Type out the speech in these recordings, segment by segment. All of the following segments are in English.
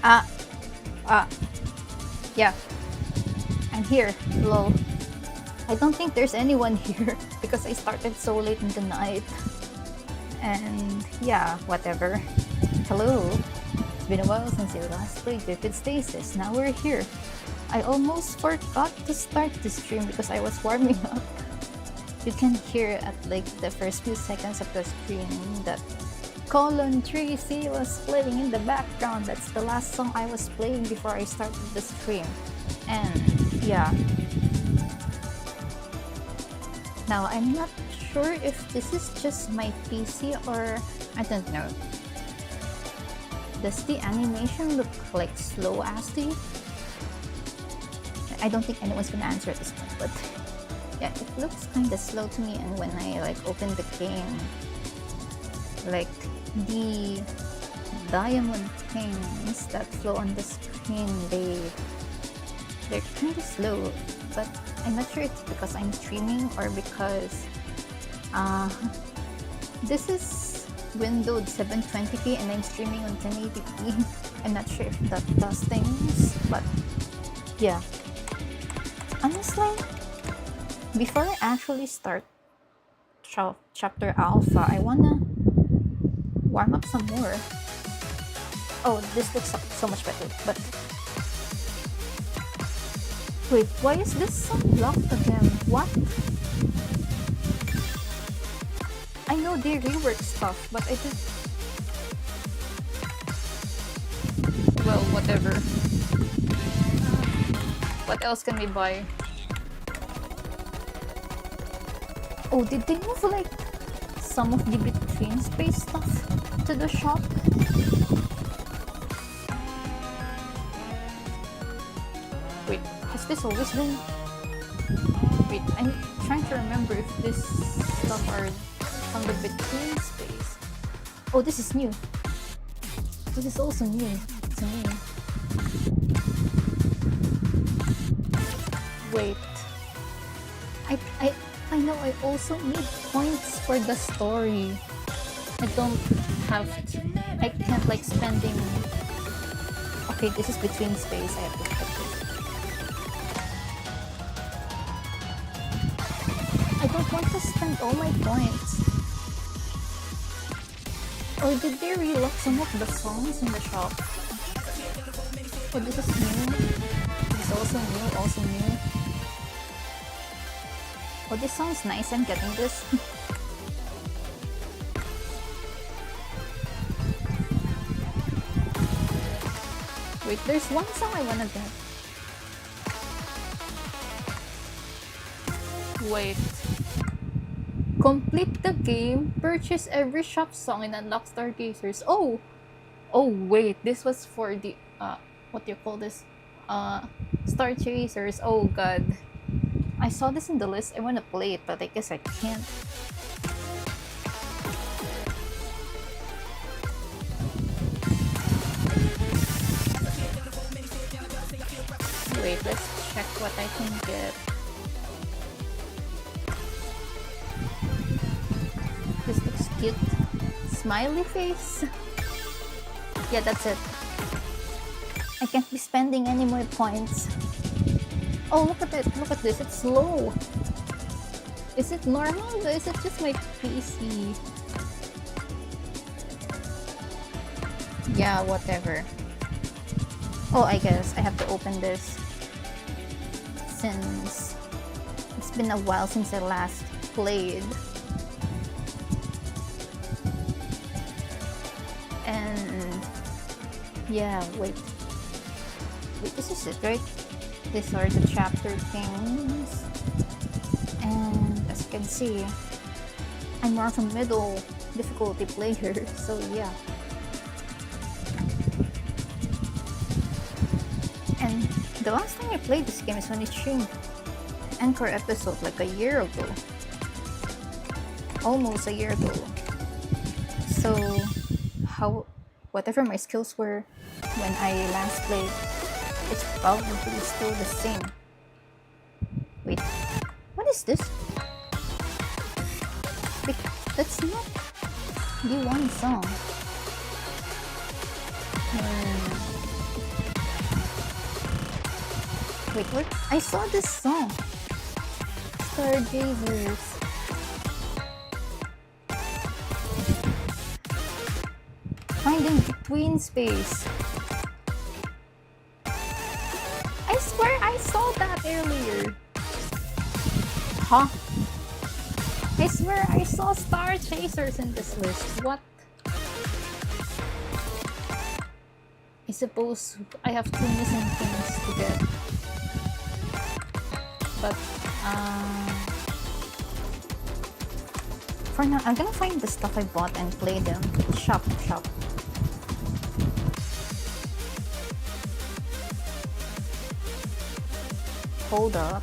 Ah, ah, yeah, I'm here, lol. I don't think there's anyone here because I started so late in the night. And yeah, whatever. Hello. It's been a while since I last played Vivid Stasis. Now we're here. I almost forgot to start the stream because I was warming up. You can hear at like the first few seconds of the stream that colon 3C was playing in the background. That's the last song I was playing before I started the stream. And yeah. Now I'm not sure if this is just my PC or I don't know. Does the animation look like slow as to you? I don't think anyone's gonna answer this one, but yeah, it looks kind of slow to me. And when I like open the game, like the diamond things that flow on the screen, they're kind of slow. But I'm not sure it's because I'm streaming or because this is windowed 720p and I'm streaming on 1080p. I'm not sure if that does things, but yeah. Honestly, before I actually start chapter alpha, I wanna warm up some more. Oh, this looks so much better, but wait, why is this song locked again? What? I know they rework stuff, but I just... Well, whatever. What else can we buy? Oh, did they move like some of the between space stuff to the shop? Wait, has this always been... Wait, I'm trying to remember if this stuff are on the between space. Oh, this is new. This is also new to me. Wait. I know I also need points for the story. I don't have to... I can't like spending... Okay, this is between space. I have to put this. I don't want to spend all my points. Or did they relock some of the songs in the shop? Oh, this is new. This is also new, also new. Oh, this sounds nice. I'm getting this. Wait, there's one song I wanna get. Wait. Complete the game, purchase every shop song and unlock stargazers. Oh! Oh wait, this was for the what do you call this? Star chasers. Oh god. I saw this in the list. I wanna play it, but I guess I can't. Wait, let's check what I can get. This looks cute. Smiley face. Yeah, that's it. I can't be spending any more points. Oh, look at it. Look at this. It's slow. Is it normal or is it just my PC? Yeah, whatever. Oh, I guess I have to open this since it's been a while since I last played. And yeah, wait, this is it, right? These are the chapter things, and as you can see, I'm more of a middle difficulty player, so yeah. And the last time I played this game is when I streamed Encore episode like a year ago, almost a year ago. So whatever my skills were when I last played, it's probably still the same. Wait, what is this? Wait, that's not the one song. Wait, what? I saw this song. Stargazers. Finding between space. I swear I saw that earlier. Huh? I swear I saw Star Chasers in this list. What? I suppose I have two missing things to get. But, for now, I'm gonna find the stuff I bought and play them. Shop. Hold up.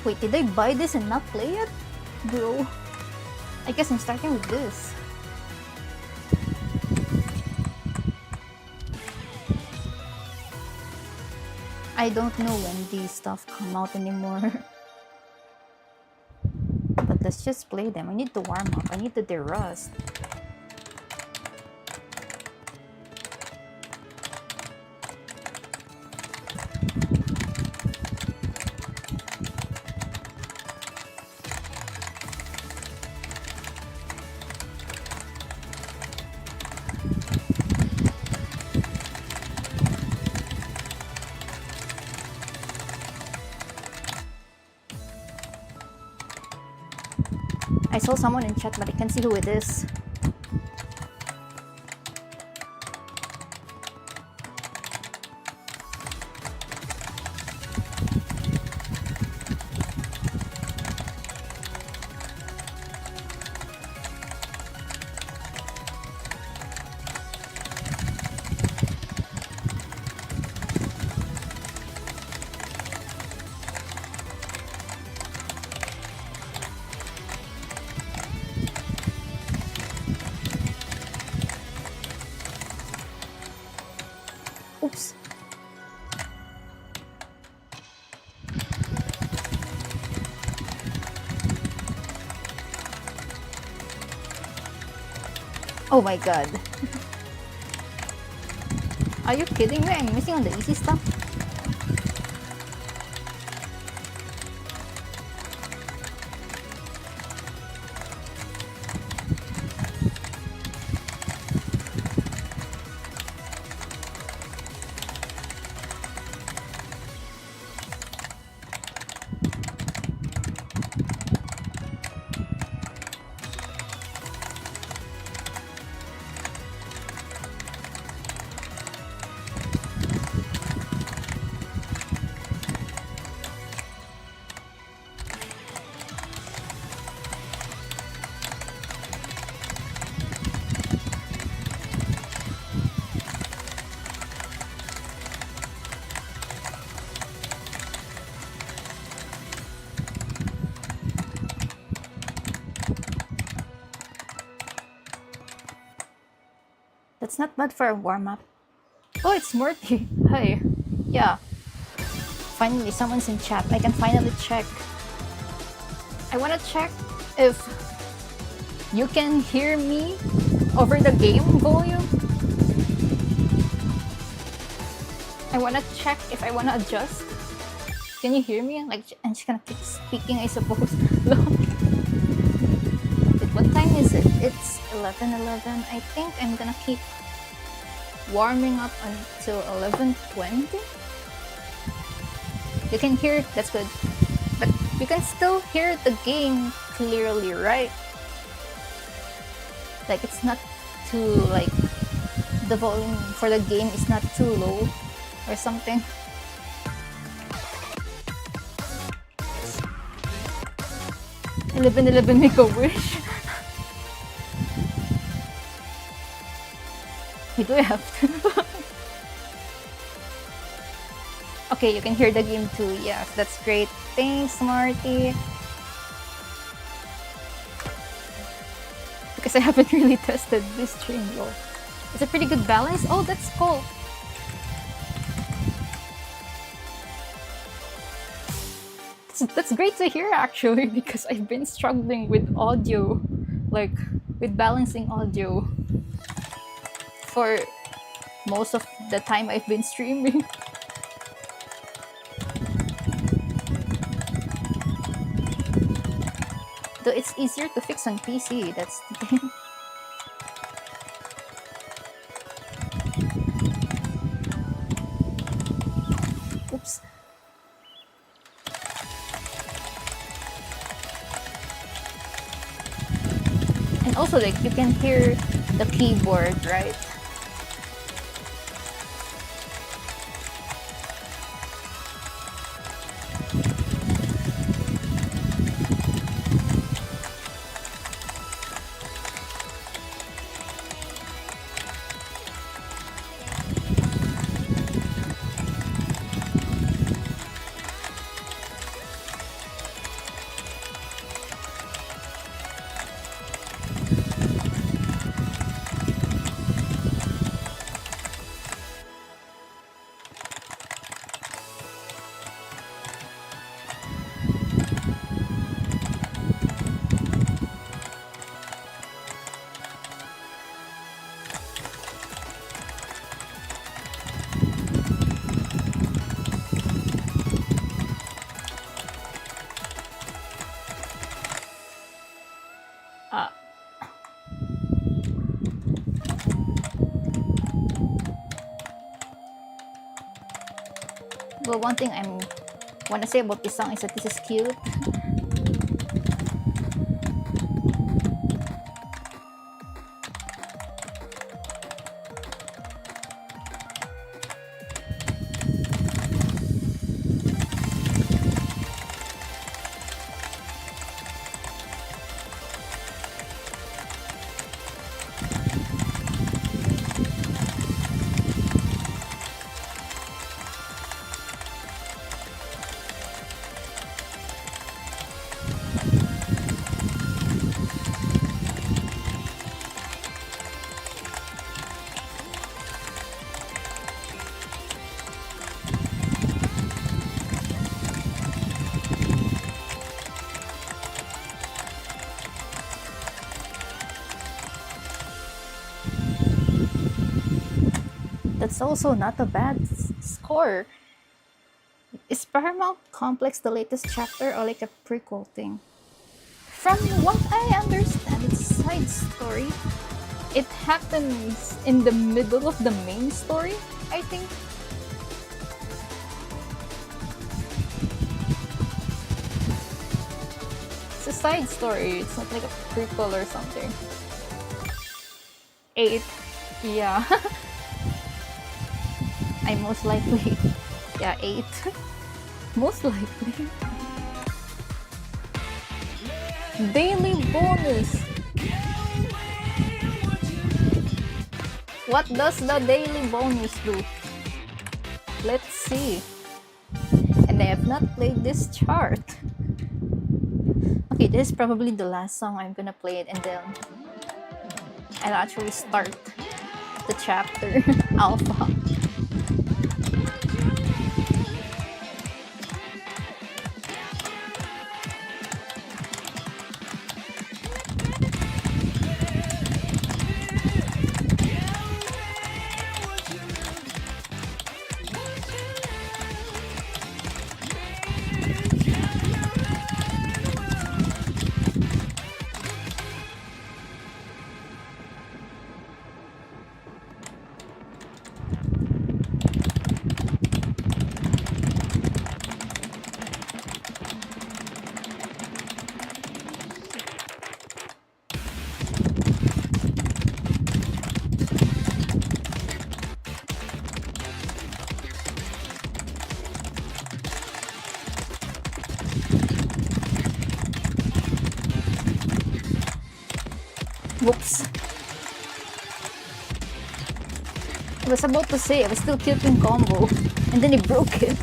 Wait, did I buy this and not play it? Bro, I guess I'm starting with this. I don't know when these stuff come out anymore. But let's just play them. I need to warm up. I need to derust. I saw someone in chat, but I can't see who it is. Oops. Oh my god. Are you kidding me? I'm missing on the easy stuff. That's not bad for a warm-up. Oh, it's Morty. Hi. Yeah. Finally, someone's in chat. I can finally check. I wanna check if you can hear me over the game volume. I wanna check if I wanna adjust. Can you hear me? Like, I'm just gonna keep speaking, I suppose. What time is it? It's 11:11. I think I'm gonna keep warming up until 11:20. You can hear, that's good. But you can still hear the game clearly, right? Like, it's not too, like, the volume for the game is not too low or something. "11:11, make a wish." Do I have to? Okay, you can hear the game too. Yes, that's great. Thanks, Marty. Because I haven't really tested this stream though. It's a pretty good balance. Oh, that's cool. That's great to hear actually, because I've been struggling with audio, like with balancing audio for most of the time I've been streaming. Though it's easier to fix on PC, that's the thing. Oops. And also, like, you can hear the keyboard, right? Well, one thing I want to say about this song is that this is cute. That's also not a bad score. Is Paramount Complex the latest chapter or like a prequel thing? From what I understand, it's a side story. It happens in the middle of the main story, I think. It's a side story, it's not like a prequel or something. 8. Yeah. I most likely. Yeah, 8. Most likely. Daily bonus. What does the daily bonus do? Let's see. And I have not played this chart. Okay, this is probably the last song I'm gonna play it, and then I'll actually start the chapter alpha. Whoops. I was about to say, I was still keeping combo, and then he broke it.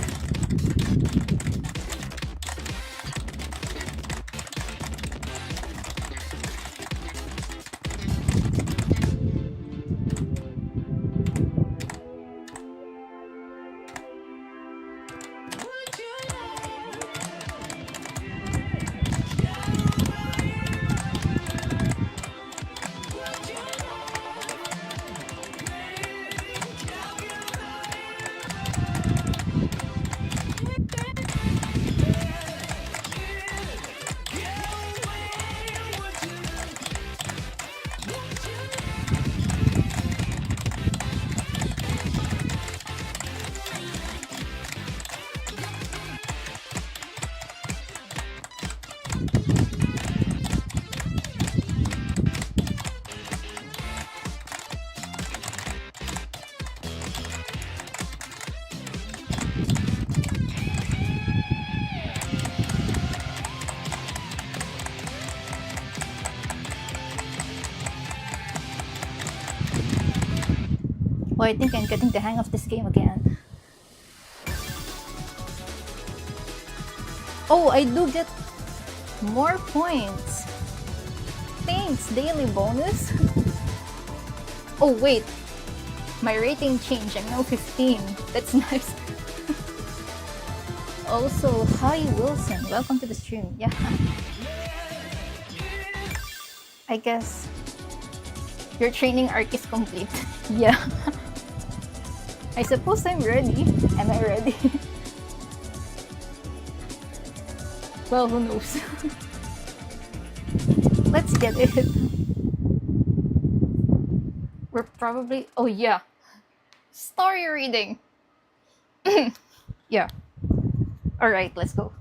Oh, I think I'm getting the hang of this game again. Oh, I do get more points. Thanks, daily bonus. Oh, wait. My rating changed. I'm now 15. That's nice. Also, hi Wilson. Welcome to the stream. Yeah. I guess your training arc is complete. Yeah. I suppose I'm ready. Am I ready? Well, who knows? Let's get it. We're probably... Oh, yeah. Story reading. Yeah. Alright, let's go.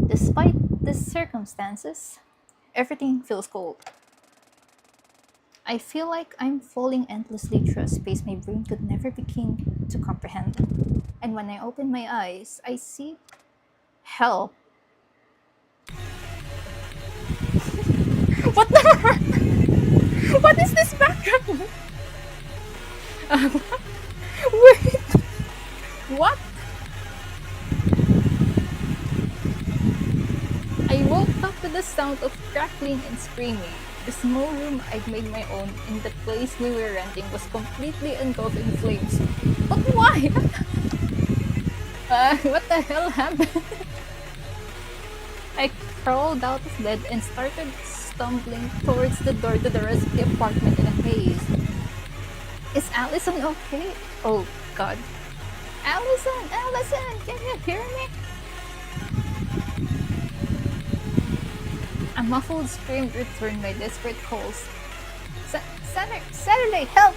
Despite the circumstances, everything feels cold. I feel like I'm falling endlessly through a space my brain could never begin to comprehend. And when I open my eyes, I see hell. What the? What is this background? Wait. What? I woke up to the sound of crackling and screaming. The small room I'd made my own in the place we were renting was completely engulfed in flames. But why? What the hell happened? I crawled out of bed and started stumbling towards the door to the rest of the apartment in a haze. Is Allison okay? Oh god. Allison! Allison! Can you hear me? A muffled scream returned my desperate calls. Saturday, help!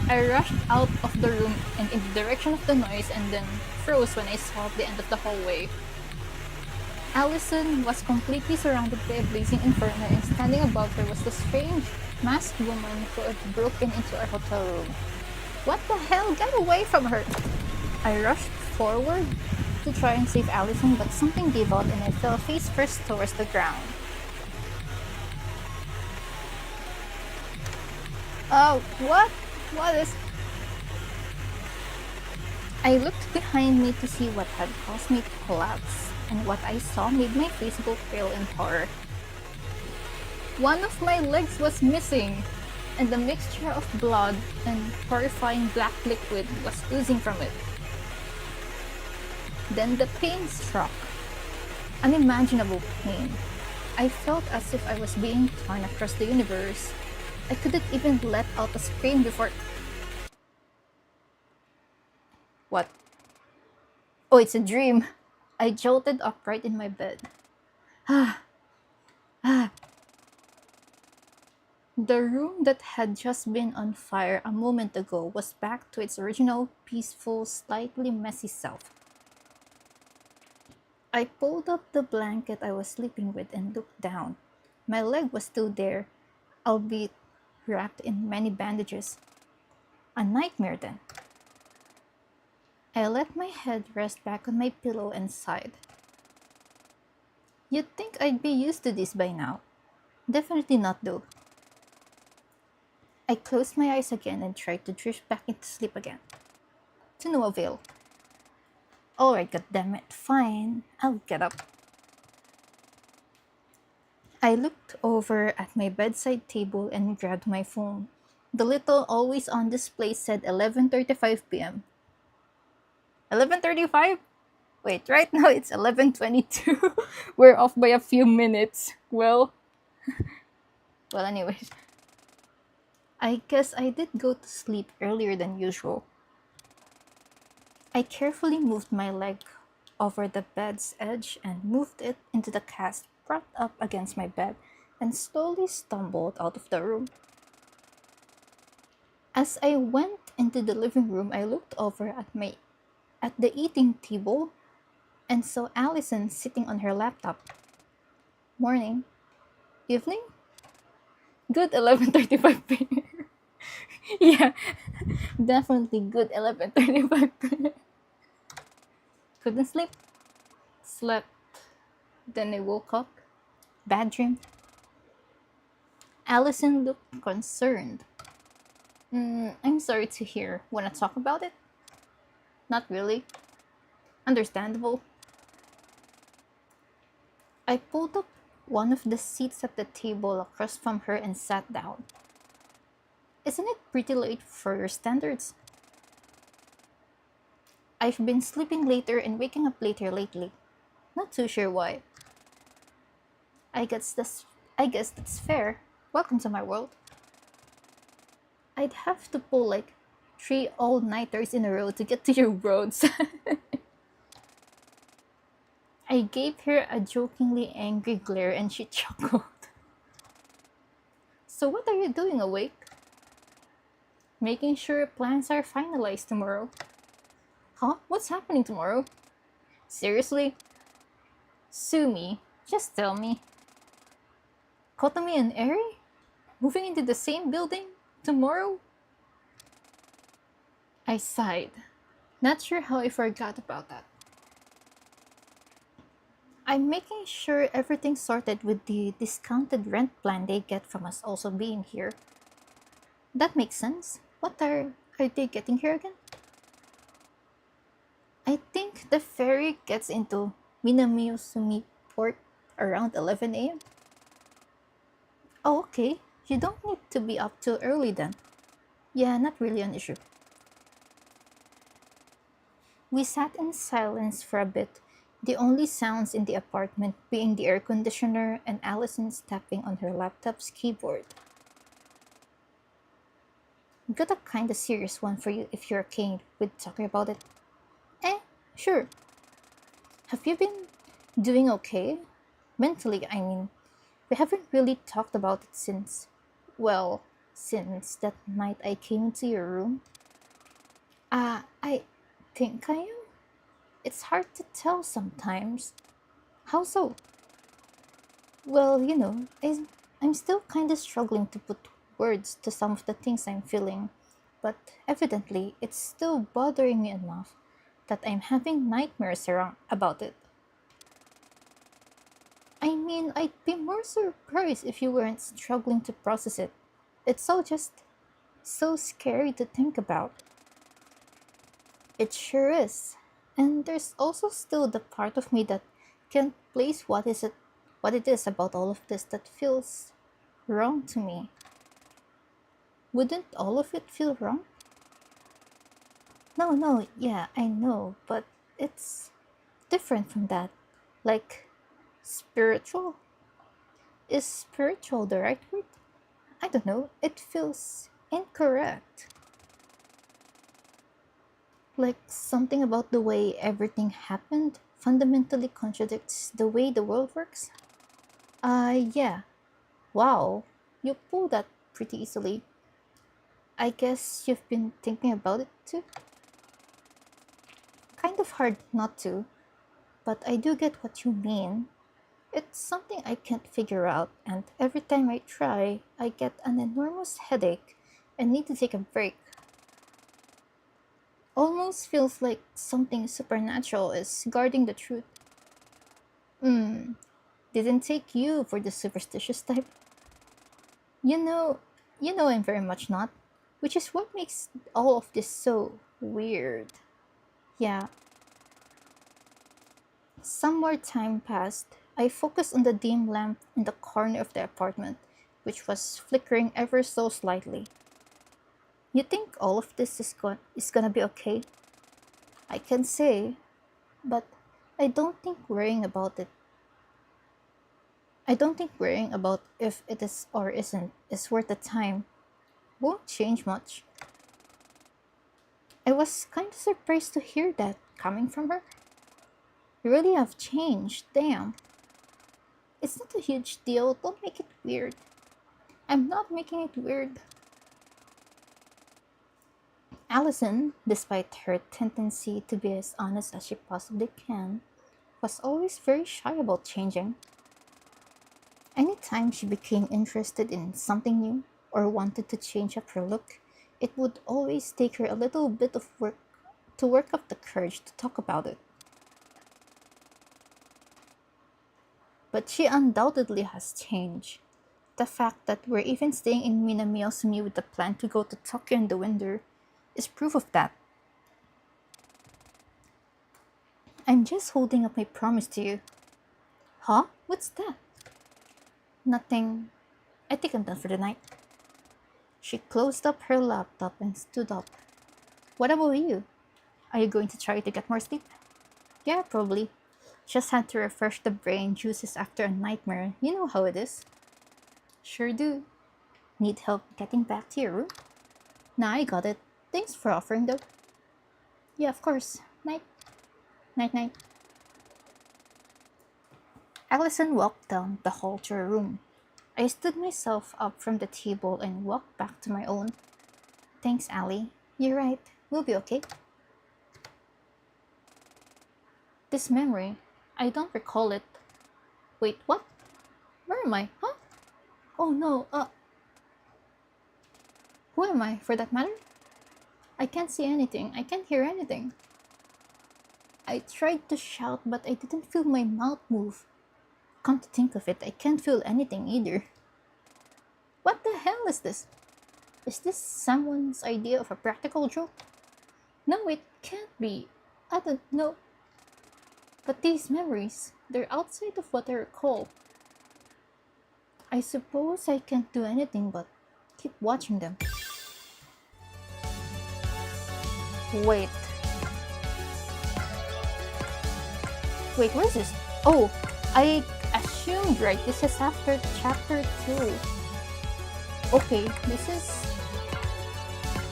I rushed out of the room and in the direction of the noise and then froze when I saw the end of the hallway. Allison was completely surrounded by a blazing inferno and standing above her was the strange, masked woman who had broken into our hotel room. What the hell? Get away from her! I rushed forward to try and save Allison, but something gave out and I fell face first towards the ground. Oh, what? What is... I looked behind me to see what had caused me to collapse, and what I saw made my face go pale in horror. One of my legs was missing, and the mixture of blood and horrifying black liquid was oozing from it. Then the pain struck. Unimaginable pain. I felt as if I was being torn across the universe. I couldn't even let out a scream before... What? Oh, it's a dream. I jolted upright in my bed. The room that had just been on fire a moment ago was back to its original, peaceful, slightly messy self. I pulled up the blanket I was sleeping with and looked down. My leg was still there, albeit wrapped in many bandages. A nightmare then. I let my head rest back on my pillow and sighed. You'd think I'd be used to this by now. Definitely not though. I closed my eyes again and tried to drift back into sleep again. To no avail. Alright, goddammit, fine, I'll get up. I looked over at my bedside table and grabbed my phone. The little always-on display said 11:35 p.m. 11:35? Wait, right now it's 11:22. We're off by a few minutes. Well, anyways. I guess I did go to sleep earlier than usual. I carefully moved my leg over the bed's edge and moved it into the cast propped up against my bed and slowly stumbled out of the room. As I went into the living room, I looked over at the eating table and saw Allison sitting on her laptop. Morning. Evening? Good 11:35 p.m. Yeah, definitely good 11:35 p.m. Couldn't sleep. Slept. Then I woke up. Bad dream. Allison looked concerned. I'm sorry to hear. Wanna talk about it? Not really. Understandable. I pulled up one of the seats at the table across from her and sat down. Isn't it pretty late for your standards? I've been sleeping later and waking up later lately. Not too sure why. I guess that's I guess that's fair. Welcome to my world. I'd have to pull like 3 all-nighters in a row to get to your roads. I gave her a jokingly angry glare and she chuckled. So what are you doing awake? Making sure plans are finalized tomorrow. Huh? What's happening tomorrow? Seriously? Sue me. Just tell me. Kotomi and Eri? Moving into the same building? Tomorrow? I sighed. Not sure how I forgot about that. I'm making sure everything's sorted with the discounted rent plan they get from us also being here. That makes sense. What are they getting here again? I think the ferry gets into Minamiusumi port around 11 a.m. Oh, okay. You don't need to be up too early then. Yeah, not really an issue. We sat in silence for a bit, the only sounds in the apartment being the air conditioner and Allison tapping on her laptop's keyboard. Got a kinda serious one for you if you're okay with talking about it. Eh, sure. Have you been doing okay? Mentally, I mean. We haven't really talked about it well, since that night I came into your room. I think I am. It's hard to tell sometimes. How so? Well, I'm still kind of struggling to put words to some of the things I'm feeling, but evidently it's still bothering me enough that I'm having nightmares about it. I mean, I'd be more surprised if you weren't struggling to process it. It's all just so scary to think about. It sure is. And there's also still the part of me that can't place what it is about all of this that feels wrong to me. Wouldn't all of it feel wrong? No, yeah, I know, but it's different from that. Like spiritual? Is spiritual the right word? I don't know, it feels incorrect. Like something about the way everything happened fundamentally contradicts the way the world works? Yeah. Wow, you pulled that pretty easily. I guess you've been thinking about it too? Kind of hard not to, but I do get what you mean. It's something I can't figure out, and every time I try, I get an enormous headache and need to take a break. Almost feels like something supernatural is guarding the truth. Hmm, didn't take you for the superstitious type. You know, you know I'm very much not, which is what makes all of this so weird. Yeah, some more time passed. I focused on the dim lamp in the corner of the apartment, which was flickering ever so slightly. You think all of this is gonna be okay? I can say, but I don't think worrying about it. I don't think worrying about if it is or isn't is worth the time. Won't change much. I was kind of surprised to hear that coming from her. You really have changed, damn. It's not a huge deal, don't make it weird. I'm not making it weird. Allison, despite her tendency to be as honest as she possibly can, was always very shy about changing. Anytime she became interested in something new or wanted to change up her look, it would always take her a little bit of work to work up the courage to talk about it. But she undoubtedly has changed. The fact that we're even staying in Minamiosumi with the plan to go to Tokyo in the winter is proof of that. I'm just holding up my promise to you. Huh? What's that? Nothing. I think I'm done for the night. She closed up her laptop and stood up. What about you? Are you going to try to get more sleep? Yeah, probably. Just had to refresh the brain juices after a nightmare. You know how it is. Sure do. Need help getting back to your room? Nah, I got it. Thanks for offering though. Yeah, of course. Night. Night night. Allison walked down the hall to her room. I stood myself up from the table and walked back to my own. Thanks, Allie. You're right. We'll be okay. This memory, I don't recall it. Wait, what? Where am I? Huh? Oh no, who am I, for that matter? I can't see anything. I can't hear anything. I tried to shout, but I didn't feel my mouth move. Come to think of it, I can't feel anything either. What the hell is this? Is this someone's idea of a practical joke? No, it can't be. I don't know. But these memories, they're outside of what I recall. I suppose I can't do anything but keep watching them. Wait. Wait, what is this? Oh, I assumed, right, this is after chapter 2. Okay, this is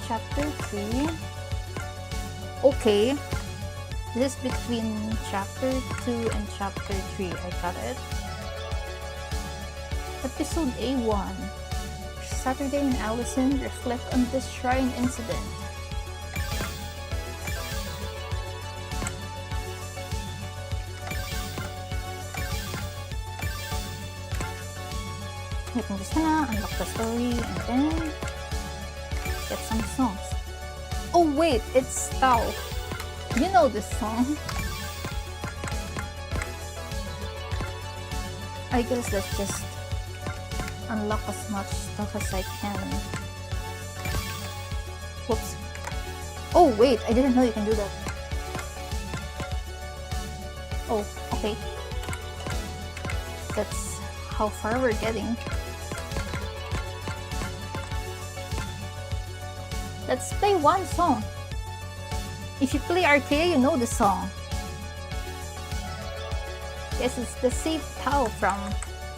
chapter 3. Okay, this is between chapter 2 and chapter 3. I got it. Episode A1. Saturday and Allison reflect on this shrine incident. Hitting this na, unlock the story, and then get some songs. Oh wait, it's Tao. You know this song. I guess let's just unlock as much stuff as I can. Whoops. Oh wait, I didn't know you can do that. Oh, okay. That's how far we're getting. Let's play one song. If you play arcade, you know the song. Yes, it's the Save Tao from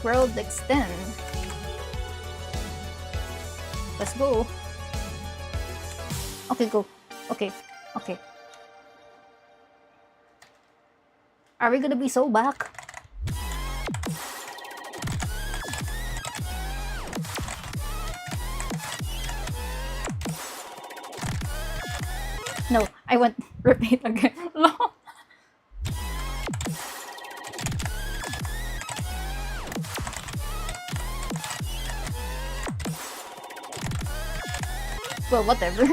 World Extend. Let's go. Okay, go. Okay, okay. Are we gonna be so back? No, I went repeat again. Well, whatever.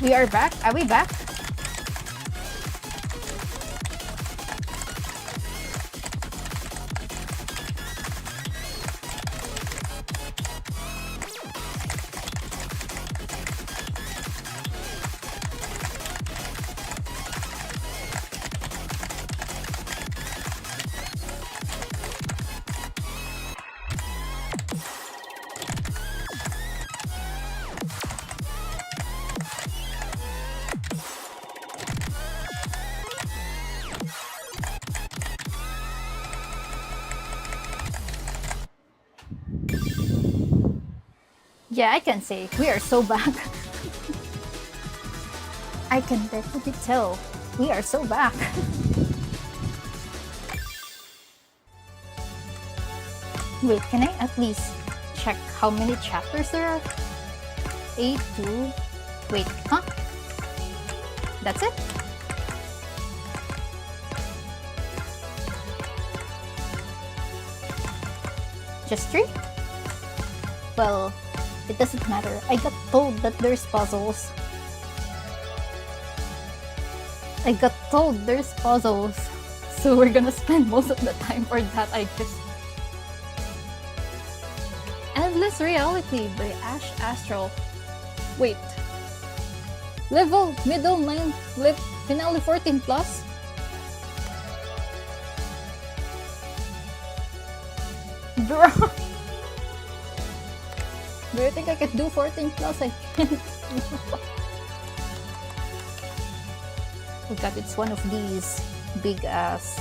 We are back. Are we back? Yeah, I can say we are so back. I can definitely tell we are so back. Wait, can I at least check how many chapters there are? 8, 2. Wait, huh? That's it? Just 3? Well, it doesn't matter. I got told that there's puzzles. So we're gonna spend most of the time for that, I guess. Endless Reality by Ash Astral. Wait. Level, middle, main, lip, finale 14 plus? Bro! Do you think I can do 14 plus? I can't. Oh god, it's one of these big ass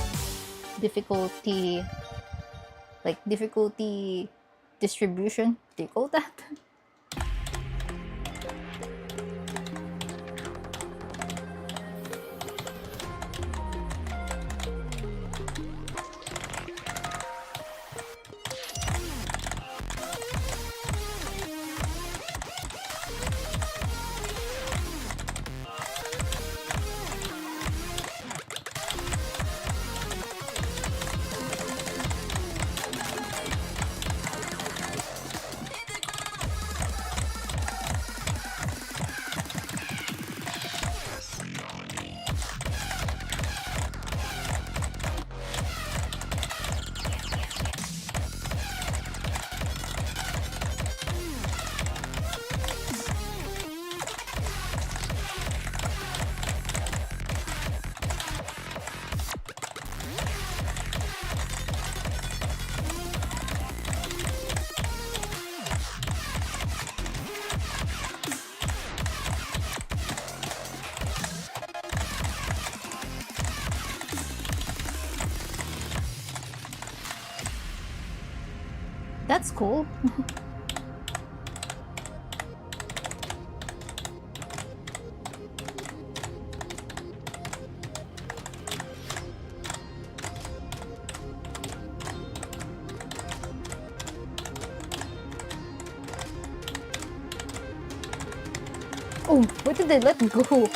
difficulty distribution. Do you call that? That's cool. Oh, where did they let go?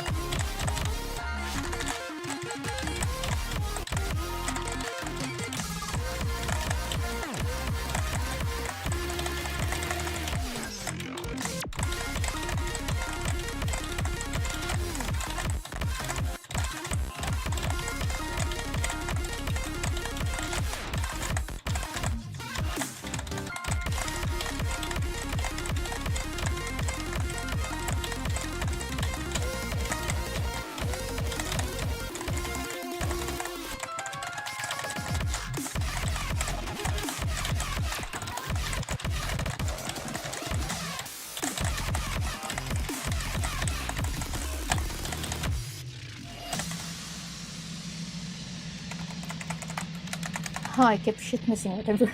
Oh, I kept shit missing whatever.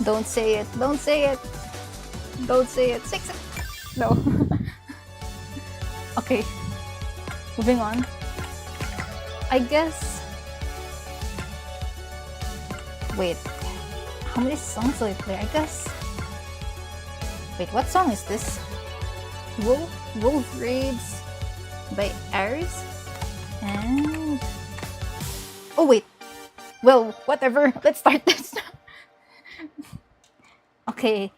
Don't say it. Don't say it. Don't say it. 6. No. Okay. Moving on. I guess. Wait. How many songs do I play? I guess. Wait, what song is this? Wolf Raids by Aries? And... oh wait. Well, whatever. Let's start this. Okay,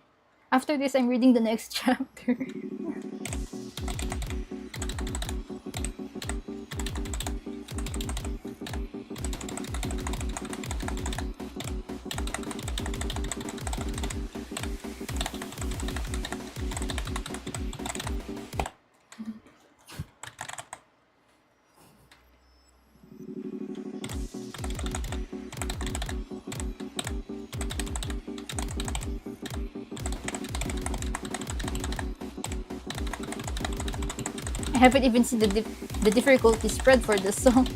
after this, I'm reading the next chapter. I haven't even seen the difficulty spread for this song.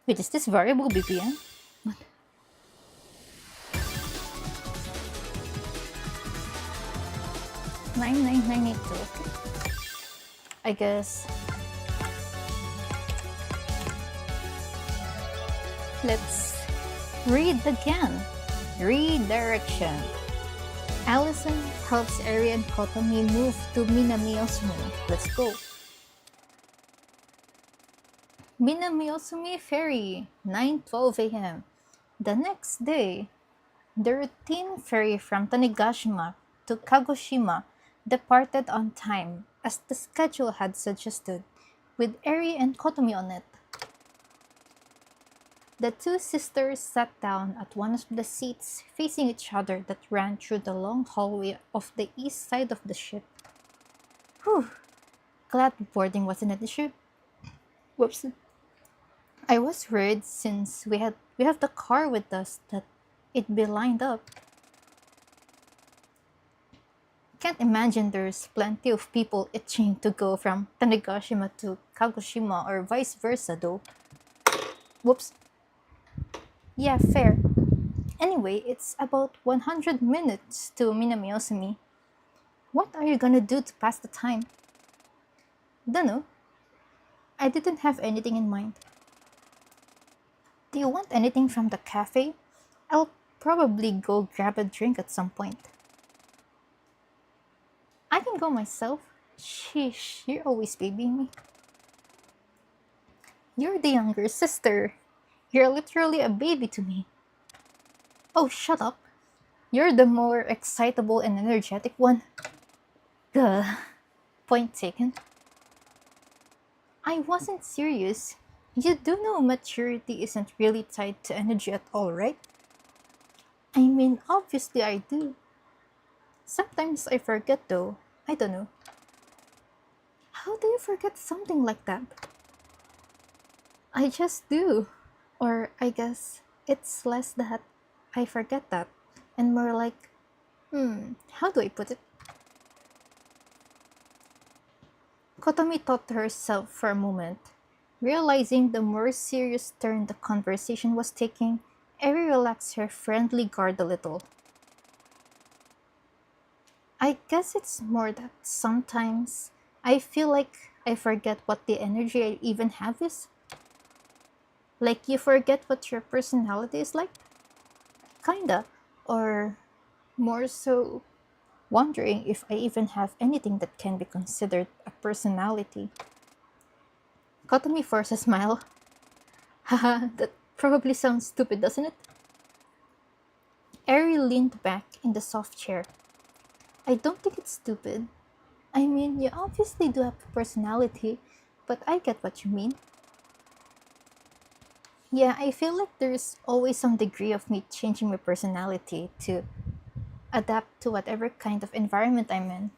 Wait, is this variable BPM? 99982. Okay. I guess. Let's read again. Redirection. Allison helps Eri and Kotomi move to Minami-Osumi. Let's go. Minami-Osumi Ferry, 9:12 a.m. The next day, the routine ferry from Tanegashima to Kagoshima departed on time, as the schedule had suggested, with Eri and Kotomi on it. The two sisters sat down at one of the seats facing each other that ran through the long hallway of the east side of the ship. Whew! Glad boarding wasn't an issue. Whoops. I was worried since we have the car with us that it'd be lined up. Can't imagine there's plenty of people itching to go from Tanegashima to Kagoshima or vice versa though. Whoops. Yeah, fair. Anyway, it's about 100 minutes to Minami-Osumi. What are you gonna do to pass the time? Dunno. I didn't have anything in mind. Do you want anything from the cafe? I'll probably go grab a drink at some point. I can go myself. Sheesh, you're always babying me. You're the younger sister. You're literally a baby to me. Oh, shut up. You're the more excitable and energetic one. Gah. Point taken. I wasn't serious. You do know maturity isn't really tied to energy at all, right? I mean, obviously I do. Sometimes I forget though. I don't know. How do you forget something like that? I just do. Or I guess it's less that I forget that and more like, how do I put it? Kotomi thought to herself for a moment. Realizing the more serious turn the conversation was taking, Eri relaxed her friendly guard a little. I guess it's more that sometimes I feel like I forget what the energy I even have is. Like you forget what your personality is like? Kinda. Or more so, wondering if I even have anything that can be considered a personality. Kotomi forced a smile. Haha, that probably sounds stupid, doesn't it? Eri leaned back in the soft chair. I don't think it's stupid. I mean, you obviously do have a personality, but I get what you mean. Yeah, I feel like there's always some degree of me changing my personality to adapt to whatever kind of environment I'm in.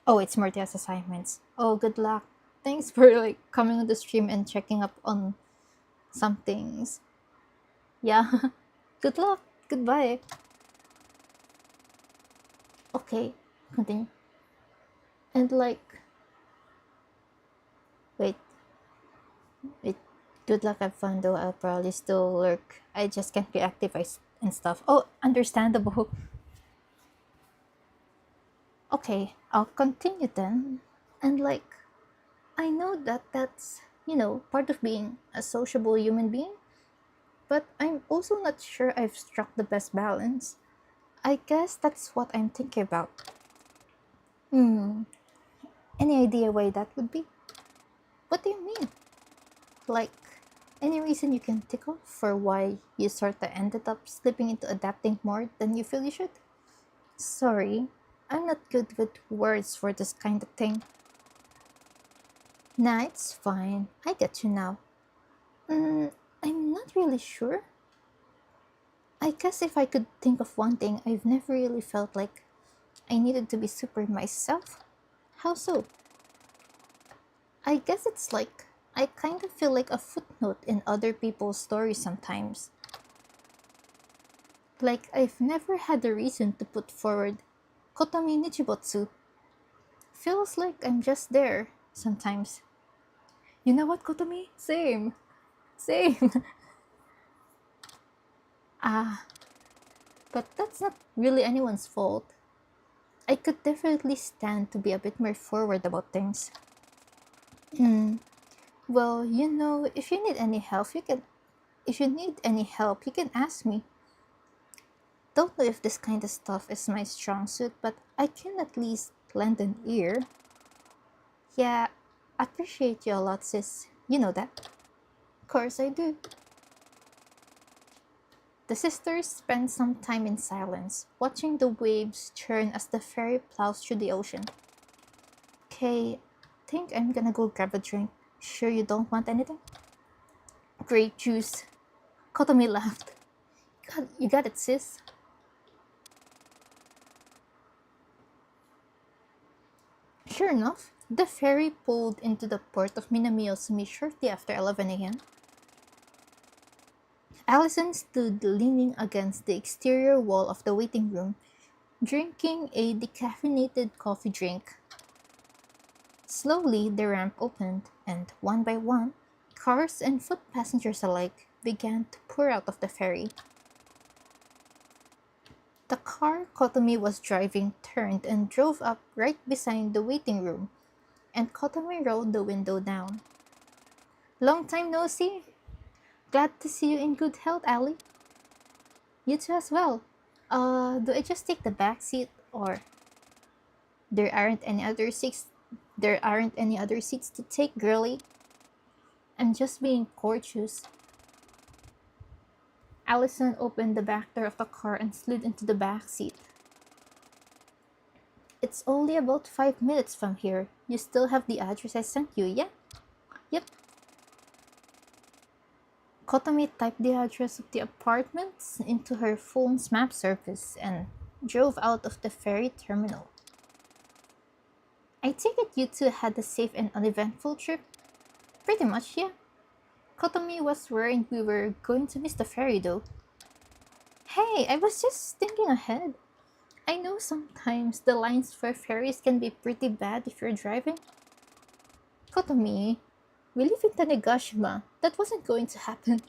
Oh, it's Mortia's assignments. Oh, good luck. Thanks for like coming on the stream and checking up on some things. Yeah, good luck. Goodbye. Okay, continue. And like, wait, wait. Good luck, have fun though. I'll probably still lurk. I just can't be active and stuff. Oh, understandable. Okay, I'll continue then. And like, I know that that's, part of being a sociable human being, but I'm also not sure I've struck the best balance. I guess that's what I'm thinking about. Hmm, any idea why that would be? What do you mean? Like, any reason you can think of for why you sorta ended up slipping into adapting more than you feel you should? Sorry, I'm not good with words for this kind of thing. Nah, it's fine. I get you now. Mm, I'm not really sure. I guess if I could think of one thing, I've never really felt like I needed to be super myself. How so? I guess it's like I kind of feel like a footnote in other people's stories sometimes. Like I've never had a reason to put forward Kotami Nichibotsu. Feels like I'm just there sometimes. You know what, Kotami? Same. Same. Ah, but that's not really anyone's fault. I could definitely stand to be a bit more forward about things. Hmm. Well, if you need any help, you can ask me. Don't know if this kind of stuff is my strong suit, but I can at least lend an ear. Yeah, appreciate you a lot, sis. You know that. Of course I do. The sisters spend some time in silence, watching the waves churn as the ferry plows through the ocean. Okay, think I'm gonna go grab a drink. Sure you don't want anything? Grape juice. Kotomi laughed. God, you got it, sis. Sure enough, the ferry pulled into the port of Minamiosumi shortly after 11 a.m. Allison stood leaning against the exterior wall of the waiting room, drinking a decaffeinated coffee drink. Slowly, the ramp opened, and one by one, cars and foot passengers alike began to pour out of the ferry. The car Kotomi was driving turned and drove up right beside the waiting room, and Kotomi rolled the window down. Long time no see. Glad to see you in good health, Ali. You too as well. Do I just take the back seat or there aren't any other seats to take, girlie? I'm just being courteous. Allison opened the back door of the car and slid into the back seat. It's only about 5 minutes from here. You still have the address I sent you, yeah? Yep. Kotomi typed the address of the apartments into her phone's map service and drove out of the ferry terminal. I take it you two had a safe and uneventful trip? Pretty much, yeah. Kotomi was worried we were going to miss the ferry though. Hey, I was just thinking ahead. I know sometimes the lines for ferries can be pretty bad if you're driving. Kotomi, we live in Tanegashima. That wasn't going to happen.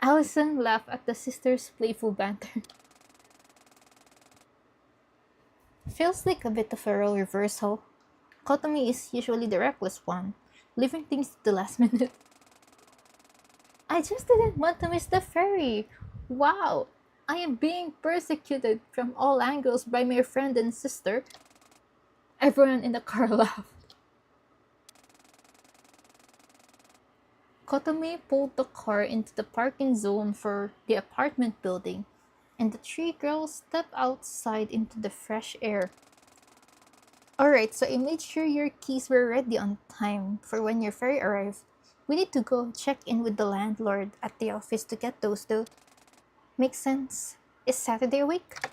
Allison laughed at the sisters' playful banter. Feels like a bit of a role reversal. Kotomi is usually the reckless one, leaving things to the last minute. I just didn't want to miss the ferry. Wow, I am being persecuted from all angles by my friend and sister. Everyone in the car laughed. Kotomi pulled the car into the parking zone for the apartment building, and the three girls stepped outside into the fresh air. Alright, so I made sure your keys were ready on time for when your ferry arrives. We need to go check in with the landlord at the office to get those though. Makes sense. Is Saturday a week?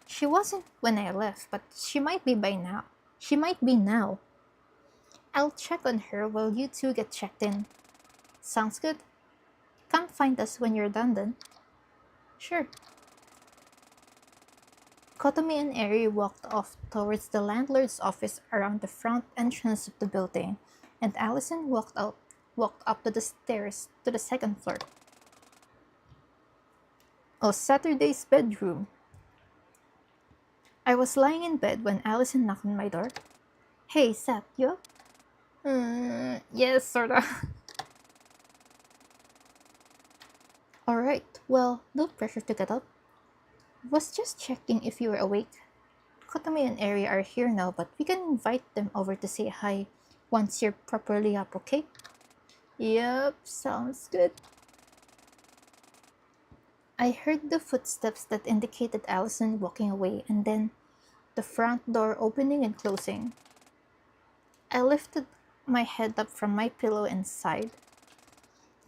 She wasn't when I left, but she might be by now. She might be now. I'll check on her while you two get checked in. Sounds good. Come find us when you're done then. Sure. Kotomi and Eri walked off towards the landlord's office around the front entrance of the building, and Allison walked up to the stairs to the second floor. Oh, Saturday's bedroom. I was lying in bed when Allison knocked on my door. Hey, Sat, you up? Yes, sorta. Alright, well, no pressure to get up. Was just checking if you were awake. Kotomi and Eri are here now, but we can invite them over to say hi once you're properly up, okay? Yep, sounds good. I heard the footsteps that indicated Allison walking away, and then the front door opening and closing. I lifted my head up from my pillow and sighed.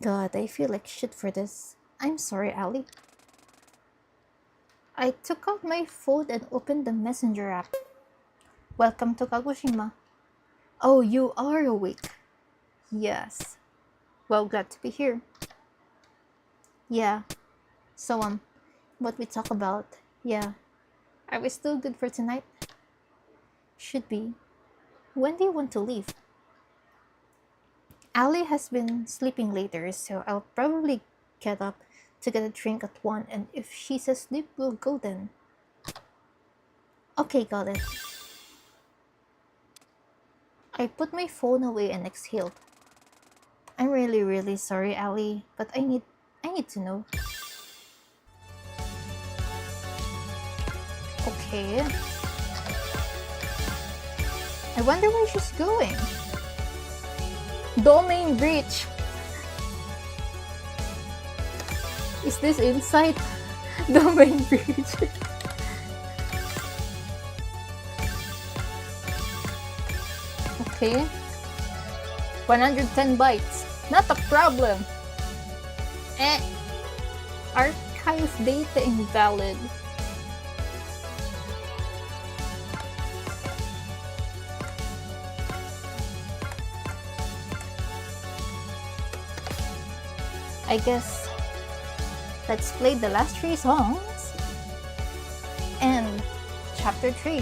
God, I feel like shit for this. I'm sorry, Allie. I took out my phone and opened the messenger app. Welcome to Kagoshima. Oh, you are awake. Yes. Well, glad to be here. Yeah. So, what we talk about. Yeah. Are we still good for tonight? Should be. When do you want to leave? Allie has been sleeping later, so I'll probably get up to get a drink at 1, and if she's asleep, we'll go then. Okay, got it. I put my phone away and exhaled. I'm really sorry, Allie, but I need to know. Okay. I wonder where she's going. Domain breach. Is this inside? Domain breach. Okay. 110 bytes. Not a problem. Archive data invalid. I guess let's play the last 3 songs and chapter 3.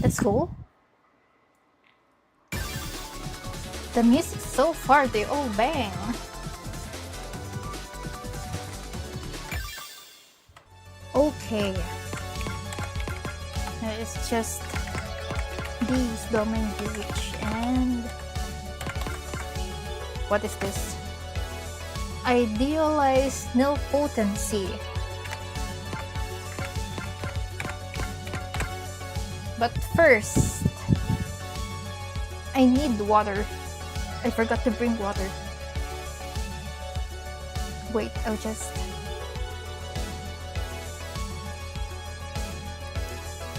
Let's go. The music so far, they all bang. Okay. Now it's just these domain reach and what is this? Idealized nil potency. But first, I need water. I forgot to bring water. Wait, I'll just...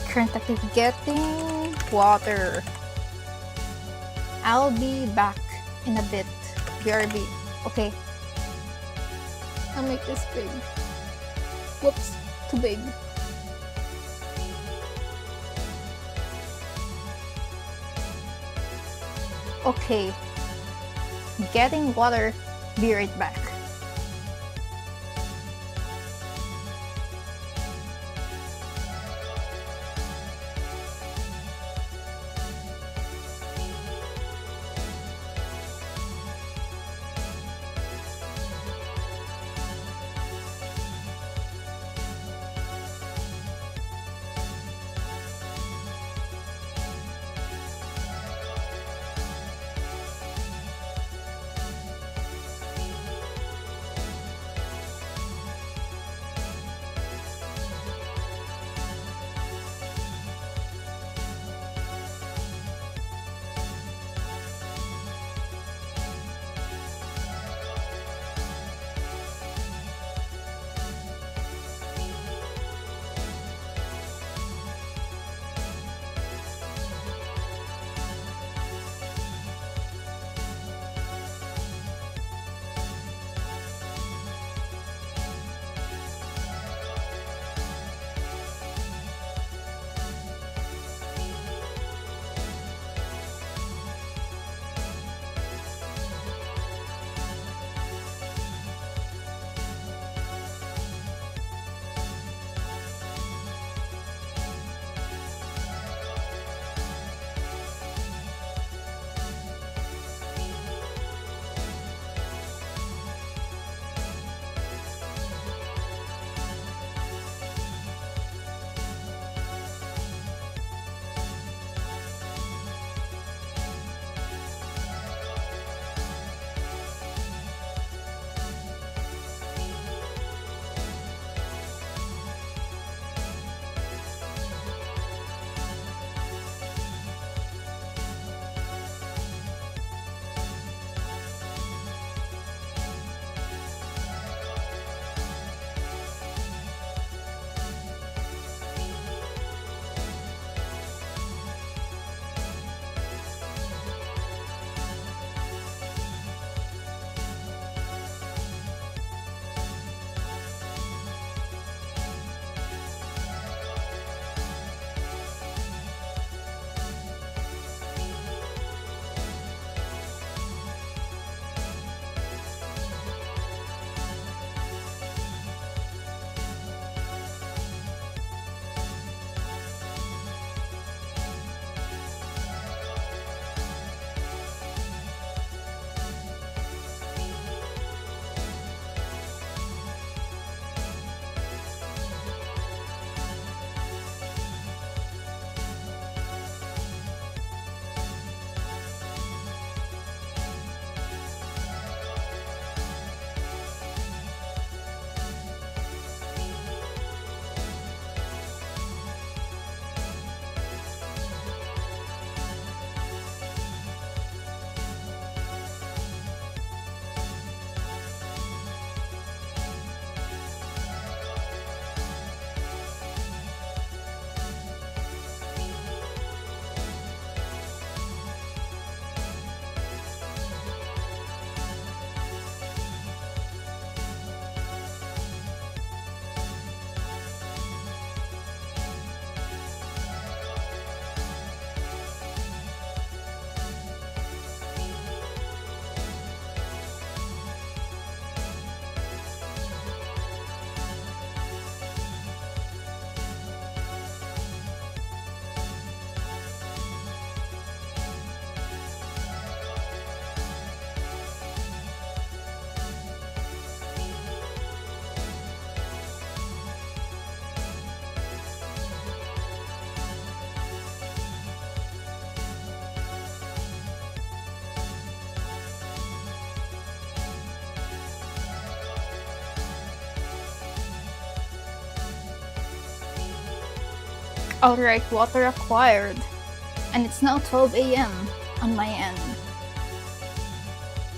Current active getting water. I'll be back in a bit. BRB. Okay. I'll make this big. Whoops, too big. Okay. Getting water. Be right back. outright water acquired. And it's now 12 a.m. on my end.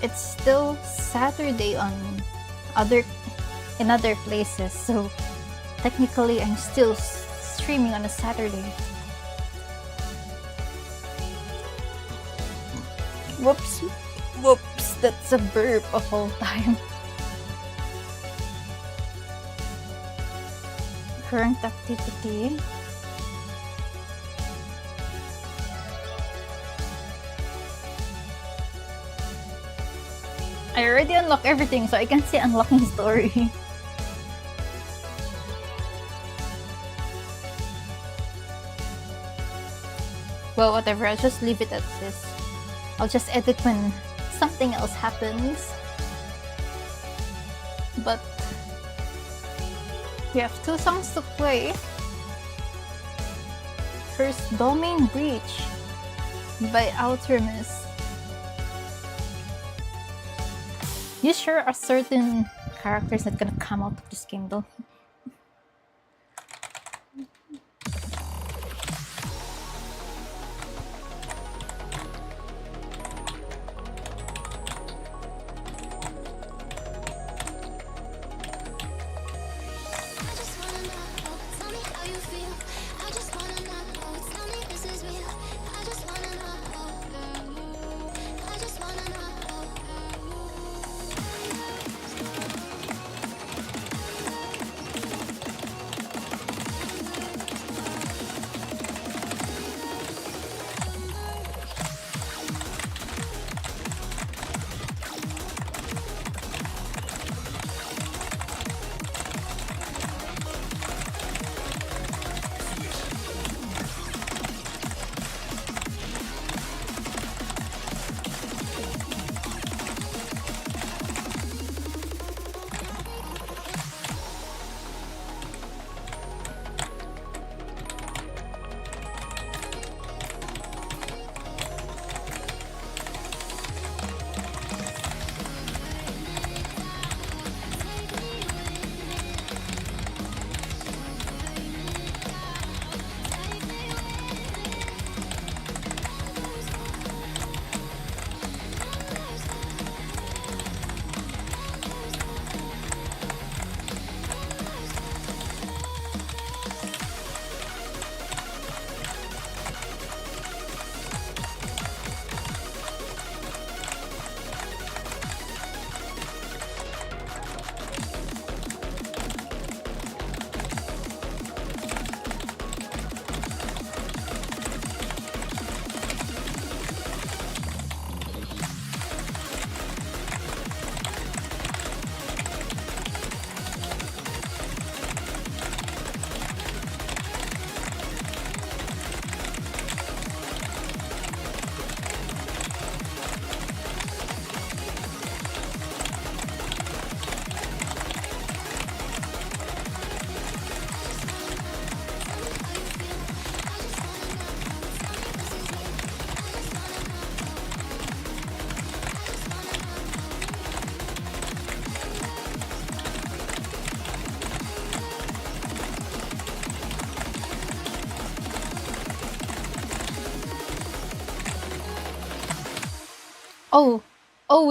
It's still Saturday in other places, so technically I'm still streaming on a Saturday. Whoops, that's a burp of all time. Current activity. I already unlocked everything, so I can see unlocking story. Well, whatever, I'll just leave it at this. I'll just edit when something else happens. But we have 2 songs to play. First, Domain Breach by Outermiss. You sure a certain character is not gonna come out of this game though?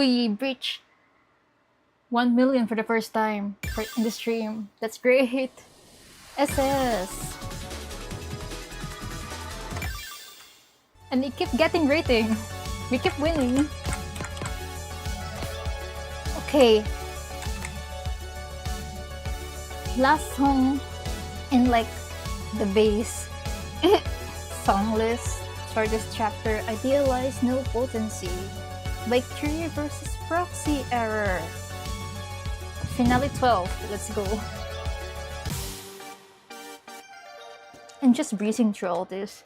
We breached 1 million for the first time in the stream. That's great. SS. And it kept getting rating. We kept winning. Okay. Last song in like the base song list for this chapter, Idealize No Potency by Curie vs. Proxy Error. Finale 12, let's go. And just breezing through all this.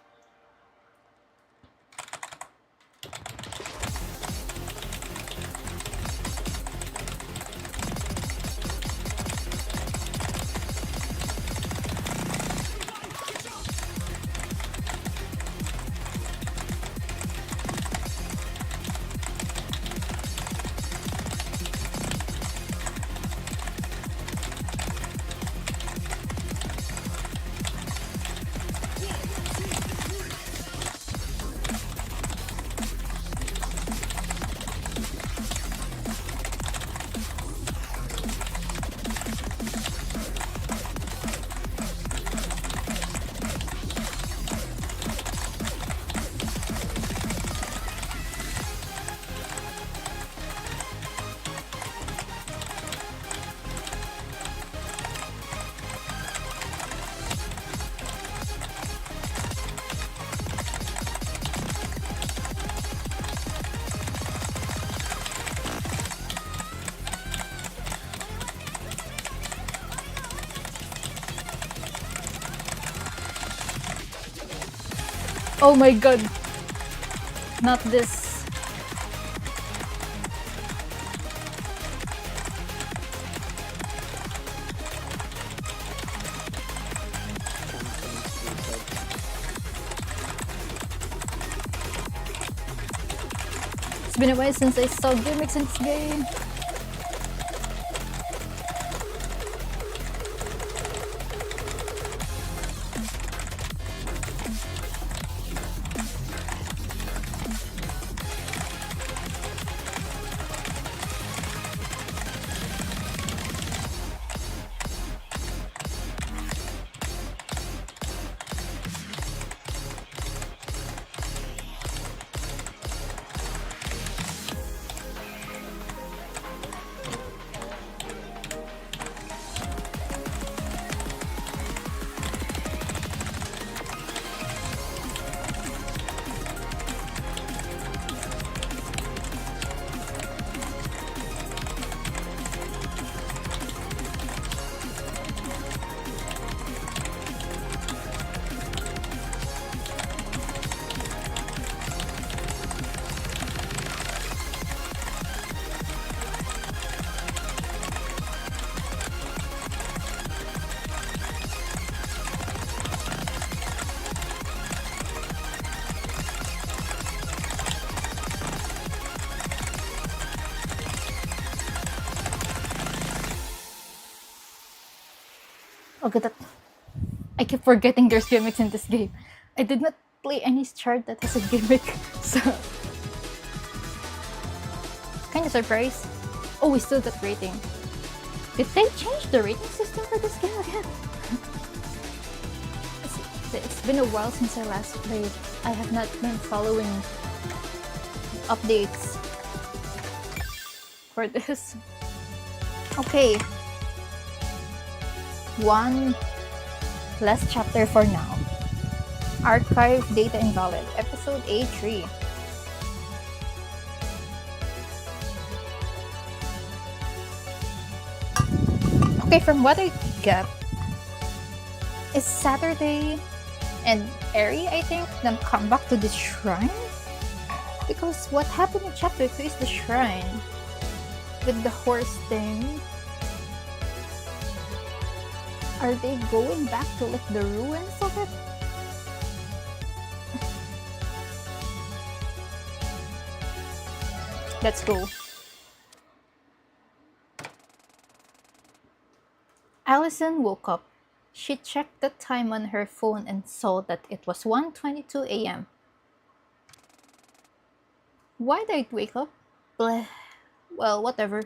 Oh my god. Not this. It's been a while since I saw gimmicks in this game. Okay, that I keep forgetting there's gimmicks in this game. I did not play any chart that has a gimmick, so kind of surprised. Oh, we still got rating. Did they change the rating system for this game again? It's been a while since I last played. I have not been following updates for this. Okay. One last chapter for now. Archive data invalid. Episode A3. Okay, from what I get, is Saturday and Eri, I think, then come back to the shrine? Because what happened in chapter 2 is the shrine with the horse thing. Are they going back to like the ruins of it? Let's go. Allison woke up. She checked the time on her phone and saw that it was 1:22 a.m. Why did I wake up? Bleh. Well, whatever.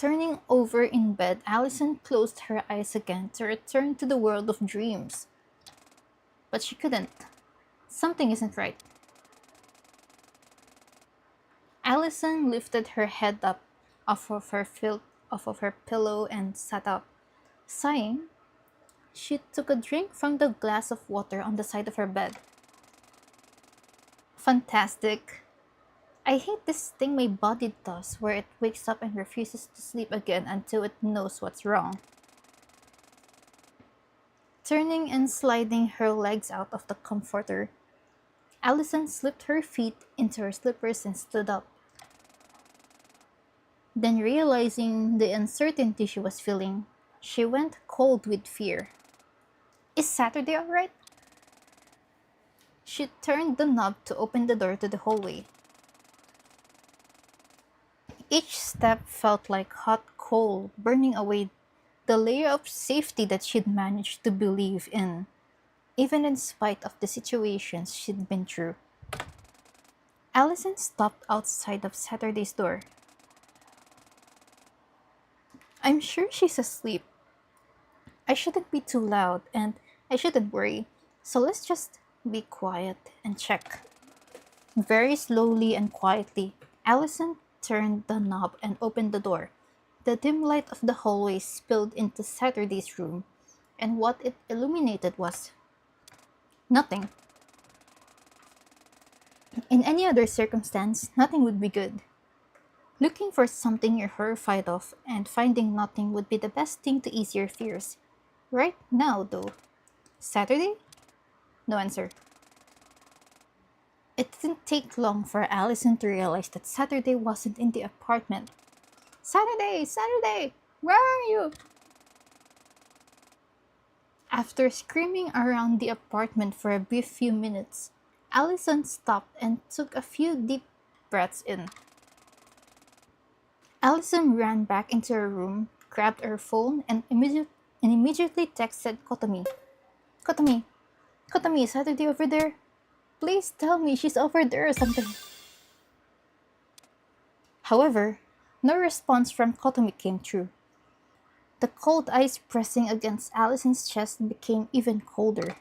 Turning over in bed, Allison closed her eyes again to return to the world of dreams. But she couldn't. Something isn't right. Allison lifted her head up off of her pillow and sat up. Sighing, she took a drink from the glass of water on the side of her bed. Fantastic. I hate this thing my body does where it wakes up and refuses to sleep again until it knows what's wrong. Turning and sliding her legs out of the comforter, Allison slipped her feet into her slippers and stood up. Then, realizing the uncertainty she was feeling, she went cold with fear. Is Saturday alright? She turned the knob to open the door to the hallway. Each step felt like hot coal burning away the layer of safety that she'd managed to believe in, even in spite of the situations she'd been through. Allison stopped outside of Saturday's door. I'm sure she's asleep. I shouldn't be too loud and I shouldn't worry, so let's just be quiet and check. Very slowly and quietly, Allison turned the knob and opened the door. The dim light of the hallway spilled into Saturday's room, and what it illuminated was nothing. In any other circumstance, nothing would be good. Looking for something you're horrified of and finding nothing would be the best thing to ease your fears. Right now, though. Saturday? No answer. It didn't take long for Allison to realize that Saturday wasn't in the apartment. Saturday! Saturday! Where are you? After screaming around the apartment for a brief few minutes, Allison stopped and took a few deep breaths in. Allison ran back into her room, grabbed her phone, and immediately texted Kotomi. Kotomi! Kotomi, is Saturday over there? Please tell me she's over there or something. However, no response from Kotomi came through. The cold ice pressing against Allison's chest became even colder.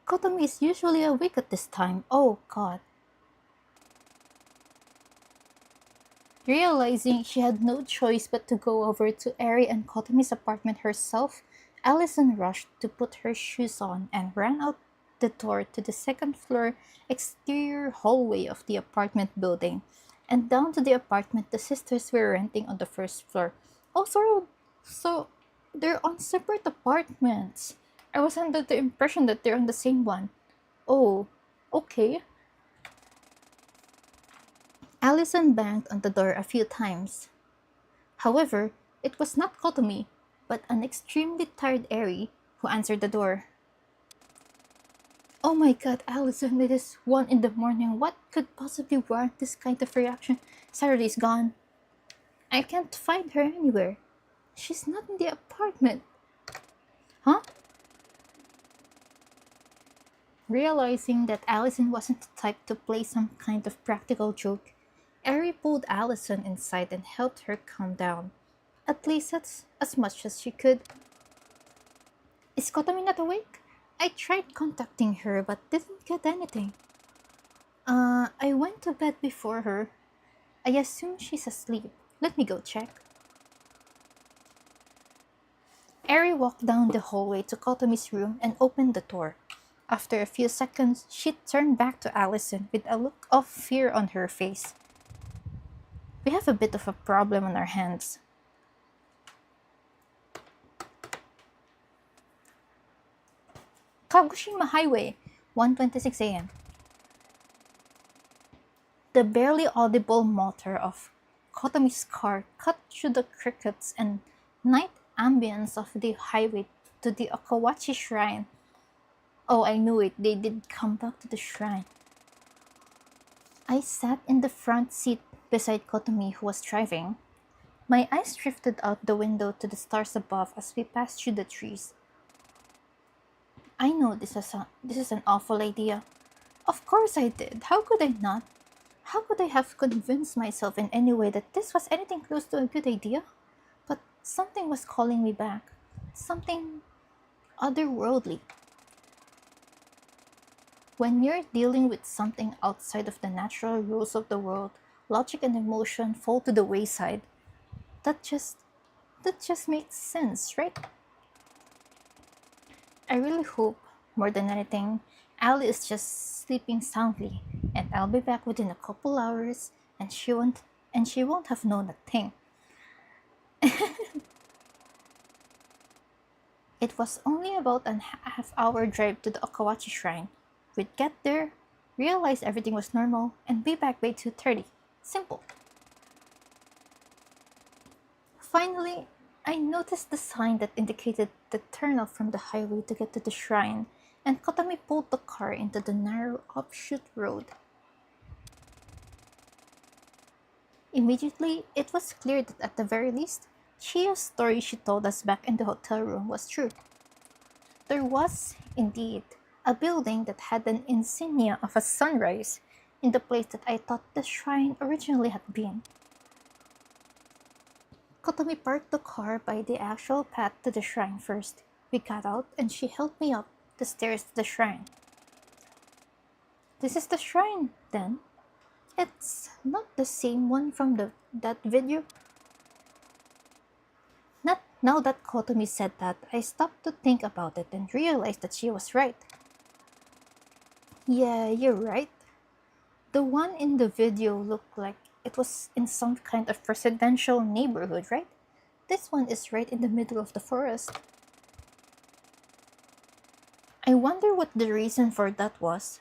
Kotomi is usually awake at this time. Oh god. Realizing she had no choice but to go over to Eri and Kotomi's apartment herself, Allison rushed to put her shoes on and ran out the door to the second floor exterior hallway of the apartment building and down to the apartment the sisters were renting on the first floor. Oh, so they're on separate apartments. I was under the impression that they're on the same one. Oh, okay. Allison banged on the door a few times. However, it was not Kotomi, but an extremely tired Eri who answered the door. Oh my god, Allison, it is 1 in the morning. What could possibly warrant this kind of reaction? Saturday's gone. I can't find her anywhere. She's not in the apartment. Huh? Realizing that Allison wasn't the type to play some kind of practical joke, Eri pulled Allison inside and helped her calm down. At least that's as much as she could. Is Kotomi not awake? I tried contacting her but didn't get anything. I went to bed before her. I assume she's asleep. Let me go check. Eri walked down the hallway to Kotomi's room and opened the door. After a few seconds, she turned back to Allison with a look of fear on her face. We have a bit of a problem on our hands. Kagoshima Highway, 1:26 a.m. The barely audible motor of Kotomi's car cut through the crickets and night ambience of the highway to the Okawachi Shrine. Oh, I knew it, they did come back to the shrine. I sat in the front seat beside Kotomi, who was driving. My eyes drifted out the window to the stars above as we passed through the trees. I know this is an awful idea. Of course I did. How could I not? How could I have convinced myself in any way that this was anything close to a good idea? But something was calling me back. Something otherworldly. When you're dealing with something outside of the natural rules of the world, logic and emotion fall to the wayside. That just makes sense, right? I really hope, more than anything, Ali is just sleeping soundly, and I'll be back within a couple hours, and she won't have known a thing. It was only about a half-hour drive to the Okawachi Shrine. We'd get there, realize everything was normal, and be back by 2:30. Simple. Finally, I noticed the sign that indicated the turnoff from the highway to get to the shrine, and Kotomi pulled the car into the narrow offshoot road. Immediately, it was clear that at the very least, Chiyo's story she told us back in the hotel room was true. There was, indeed, a building that had an insignia of a sunrise in the place that I thought the shrine originally had been. Kotomi parked the car by the actual path to the shrine first. We got out and she helped me up the stairs to the shrine. This is the shrine, then? It's not the same one from that video? Not now that Kotomi said that, I stopped to think about it and realized that she was right. Yeah, you're right. The one in the video looked like it was in some kind of residential neighborhood, right? This one is right in the middle of the forest. I wonder what the reason for that was.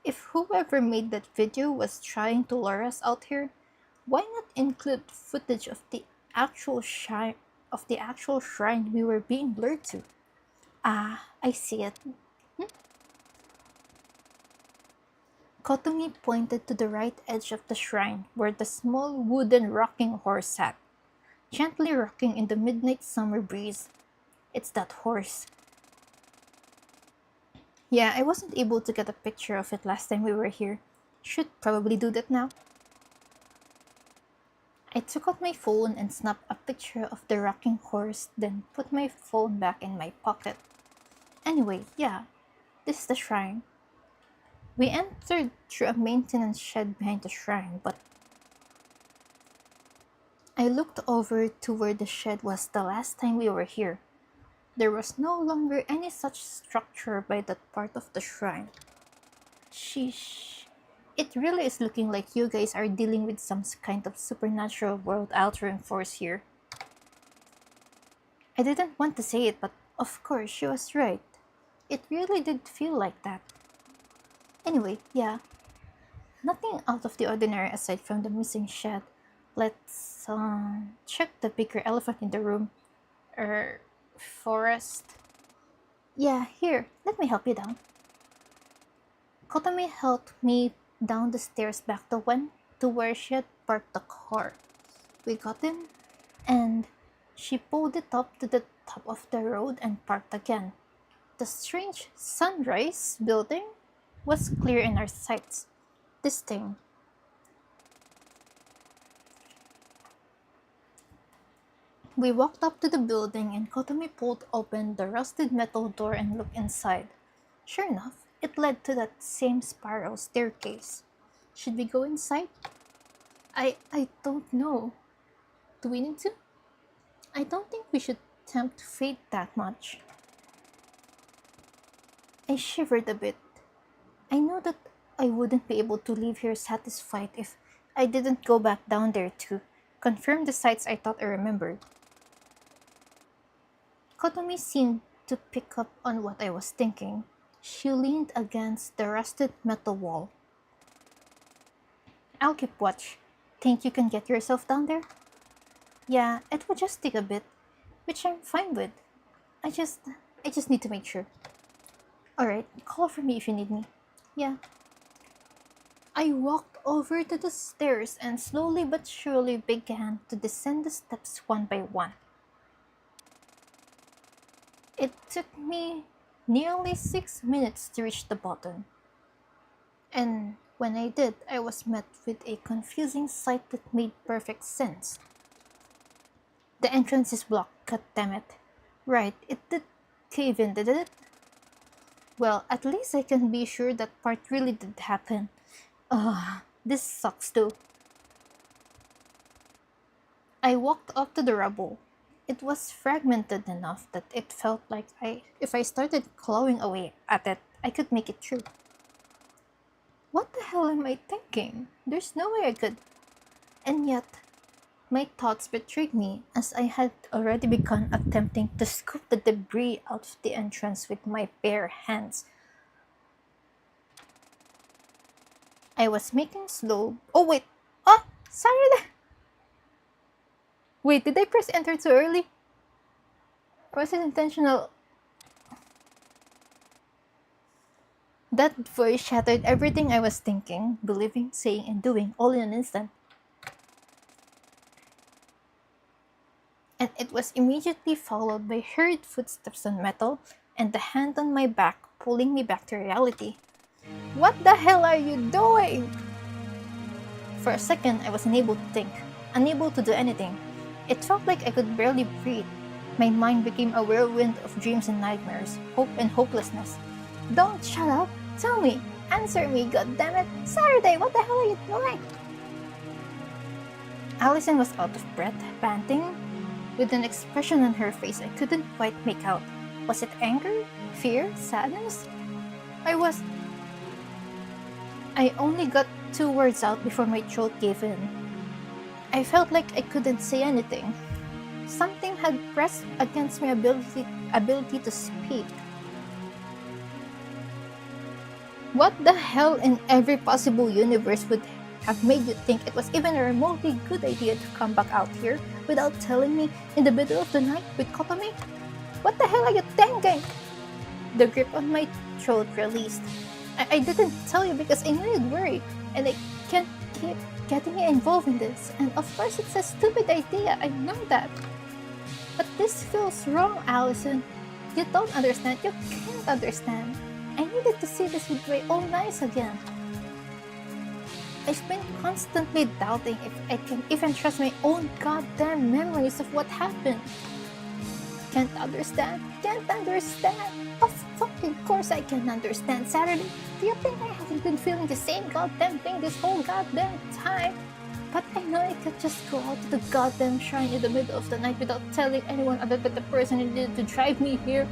If whoever made that video was trying to lure us out here, why not include footage of the actual shrine we were being lured to? Ah, I see it. Kotomi pointed to the right edge of the shrine where the small wooden rocking horse sat, gently rocking in the midnight summer breeze. It's that horse. Yeah, I wasn't able to get a picture of it last time we were here. Should probably do that now. I took out my phone and snapped a picture of the rocking horse, then put my phone back in my pocket. Anyway, yeah, this is the shrine. We entered through a maintenance shed behind the shrine, but I looked over to where the shed was the last time we were here. There was no longer any such structure by that part of the shrine. Sheesh. It really is looking like you guys are dealing with some kind of supernatural world-altering force here. I didn't want to say it, but of course she was right. It really did feel like that. Anyway, yeah. Nothing out of the ordinary aside from the missing shed. Let's check the bigger elephant in the room. Forest. Yeah, here, let me help you down. Kotomi helped me down the stairs back to where she had parked the car. We got in, and she pulled it up to the top of the road and parked again. The strange sunrise building was clear in our sights. This thing. We walked up to the building and Kotomi pulled open the rusted metal door and looked inside. Sure enough, it led to that same spiral staircase. Should we go inside? I don't know. Do we need to? I don't think we should tempt fate that much. I shivered a bit. I know that I wouldn't be able to leave here satisfied if I didn't go back down there to confirm the sights I thought I remembered. Kotomi seemed to pick up on what I was thinking. She leaned against the rusted metal wall. I'll keep watch. Think you can get yourself down there? Yeah, it would just take a bit, which I'm fine with. I just need to make sure. Alright, call for me if you need me. Yeah. I walked over to the stairs and slowly but surely began to descend the steps one by one. It took me nearly 6 minutes to reach the bottom. And when I did, I was met with a confusing sight that made perfect sense. The entrance is blocked, goddammit. Right, it did cave in, did it? Well, at least I can be sure that part really did happen. This sucks too. I walked up to the rubble. It was fragmented enough that it felt like if I started clawing away at it, I could make it through. What the hell am I thinking? There's no way I could. And yet, my thoughts betrayed me as I had already begun attempting to scoop the debris out of the entrance with my bare hands. I was making slow... Oh wait! Oh! Sorry! Wait, did I press enter too early? Or was it intentional? That voice shattered everything I was thinking, believing, saying, and doing all in an instant. And it was immediately followed by hurried footsteps on metal and the hand on my back pulling me back to reality. What the hell are you doing? For a second, I was unable to think, unable to do anything. It felt like I could barely breathe. My mind became a whirlwind of dreams and nightmares, hope and hopelessness. Don't shut up! Tell me! Answer me, goddammit! Saturday, what the hell are you doing? Allison was out of breath, panting, with an expression on her face I couldn't quite make out. Was it anger? Fear? Sadness? I only got 2 words out before my throat gave in. I felt like I couldn't say anything. Something had pressed against my ability to speak. What the hell in every possible universe would have made you think it was even a remotely good idea to come back out here without telling me in the middle of the night with Kotomi? What the hell are you thinking? The grip on my throat released. I didn't tell you because I knew you'd worry, and I can't keep getting you involved in this. And of course it's a stupid idea, I know that. But this feels wrong, Allison. You don't understand. You can't understand. I needed to see this with my own eyes again. I've been constantly doubting if I can even trust my own goddamn memories of what happened. Can't understand. Can't understand. Of fucking course I can understand. Saturday, do you think I haven't been feeling the same goddamn thing this whole goddamn time? But I know I could just go out to the goddamn shrine in the middle of the night without telling anyone other than the person who needed to drive me here.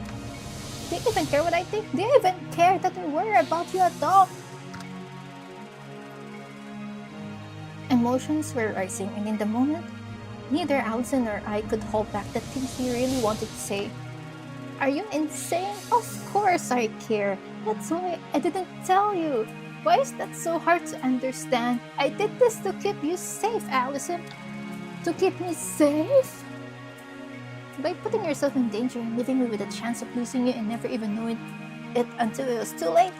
Do you even care what I think? Do you even care that I worry about you at all? Emotions were rising, and in the moment, neither Allison nor I could hold back the things we really wanted to say. Are you insane? Of course I care. That's why I didn't tell you. Why is that so hard to understand? I did this to keep you safe, Allison. To keep me safe? By putting yourself in danger and leaving me with a chance of losing you and never even knowing it until it was too late.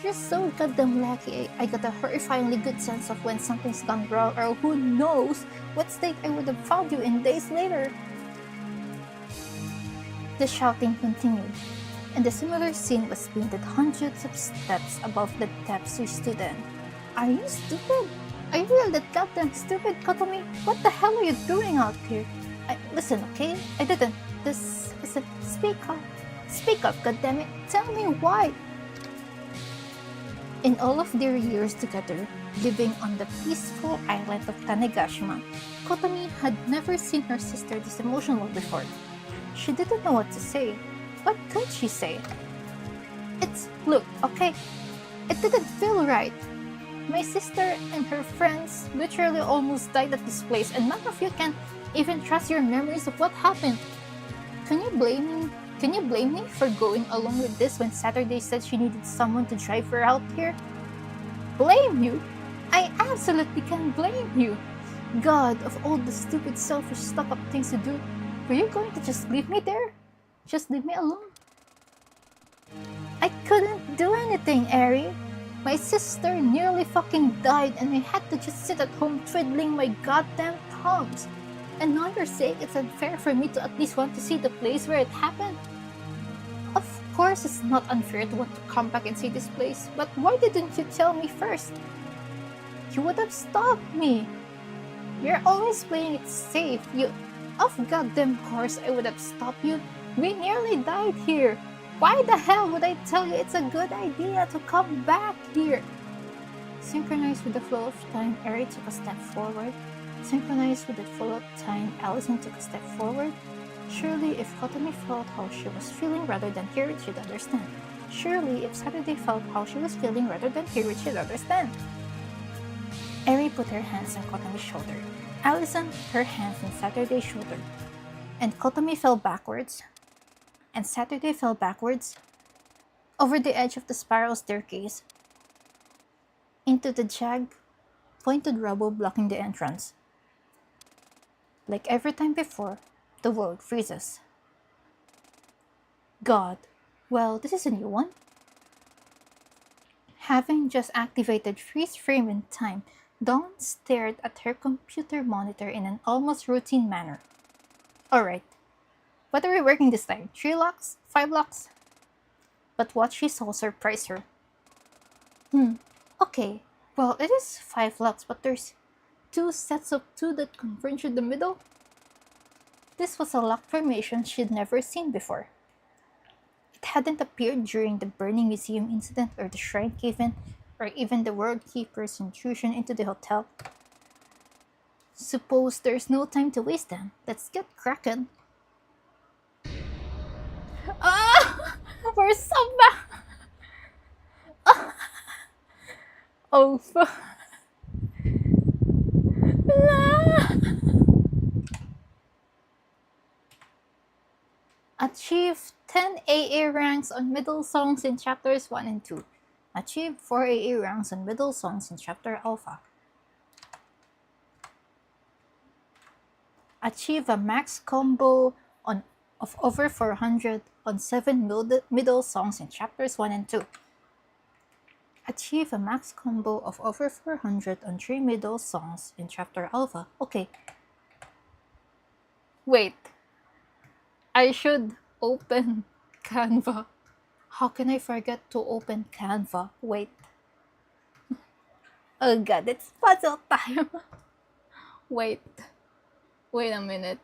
You're so goddamn lucky. I got a horrifyingly good sense of when something's gone wrong, or who knows what state I would have found you in days later. The shouting continued, and the similar scene was painted hundreds of steps above the depths we stood in. Are you stupid? Are you really that goddamn stupid, Kotomi? What the hell are you doing out here? Listen, okay? I didn't. Listen, speak up. Speak up, goddammit. Tell me why. In all of their years together, living on the peaceful island of Tanegashima, Kotomi had never seen her sister this emotional before. She didn't know what to say. What could she say? Look, okay? It didn't feel right. My sister and her friends literally almost died at this place, and none of you can even trust your memories of what happened. Can you blame me? Can you blame me for going along with this when Saturday said she needed someone to drive her out here? Blame you? I absolutely can't blame you. God, of all the stupid, selfish, stuck-up things to do, were you going to just leave me there? Just leave me alone? I couldn't do anything, Eri. My sister nearly fucking died and I had to just sit at home twiddling my goddamn thumbs. And now you're saying it's unfair for me to at least want to see the place where it happened? Of course it's not unfair to want to come back and see this place, but why didn't you tell me first? You would have stopped me. You're always playing it safe. Of goddamn course I would have stopped you. We nearly died here. Why the hell would I tell you it's a good idea to come back here? Synchronized with the flow of time, Eri took a step forward. Synchronized with the flow of time, Allison took a step forward. Surely if Kotomi felt how she was feeling rather than hear it, she'd understand. Surely if Saturday felt how she was feeling rather than hear it, she'd understand. Eri put her hands on Kotomi's shoulder. Allison her hands on Saturday's shoulder. And Kotomi fell backwards. And Saturday fell backwards over the edge of the spiral staircase into the jagged, pointed rubble blocking the entrance. Like every time before, the world freezes. God, well, this is a new one. Having just activated freeze frame in time, Dawn stared at her computer monitor in an almost routine manner. Alright, what are we working this time? 3 locks? 5 locks? But what she saw surprised her. Okay, well, it is 5 locks, but there's 2 sets of 2 that converge in the middle. This was a lock formation she'd never seen before. It hadn't appeared during the Burning Museum incident or the Shrine Cave-in, or even the World Keeper's intrusion into the hotel. Suppose there's no time to waste then. Let's get cracking. We're so back! Oh, fuck. Achieve 10 AA ranks on middle songs in chapters 1 and 2. Achieve 4 AA ranks on middle songs in chapter alpha. Achieve a max combo of over 400 on 7 middle songs in chapters 1 and 2. Achieve a max combo of over 400 on 3 middle songs in chapter alpha. Okay. Wait. I should open Canva. How can I forget to open Canva? Wait. Oh god, it's puzzle time. Wait. Wait a minute.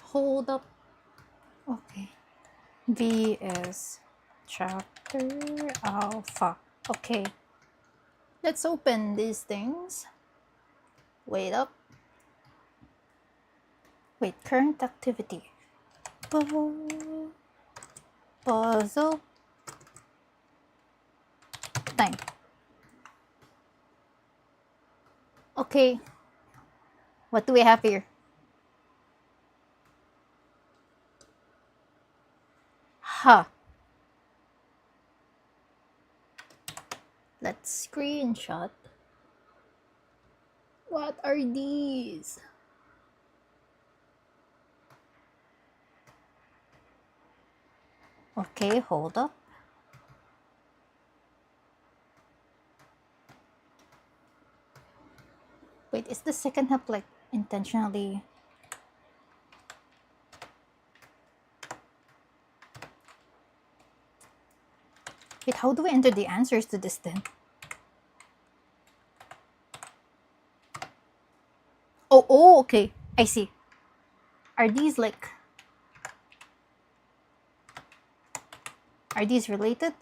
Hold up. Okay. VS chapter alpha. Okay. Let's open these things. Wait up. Wait, current activity. Puzzle time. Okay. What do we have here? Huh. Let's screenshot. What are these? Okay, hold up. Wait, is the second half like intentionally? Wait, how do we enter the answers to this then? Oh, okay. I see. Are these like... Are these related?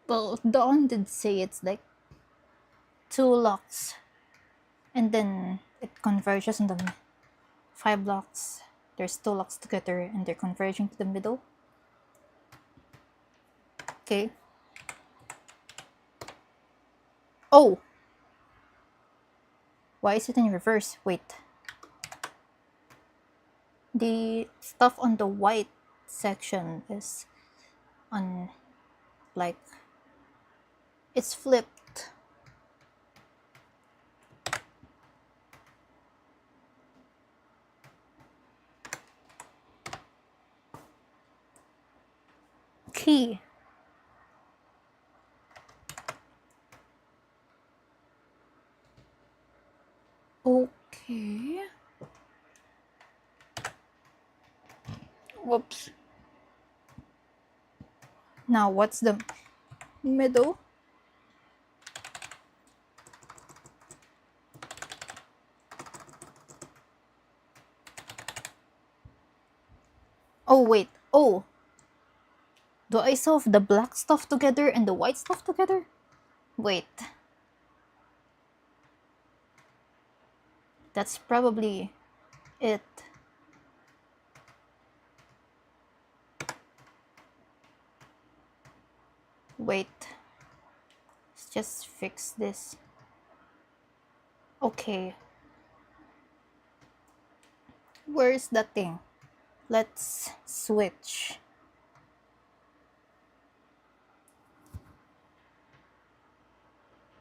Well, Dawn did say it's like 2 locks. And then it converges in the 5 blocks. There's 2 locks together and they're converging to the middle. Okay. Oh! Why is it in reverse? Wait. The stuff on the white section is on, like, it's flipped. Key. Okay. Whoops. Now what's the middle? Oh wait. Oh. Do I solve the black stuff together and the white stuff together? Wait. That's probably it. Wait. Let's just fix this. Okay. Where's that thing? Let's switch.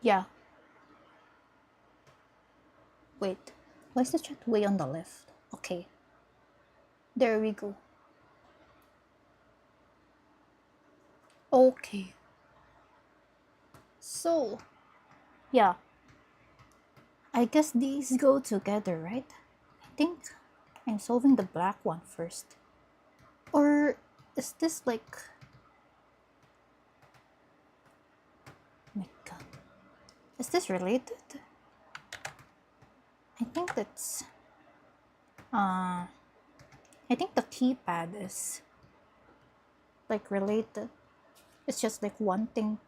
Yeah. Wait. Why is the chat way on the left? Okay. There we go. Okay. So, yeah. I guess these go together, right? I think I'm solving the black one first. Or is this like... Oh my god. Is this related? I think that's... I think the keypad is like related. It's just like one thing.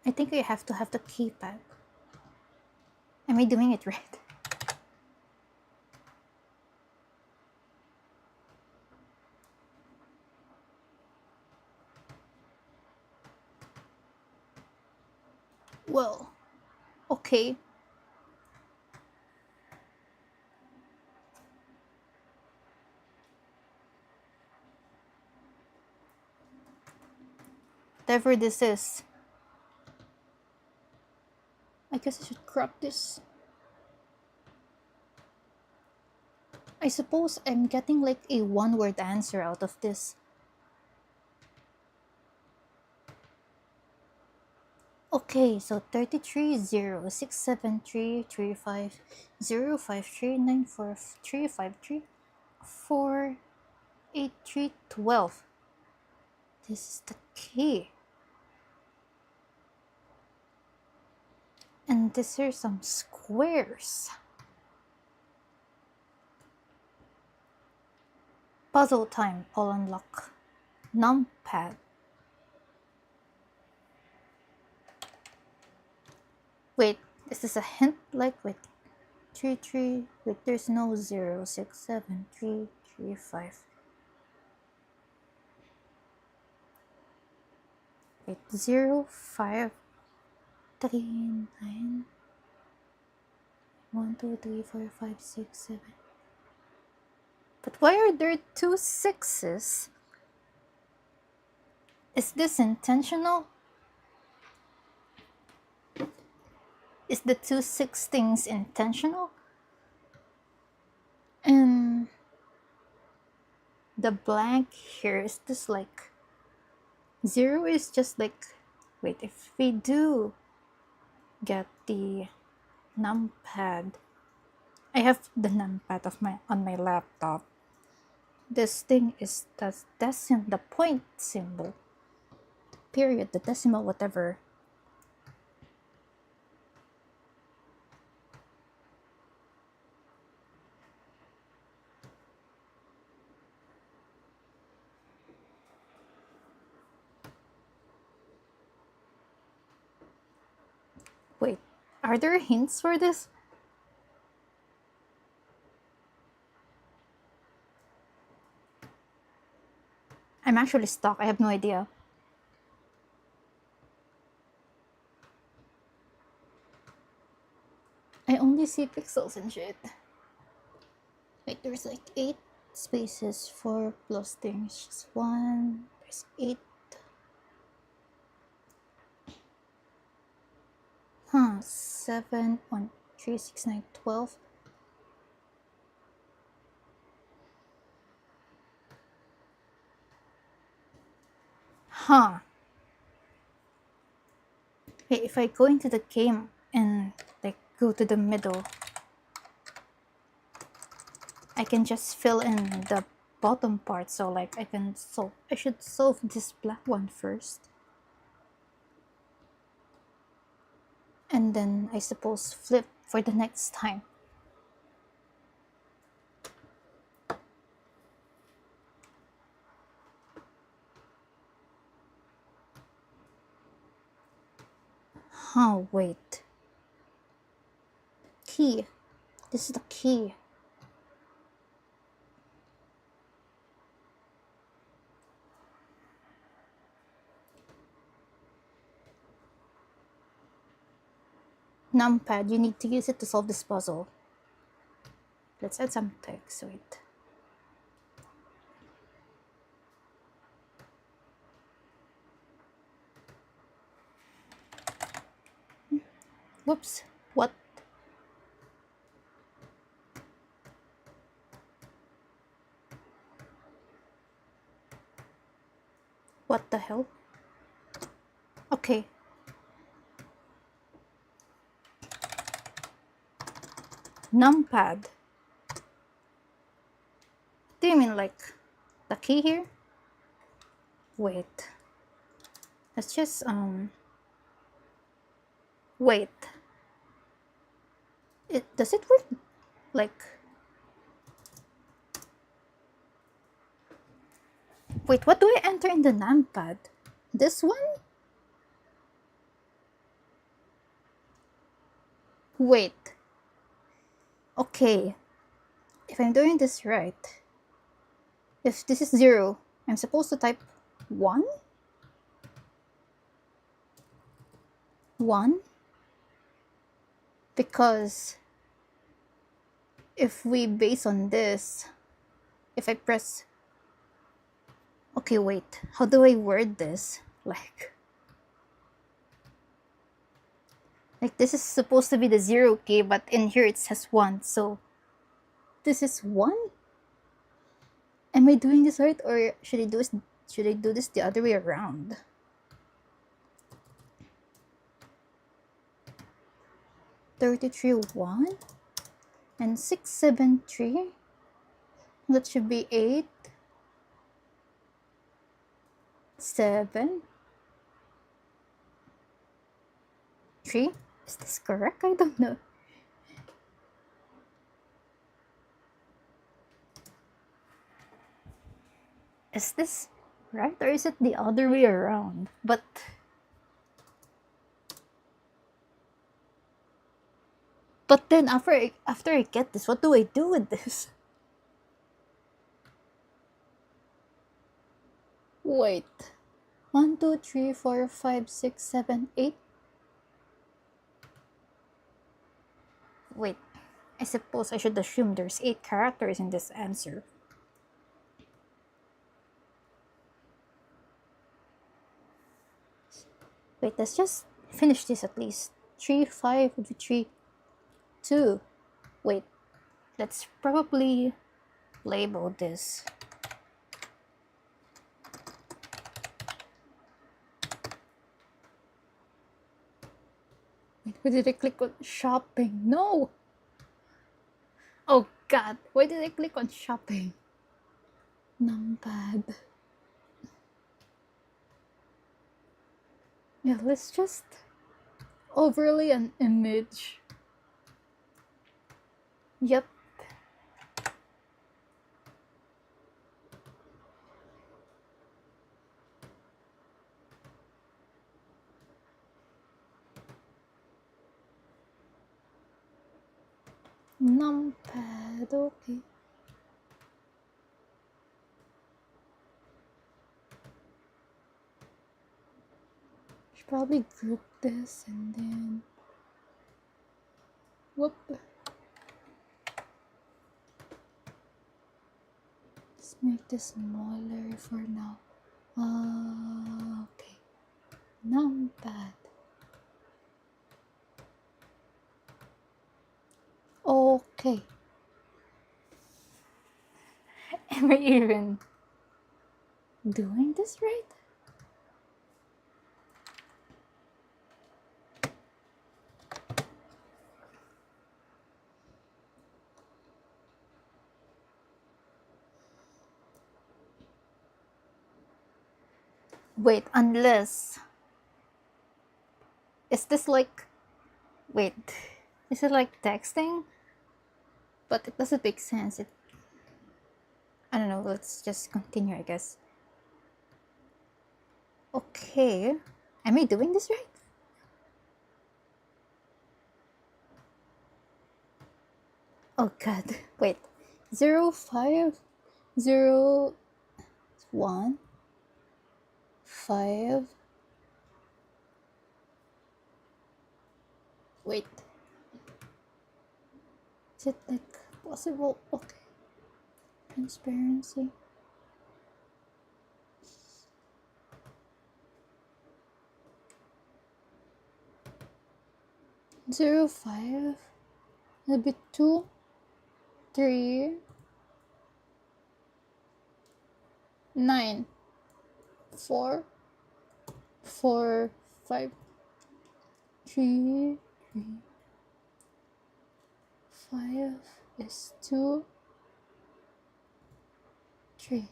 I think I have to have the keypad. Am I doing it right? Well, okay. Whatever this is. I guess I should crop this. I suppose I'm getting like a one-word answer out of this. Okay, so 33067335039453848312. This is the key. And these are some squares. Puzzle time, all unlock. Numpad. Wait, is this a hint? Like, wait. 3, wait, there's no 0, 6, 7, 3, 3, 5. Wait, 0, 5, 3, 9. 1, 2, 3, 4, 5, 6, 7. But why are there 2 6s? Is this intentional? Is the 2 6 things intentional? And the blank here, is this like 0 is just like, wait, if we do get the numpad, I have the numpad on my laptop. This thing is the the point symbol, period, the decimal, whatever. Wait, are there hints for this? I'm actually stuck. I have no idea. I only see pixels and shit. Like, there's like 8 spaces, 4 plus things, just 1. There's 8. Huh, 7, 1, 3, 6, 9, 12. Huh. Hey, if I go into the game and like go to the middle, I can just fill in the bottom part, so like I should solve this black one first. And then I suppose flip for the next time. Oh, wait. Key. This is the key. Numpad, you need to use it to solve this puzzle. Let's add some text, wait. Whoops, what? What the hell? Okay. Numpad. Do you mean like the key here? Wait. Let's just wait. Does it work like, wait, what do I enter in the numpad? This one? Wait. Okay. If I'm doing this right, if this is 0, I'm supposed to type 1? 1? Because if we base on this, if I press... Okay, wait. How do I word this? Like this is supposed to be the 0K, but in here it says 1. So this is 1? Am I doing this right, or should I do this the other way around? $33 1 and 673. That should be 8 7 3. Is this correct? I don't know. Is this right, or is it the other way around? But then after I get this, what do I do with this? Wait. 1 2 3 4 5 6 7 8. Wait. I suppose I should assume there's 8 characters in this answer. Wait, let's just finish this at least. 3 5 3 2. Wait. Let's probably label this. Wait, why did I click on shopping? No! Oh god, why did I click on shopping? Numpad. Yeah, let's just overlay an image. Yep. Numpad, okay. Should probably group this and then... Whoop. Let's make this smaller for now. Okay. Numpad. Okay. Am I even doing this right? Wait, unless... Is this like... Wait. Is it like texting? But it doesn't make sense. I don't know, let's just continue, I guess. Okay. Am I doing this right? Oh god. Wait. 0 5 0 1 5. Wait. Is it like possible? Okay. Transparency. Zero 5. A bit 2 3 9 4 4 5 3 3 5 is 2 3.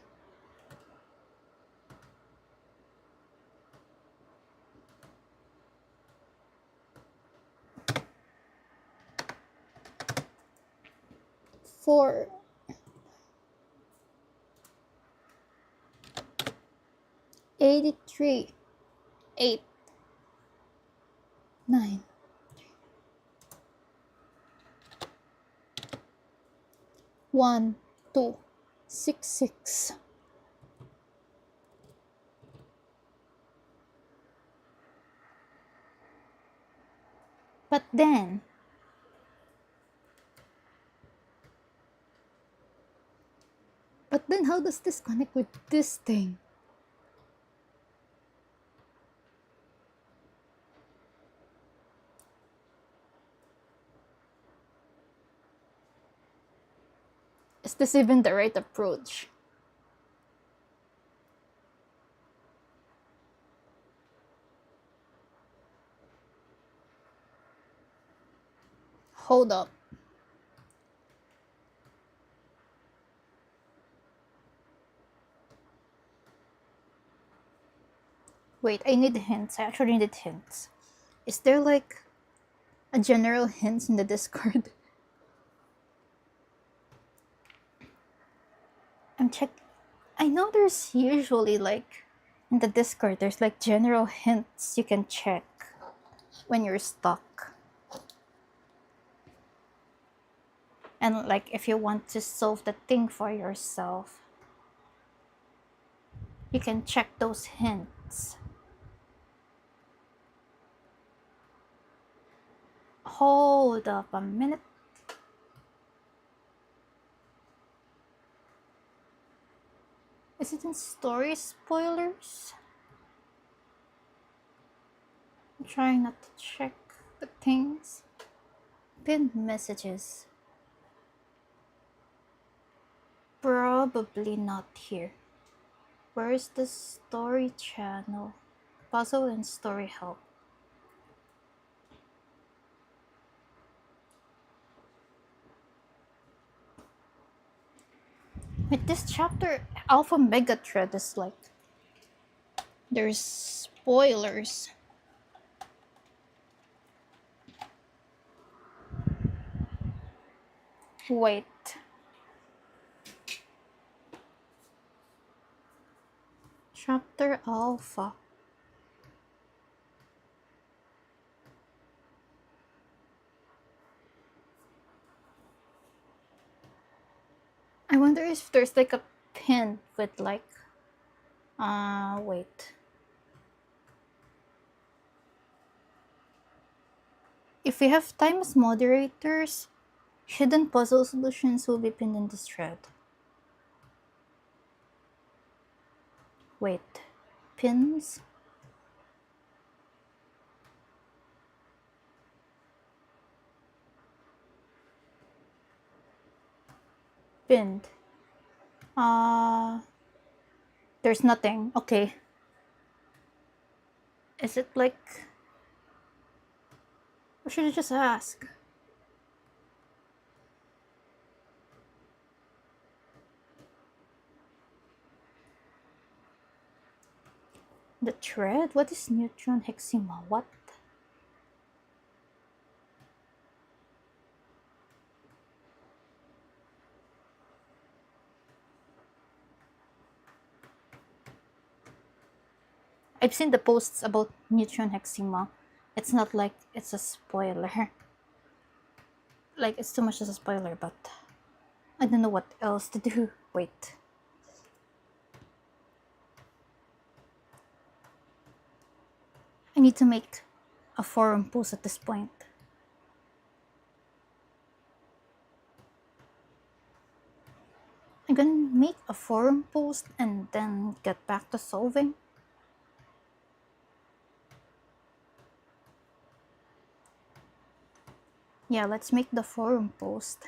Four. 83. 8. 9. 1 2 6 6. But then But then how does this connect with this thing? Is this even the right approach? Hold up. Wait, I need hints. I actually need hints. Is there like a general hints in the Discord? I'm check. I know there's usually like in the Discord there's like general hints you can check when you're stuck. And like if you want to solve the thing for yourself, you can check those hints. Hold up a minute. Is it in story spoilers? I'm trying not to check the things. Pinned messages. Probably not here. Where's the story channel? Puzzle and story help. With this chapter, Alpha Mega Thread is like there's spoilers. Wait. Chapter Alpha. I wonder if there's like a pin with like wait. If we have time as moderators, hidden puzzle solutions will be pinned in this thread. Wait. Pins? Pinned. There's nothing. Okay. Is it like... Or should I just ask? The thread? What is neutron hexima? What? I've seen the posts about neutron hexima. It's not like it's a spoiler. Like, it's too much as a spoiler, but I don't know what else to do. Wait. I need to make a forum post at this point. I'm gonna make a forum post and then get back to solving. Yeah, let's make the forum post.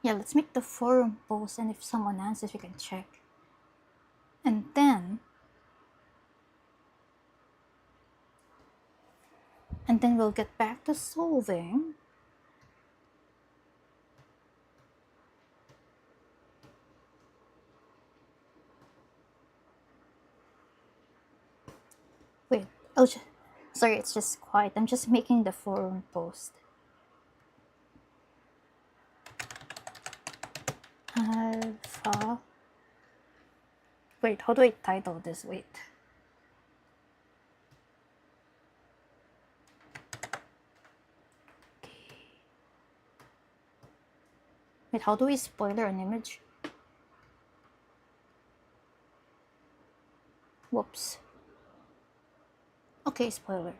Yeah, let's make the forum post, and if someone answers, we can check. And then we'll get back to solving. Wait, oh, sorry, it's just quiet. I'm just making the forum post. Alpha. Wait, how do I title this? Wait. Wait, how do we spoiler an image? Whoops. Okay, spoiler.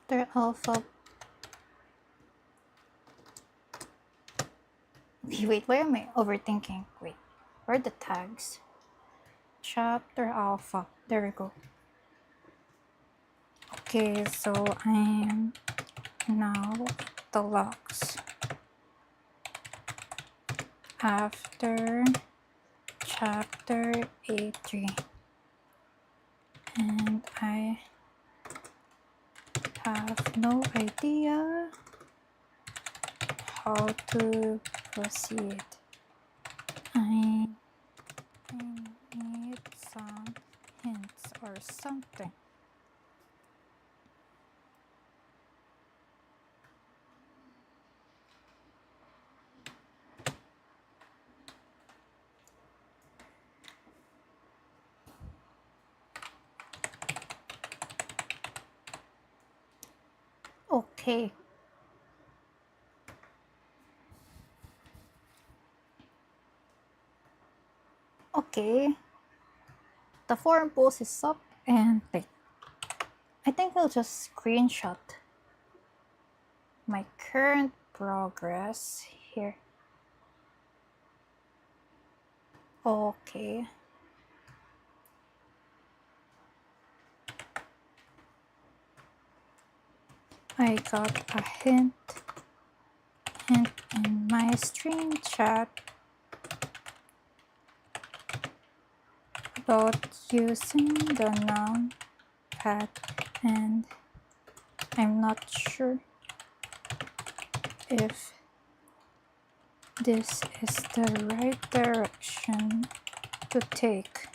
Chapter Alpha. Okay, wait, why am I overthinking? Wait, where are the tags? Chapter Alpha. There we go. Okay, so I'm now at the logs. After chapter A3. And I have no idea how to proceed. I need some hints or something. Okay. Okay. The forum post is up and wait. I think I'll just screenshot my current progress here. Okay. I got a hint in my stream chat about using the numpad, and I'm not sure if this is the right direction to take.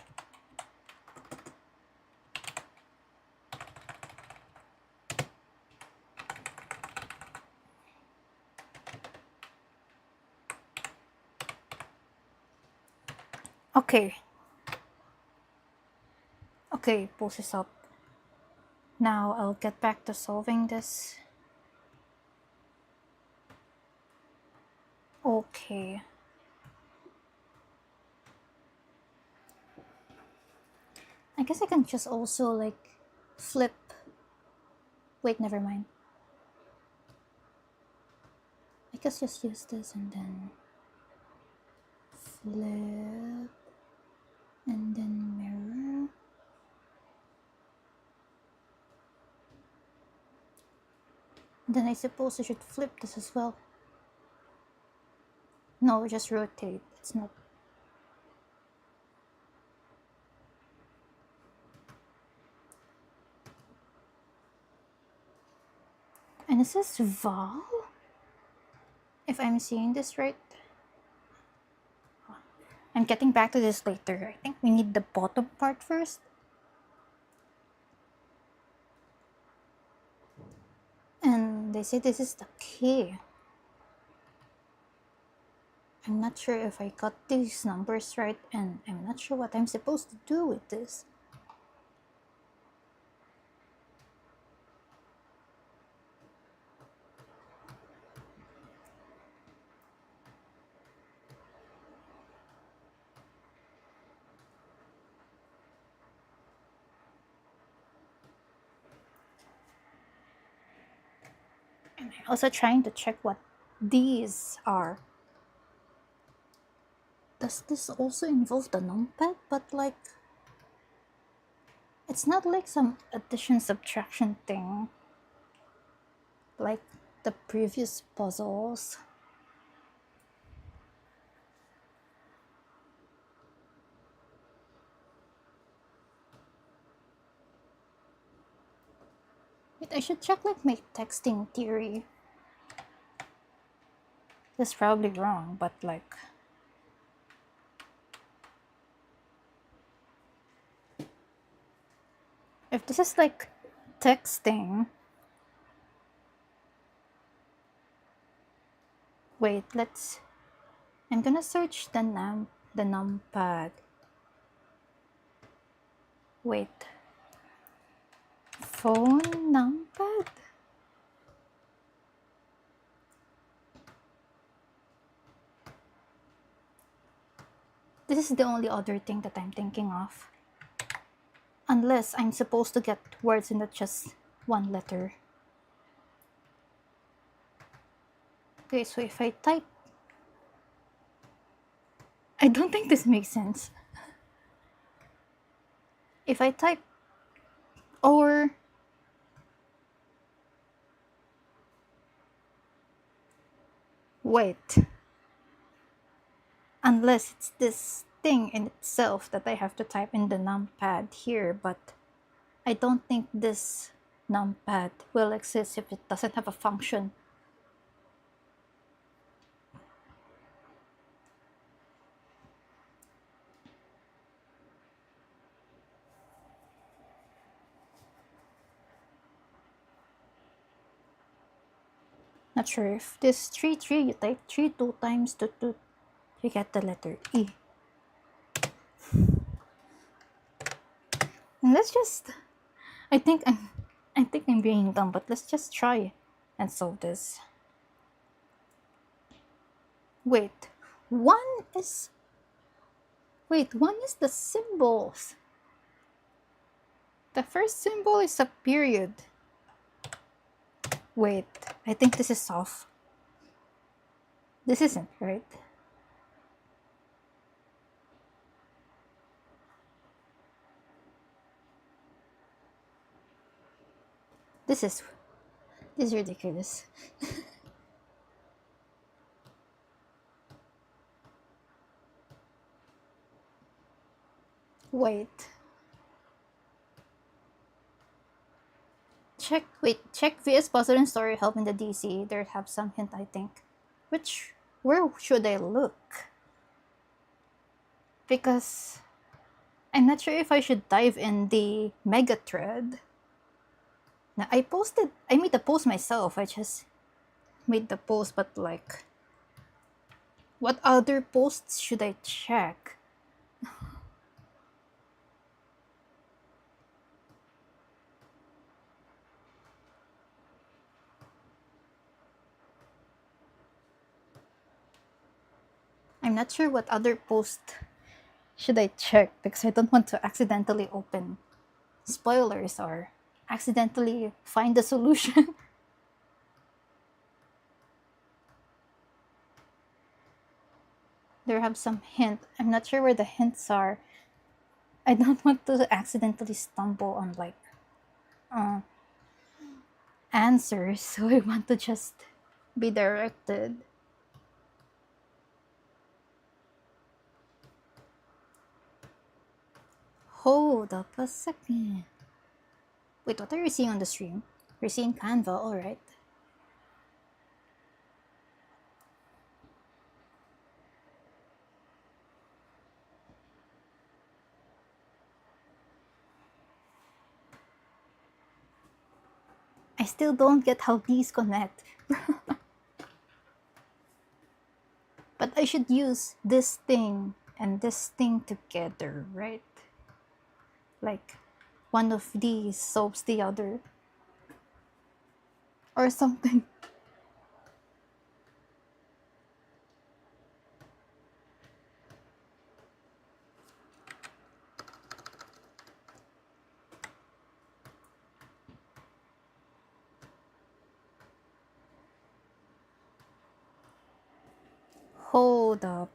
Okay. Okay, pulse is up. Now I'll get back to solving this. Okay. I guess I can just also like flip. Wait, never mind. I guess just use this and then flip and then mirror. Then I suppose I should flip this as well. No, just rotate. It's not. And it says Val? If I'm seeing this right. I'm getting back to this later. I think we need the bottom part first. And they say this is the key. I'm not sure if I got these numbers right, and I'm not sure what I'm supposed to do with this. And I'm also trying to check what these are. Does this also involve the numpad? But like, it's not like some addition subtraction thing like the previous puzzles. Wait, I should check like my texting theory. That's probably wrong, but like, if this is like texting, wait, I'm gonna search the numpad. Wait, phone numpad? This is the only other thing that I'm thinking of. Unless I'm supposed to get words in not just one letter. Okay, so if I type... I don't think this makes sense. If I type... Or... Wait. Unless it's this thing in itself that I have to type in the numpad here, but I don't think this numpad will exist if it doesn't have a function. Not sure if this 3, you type 3 2 times 2, 2, you get the letter E. And let's just... I think I'm being dumb, but let's just try and solve this. Wait, one is the symbols. The first symbol is a period. Wait, I think this is off. This isn't right. This is ridiculous. Wait. Check VS Puzzle and Story Help in the DC. There have some hint, I think. Where should I look? Because I'm not sure if I should dive in the mega thread. Now, I made the post myself. I just made the post, but like, what other posts should I check? I'm not sure what other post should I check because I don't want to accidentally open spoilers or accidentally find the solution. There have some hint. I'm not sure where the hints are. I don't want to accidentally stumble on like answers, so I want to just be directed. Hold up a second. Wait, what are you seeing on the stream? You're seeing Canva, alright. I still don't get how these connect. But I should use this thing and this thing together, right? Like, one of these solves the other. Or something. Hold up.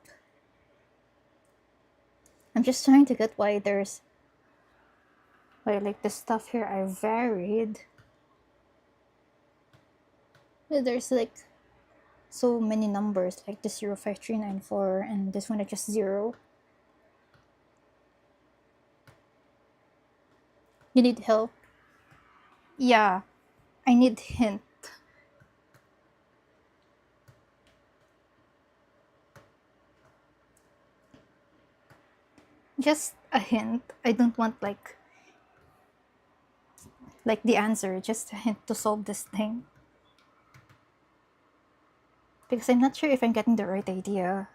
I'm just trying to get why there's... Why, like, the stuff here are varied. There's, like, so many numbers, like the 05394, and this one is just 0. You need help? Yeah, I need hint. Just a hint. I don't want like the answer, just a hint to solve this thing. Because I'm not sure if I'm getting the right idea.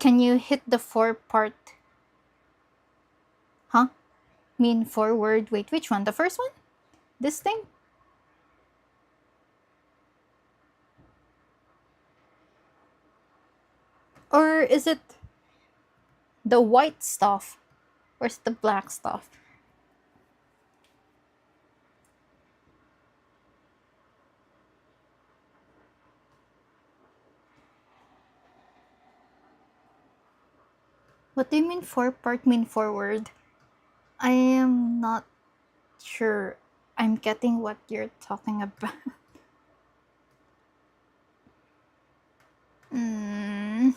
Can you hit the 4-part? Huh? Mean forward. Wait, which one? The first one? This thing? Or is it the white stuff? Or is it the black stuff? What do you mean part mean forward? I am not sure I'm getting what you're talking about. Hmm.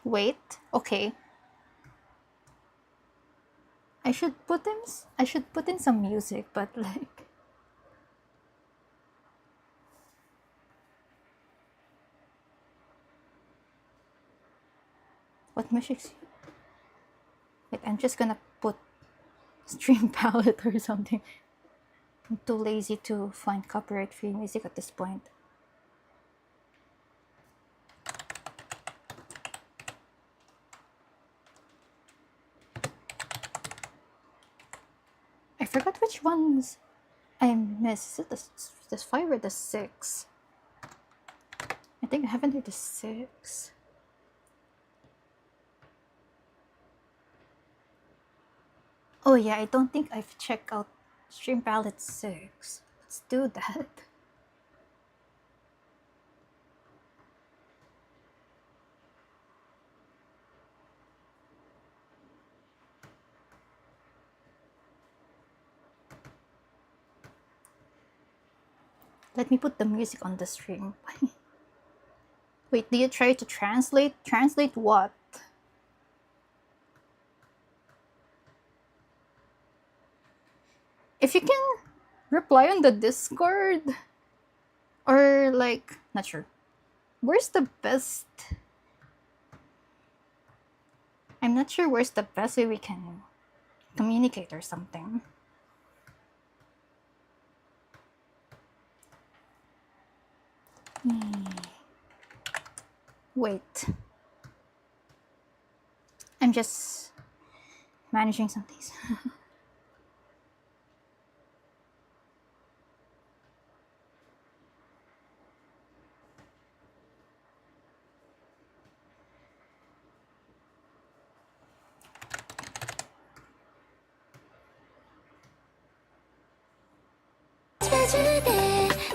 Wait. Okay. I should put in some music, but like what music? Wait, I'm just gonna put stream palette or something. I'm too lazy to find copyright free music at this point. I forgot which ones I missed. Is it the 5 or the 6? I think I haven't heard the 6. Oh yeah, I don't think I've checked out Stream Palette 6. Let's do that. Let me put the music on the stream. Wait, do you try to translate? Translate what? If you can reply on the Discord, or like, not sure. Where's the best? I'm not sure where's the best way we can communicate or something. Wait. I'm just managing some things.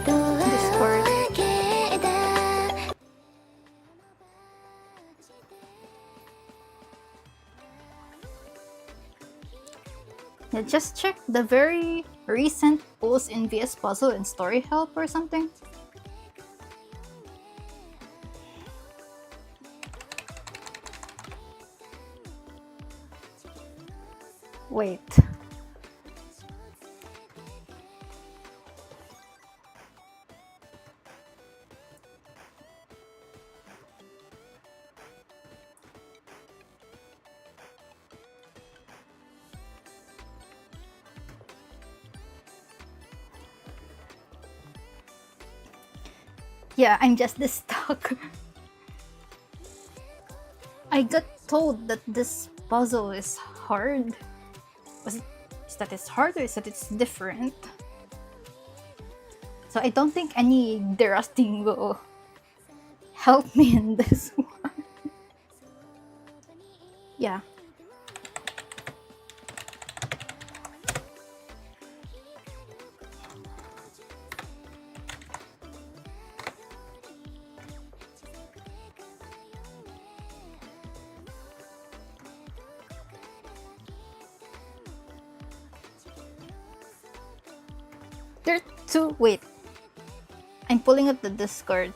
Discord. Yeah, just check the very recent post in VS Puzzle and Story Help or something. Wait. Yeah, I'm just this stuck. I got told that this puzzle is hard. Is that it's hard or is that it's different? So I don't think any derusting will help me in this one. Yeah. There are two. Wait. I'm pulling up the Discord.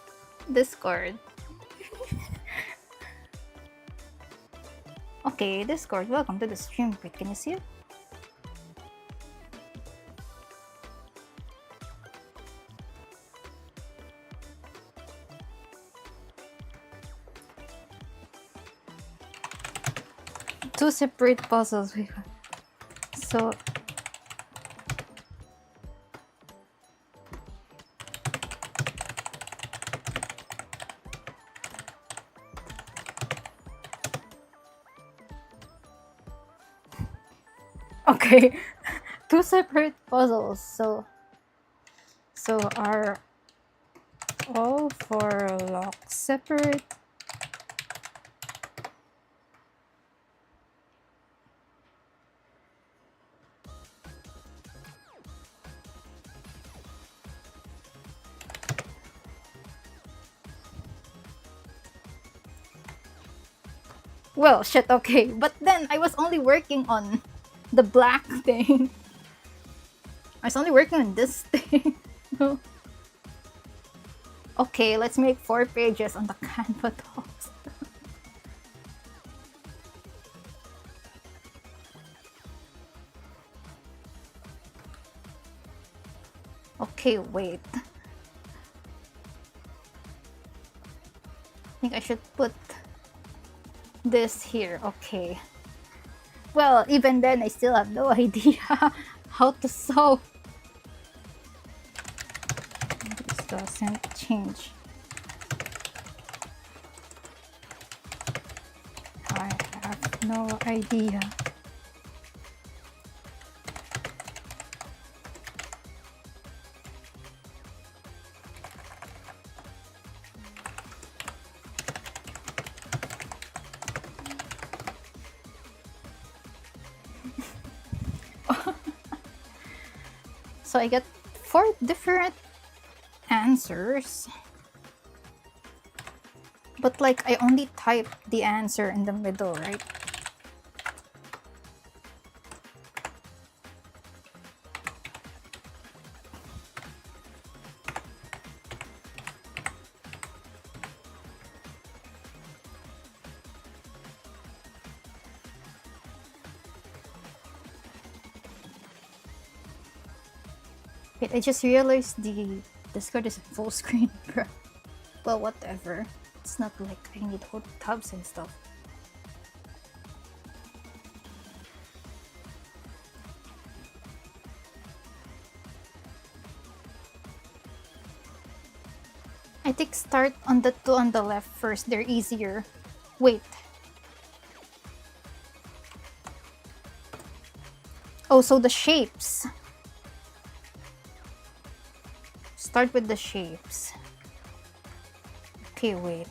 Okay, Discord. Welcome to the stream. Wait, can you see it? Two separate puzzles. So Okay, two separate puzzles. So are all four locks separate? Well, shit, okay. But then I was only working on the black thing. I was only working on this thing. Okay, let's make 4 pages on the Canva docs. Okay, wait. I think I should put this here. Okay. Well, even then, I still have no idea how to sew. This doesn't change. I have no idea. So I get 4 different answers. But like I only type the answer in the middle, right? Wait, I just realized the Discord is full screen, bro. Well, whatever. It's not like I need whole tabs and stuff. I think start on the 2 on the left first. They're easier. Wait. Oh, so the shapes. Start with the shapes. Okay, wait.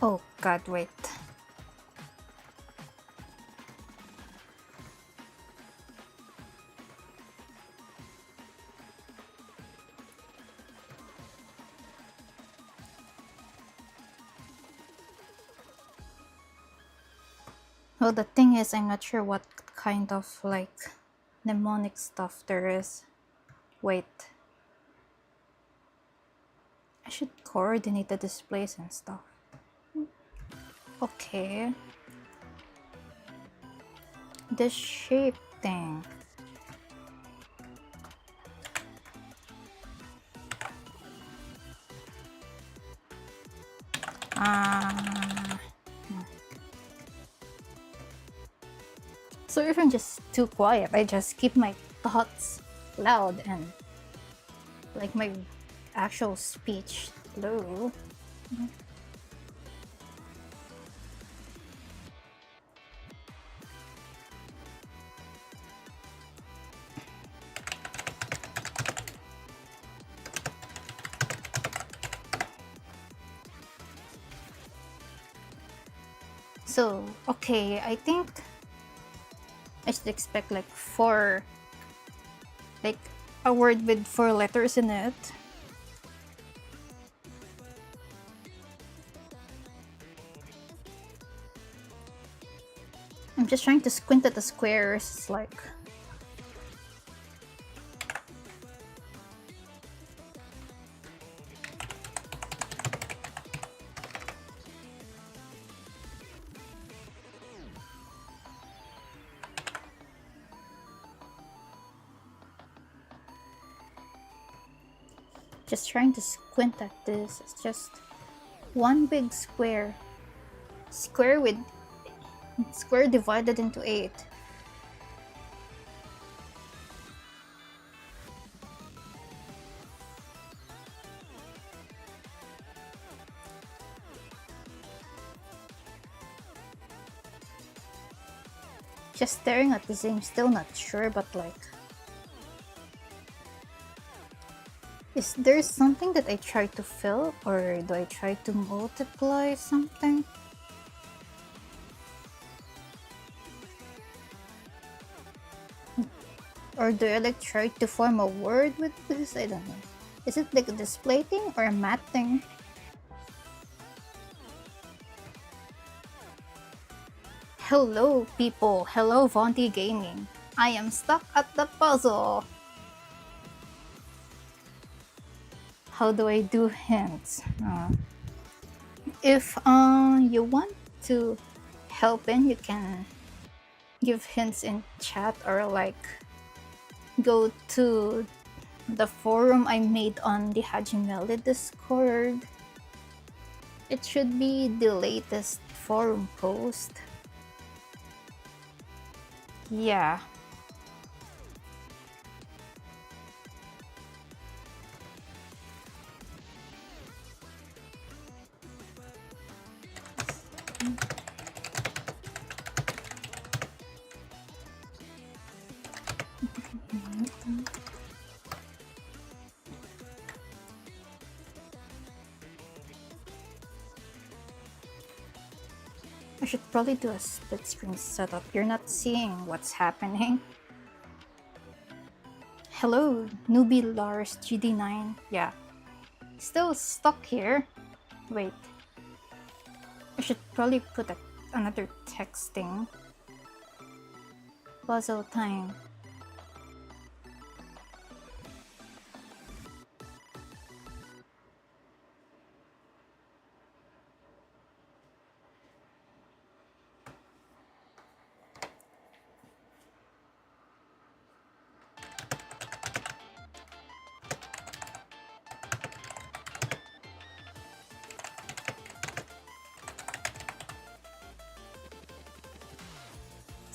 Oh god, wait. Well, the thing is, I'm not sure what kind of like mnemonic stuff there is. Wait. I should coordinate the displays and stuff. Okay. The shape thing. So if I'm just too quiet, I just keep my thoughts loud and like my actual speech low. So, okay, I think I should expect like 4, like a word with 4 letters in it. I'm just trying to squint at the squares, it's like... Just trying to squint at this, it's just... One big square. Square divided into 8. Just staring at this, I'm still not sure, but like, is there something that I try to fill, or do I try to multiply something? Or do I like try to form a word with this? I don't know. Is it like a display thing or a math thing? Hello people, hello Vonti Gaming. I am stuck at the puzzle. How do I do hints? If you want to help in, you can give hints in chat or like go to the forum I made on the Hajimeli Discord. It should be the latest forum post. Yeah. I should probably do a split screen setup. You're not seeing what's happening. Hello, newbie Lars GD9. Yeah. Still stuck here. Wait. I should probably put another texting. Puzzle time.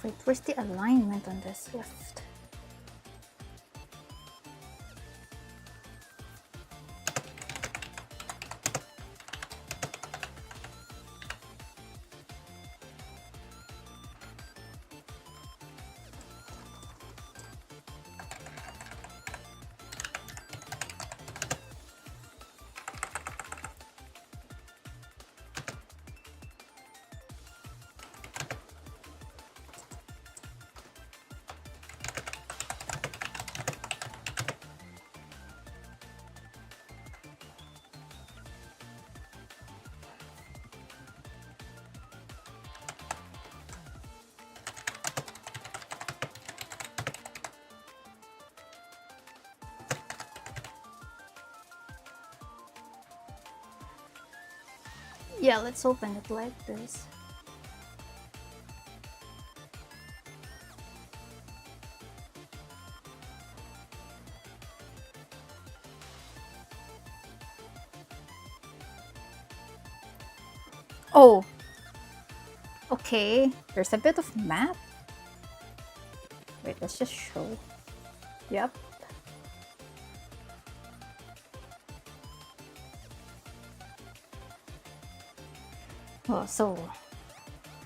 Wait, where's the alignment on this left? Yeah, let's open it like this. Oh, okay, there's a bit of map. Wait, let's just show. Yep. Oh, so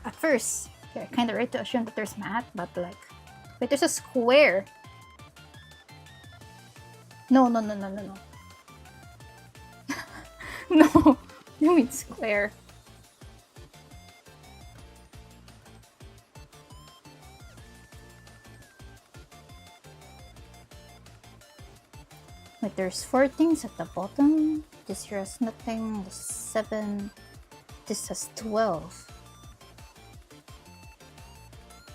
at first, yeah, kind of right to assume that there's math, but like, wait, there's a square. No, no, no, no, no, no. No, you mean square. Like there's 4 things at the bottom. This here has nothing. This is 7. This has 12.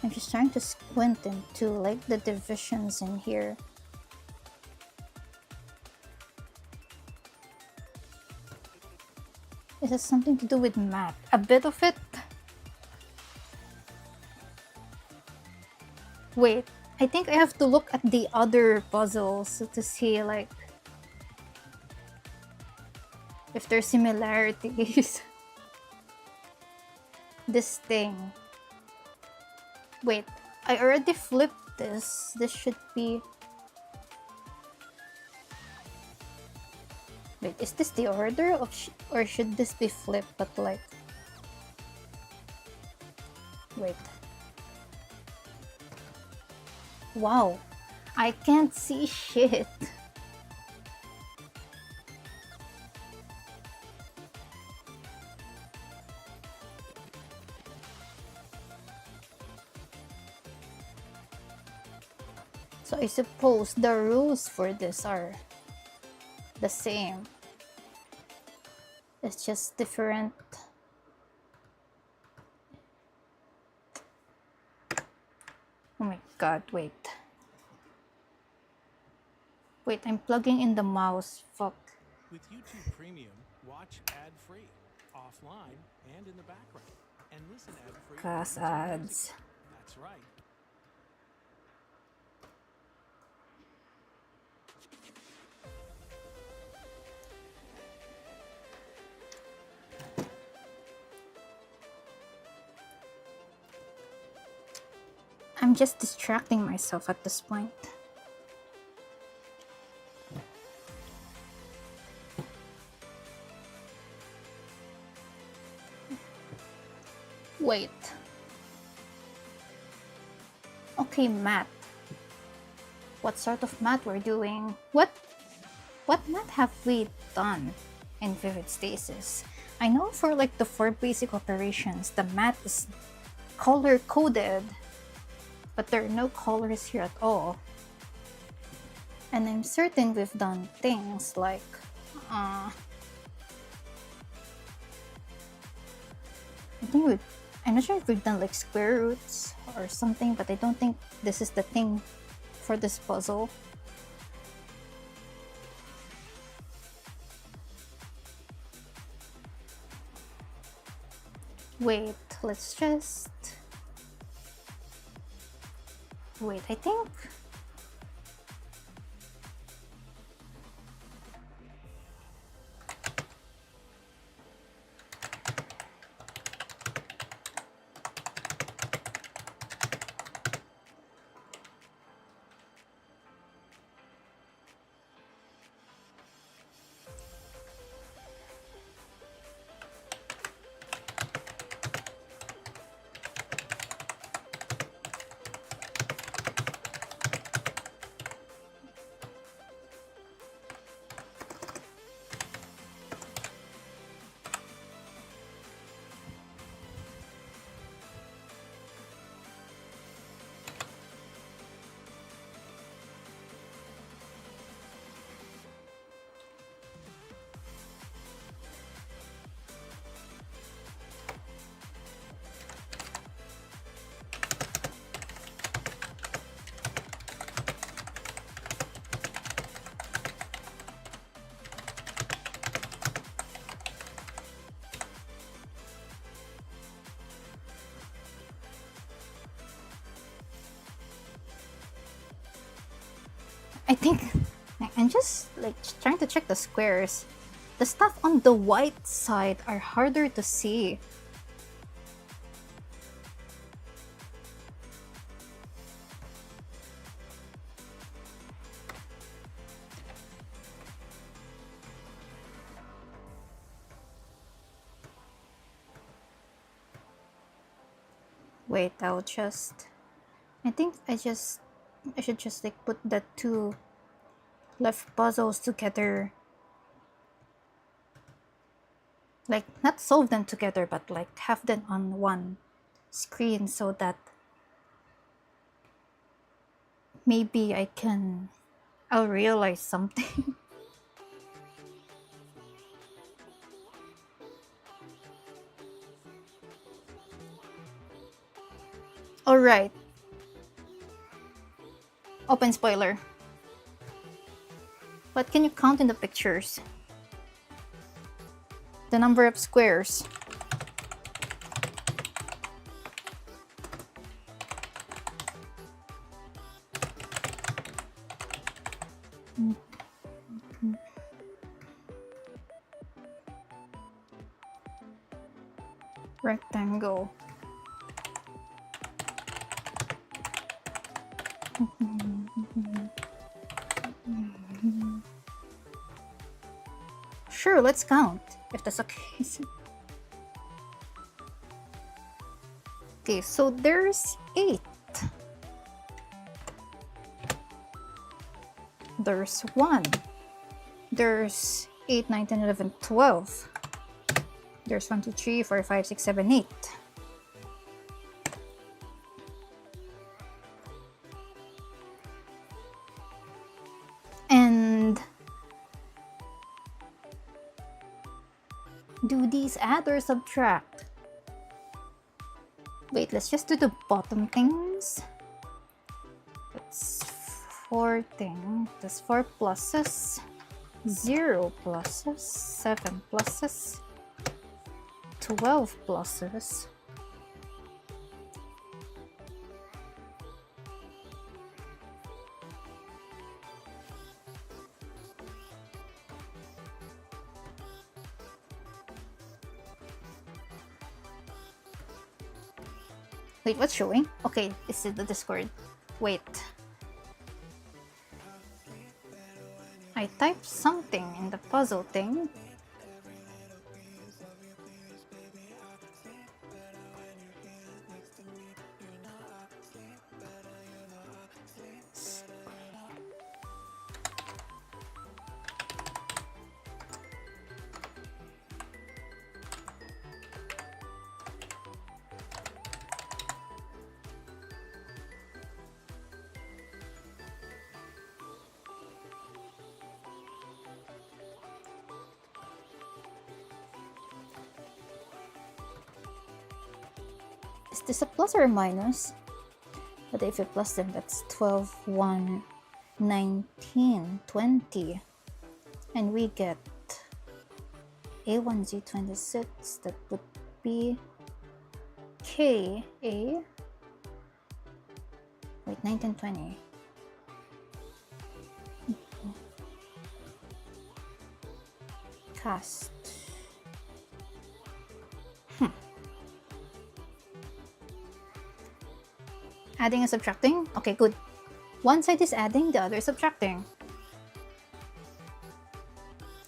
I'm just trying to squint into like the divisions in here. It has something to do with math. A bit of it. Wait, I think I have to look at the other puzzles to see like... if there's similarities. This thing. Wait, I already flipped this. This should be... Wait, is this the order of or should this be flipped but like... Wait. Wow, I can't see shit. So I suppose the rules for this are the same. It's just different. Oh my god, wait. Wait, I'm plugging in the mouse. Fuck. With YouTube Premium, watch ad-free, offline, and in the background. And listen ad-free. Class ads. That's right. I'm just distracting myself at this point. Wait. Okay, math. What sort of math we're doing? What math have we done in Vivid Stasis? I know for like the 4 basic operations, the math is color coded, but there are no colors here at all. And I'm certain we've done things like I'm not sure if we've done like square roots or something, but I don't think this is the thing for this puzzle. Wait, let's just... Wait, I think... I think I'm just like trying to check the squares. The stuff on the white side are harder to see. Wait, I think I should just like put the 2 left puzzles together. Like, not solve them together, but like have them on one screen so that maybe I'll realize something. Alright. Open spoiler. But can you count in the pictures? The number of squares. rectangle. Sure, let's count, if that's okay. Okay, so there's 8. There's 1. There's 8, 9, 10, 11, 12. There's 1, 2, 3, 4, 5, 6, 7, 8. And do these add or subtract? Wait, let's just do the bottom things. That's 4 thing. That's 4 pluses, 0 pluses, 7 pluses, 12 pluses. Wait, what's showing? Okay, this is the Discord. Wait. I typed something in the puzzle thing. Is this a plus or a minus? But if you plus them, that's 12, 1, 19, 20. And we get A1Z26. That would be KA. Wait, 19, 20. Cast. Adding and subtracting? Okay, good. One side is adding, the other is subtracting.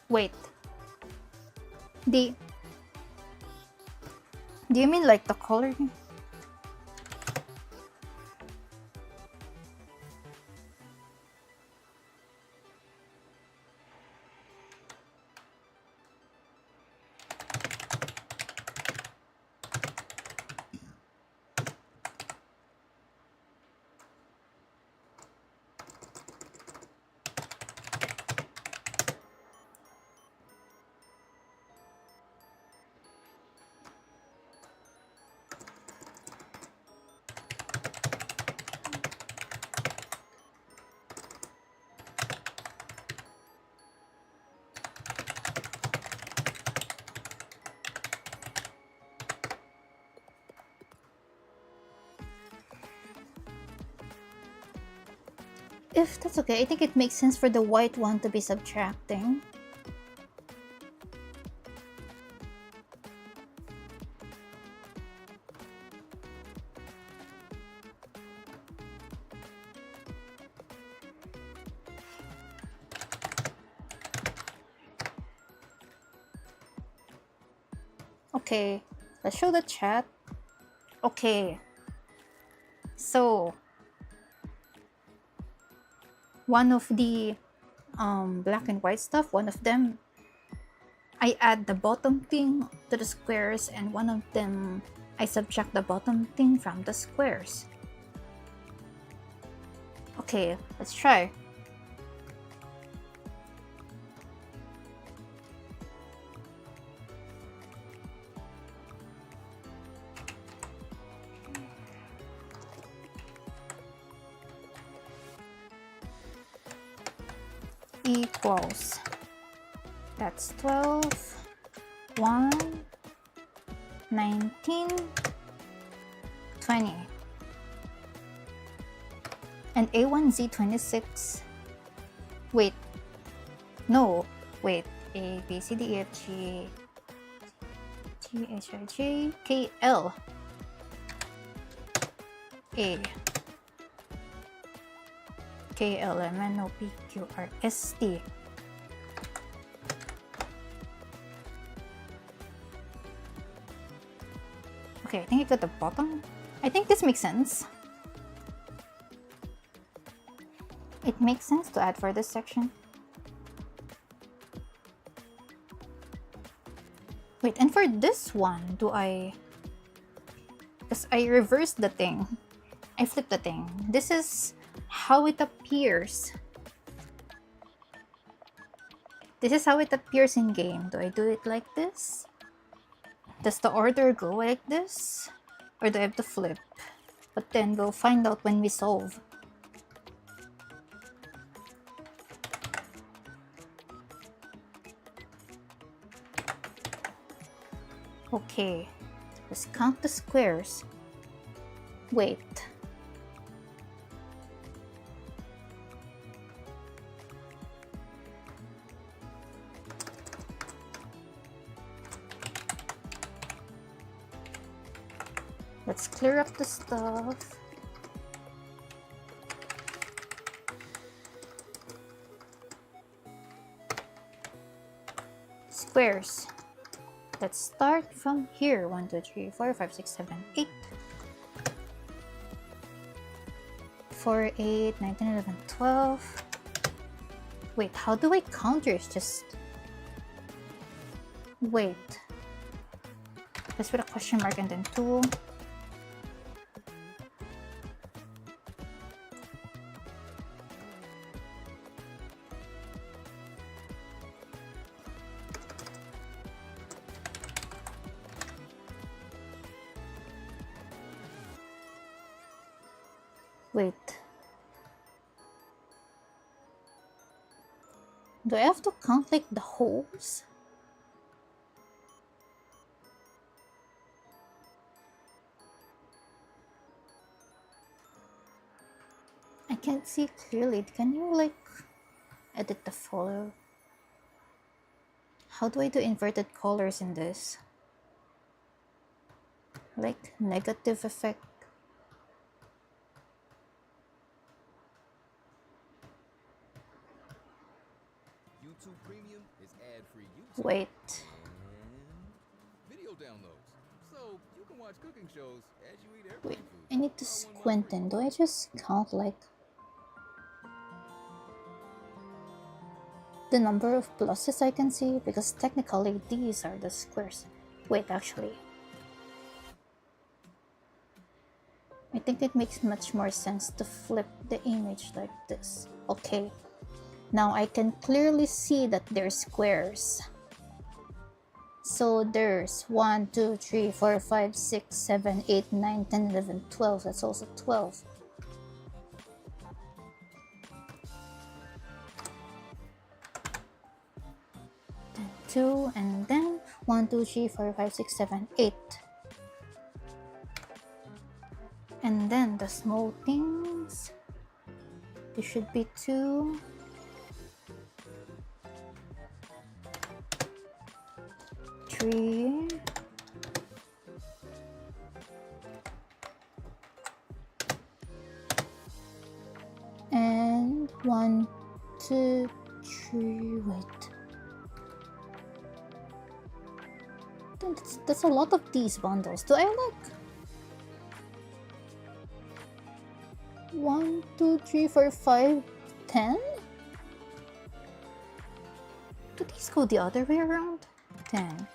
Wait. Do you mean like the coloring? If that's okay, I think it makes sense for the white one to be subtracting. Okay, let's show the chat. Okay, so one of the black and white stuff, one of them I add the bottom thing to the squares, and one of them I subtract the bottom thing from the squares. Okay, let's try. Equals, that's 12, 1, 19, 20. And A1Z26, wait, no, wait, A, B, C, D, E, F, G, T-H-I-J, K-L, A, K-L-M-N-O-P-Q-R-S-T. Okay, I think I got the bottom. I think this makes sense. It makes sense to add for this section. Wait, and for this one, do I... Because I reversed the thing. I flipped the thing. This is how it appears. This is how it appears in game. Do I do it like this? Does the order go like this? Or do I have to flip? But then we'll find out when we solve. Okay, let's count the squares. Wait. Let's clear up the stuff. Squares. Let's start from here. 1, 2, 3, 4, 5, 6, 7, 8. 4, 8, 9, 10, 11, 12. Wait, how do I count yours? Just... Wait. Let's put a question mark and then 2. Wait. Do I have to count like the holes? I can't see clearly. Can you like edit the photo? How do I do inverted colors in this? Like negative effect. YouTube Premium is ad-free YouTube Wait. and video downloads, so you can watch cooking shows as you eat Wait. airplane food. I need to squint in. Do I just count like the number of pluses I can see? Because technically these are the squares. Wait, actually. I think it makes much more sense to flip the image like this. Okay. Now I can clearly see that they're squares. So there's 1, 2, 3, 4, 5, 6, 7, 8, 9, 10, 11, 12. That's also 12. Then 2, and then 1, 2, 3, 4, 5, 6, 7, 8. And then the small things. It should be 2. 3. And 1, 2, 3. Wait. That's a lot of these bundles. Do I like 1, 2, 3, 4, 5, 10? Do these go the other way around? 10.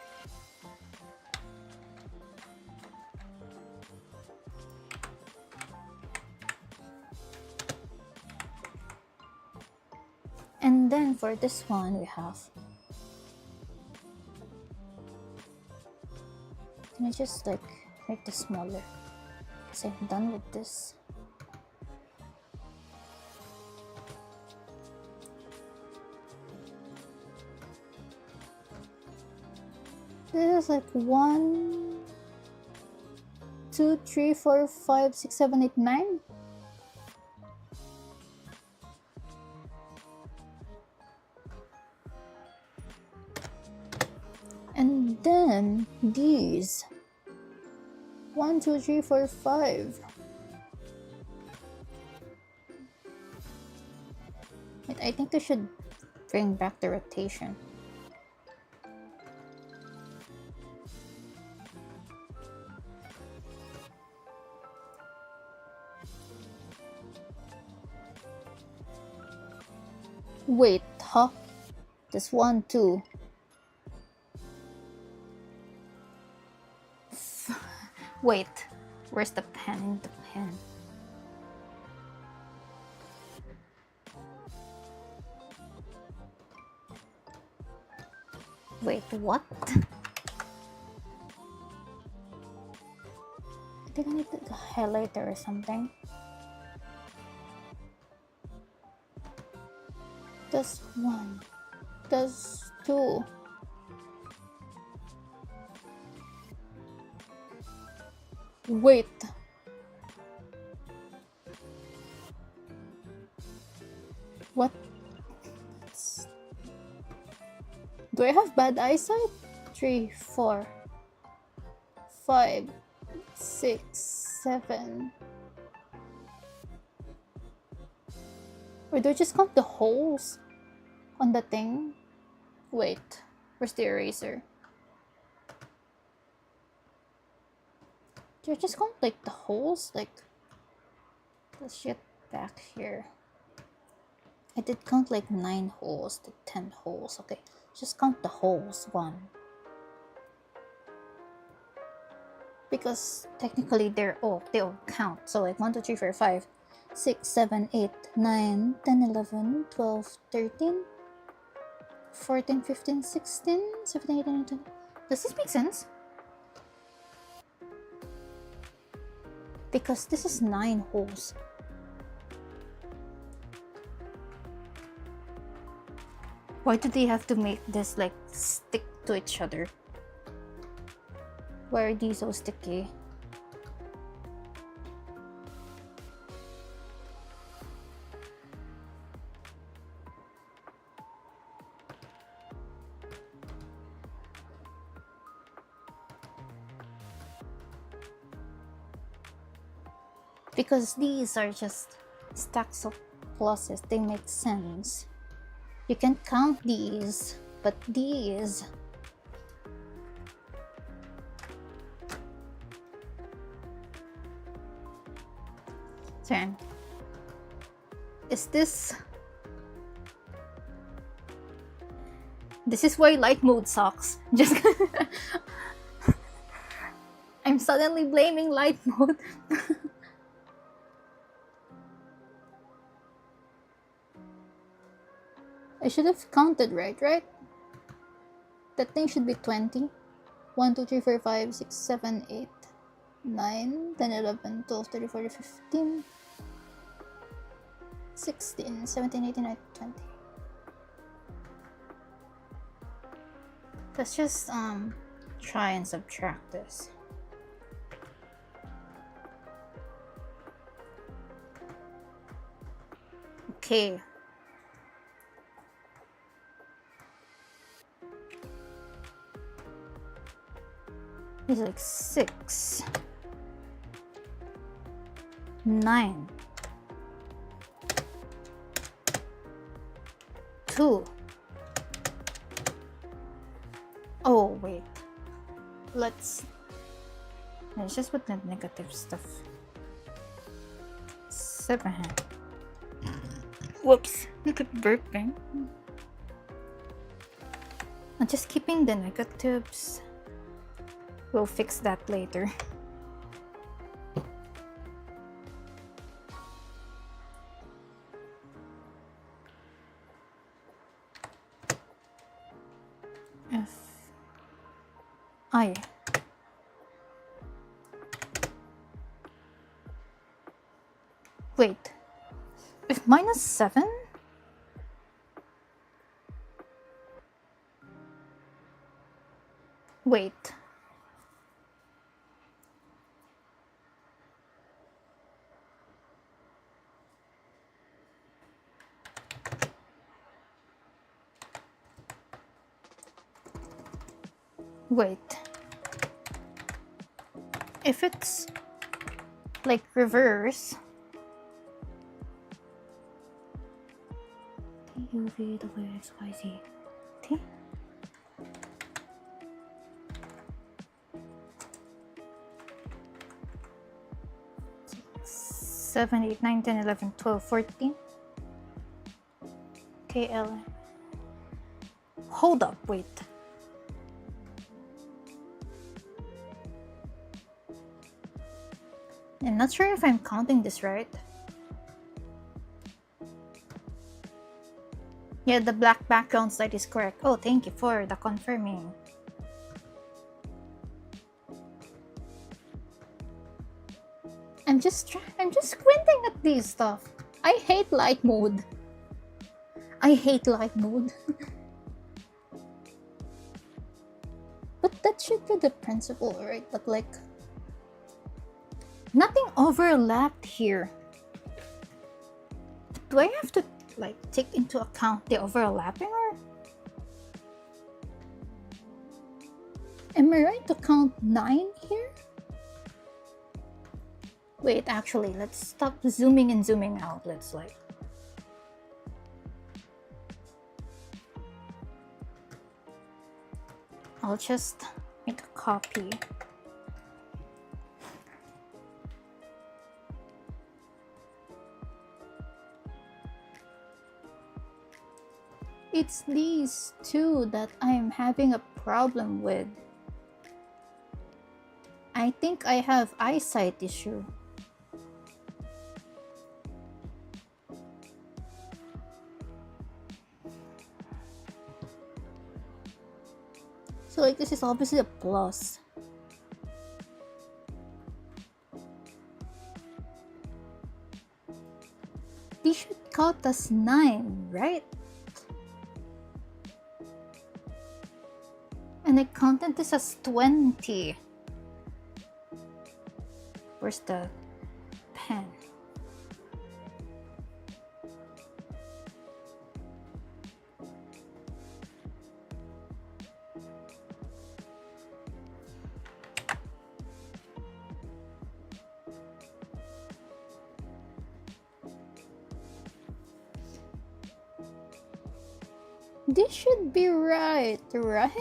And then for this one we have... Can I just like make this smaller? Because I'm done with this. This is like 1, 2, 3, 4, 5, 6, 7, 8, 9. And then these 1, 2, 3, 4, 5. I think they should bring back the rotation. Wait, huh? This 1, 2. Wait, where's the pen? The pen. Wait, what? I think I need the highlighter or something. That's 1. That's 2. Wait. What? Do I have bad eyesight? 3, 4, 5, 6, 7. Or do I just count the holes on the thing? Wait, where's the eraser? Do I just count like the holes? Like the shit back here. I did count like 9 holes, like 10 holes. Okay, just count the holes. 1. Because technically they all count. So like 1, 2, 3, 4, 5, 6, 7, 8, 9, 10, 11, 12, 13, 14, 15, 16, 17, 18, 19, 20. Does this make sense? Because this is 9 holes. Why do they have to make this like stick to each other? Why are these so sticky? Because these are just stacks of pluses, they make sense. You can count these, but these... Turn. Is this... This is why light mode sucks. Just... I'm suddenly blaming light mode. I should have counted right? That thing should be 20. 1, 2, 3, 4, 5, 6, 7, 8, 9, 10, 11, 12, 13, 14, 15, 16, 17, 18, 19, 20. Let's just try and subtract this. Okay. It's like 6, 9, 2. Oh wait, let's just put the negative stuff. 7. Whoops, look at burping. I'm just keeping the negatives. We'll fix that later. I. Wait. If -7? Wait. Wait. If it's like reverse. UV, W, X, Y, Z. T. 7, 8, 9, 10, 11, 12, 14. KL. Hold up, wait. I'm not sure if I'm counting this right. Yeah, the black background slide is correct. Oh, thank you for the confirming. I'm just squinting at this stuff. I hate light mode. I hate light mode. But that should be the principle, right? But like, nothing overlapped here. Do I have to like take into account the overlapping, or am I right to count 9 here? Wait, actually, let's stop zooming and zooming out. Let's like, I'll just make a copy. It's these two that I am having a problem with. I think I have eyesight issue. So like, this is obviously a plus. These should count as 9, right? And I counted this as 20. Where's the pen? This should be right, right?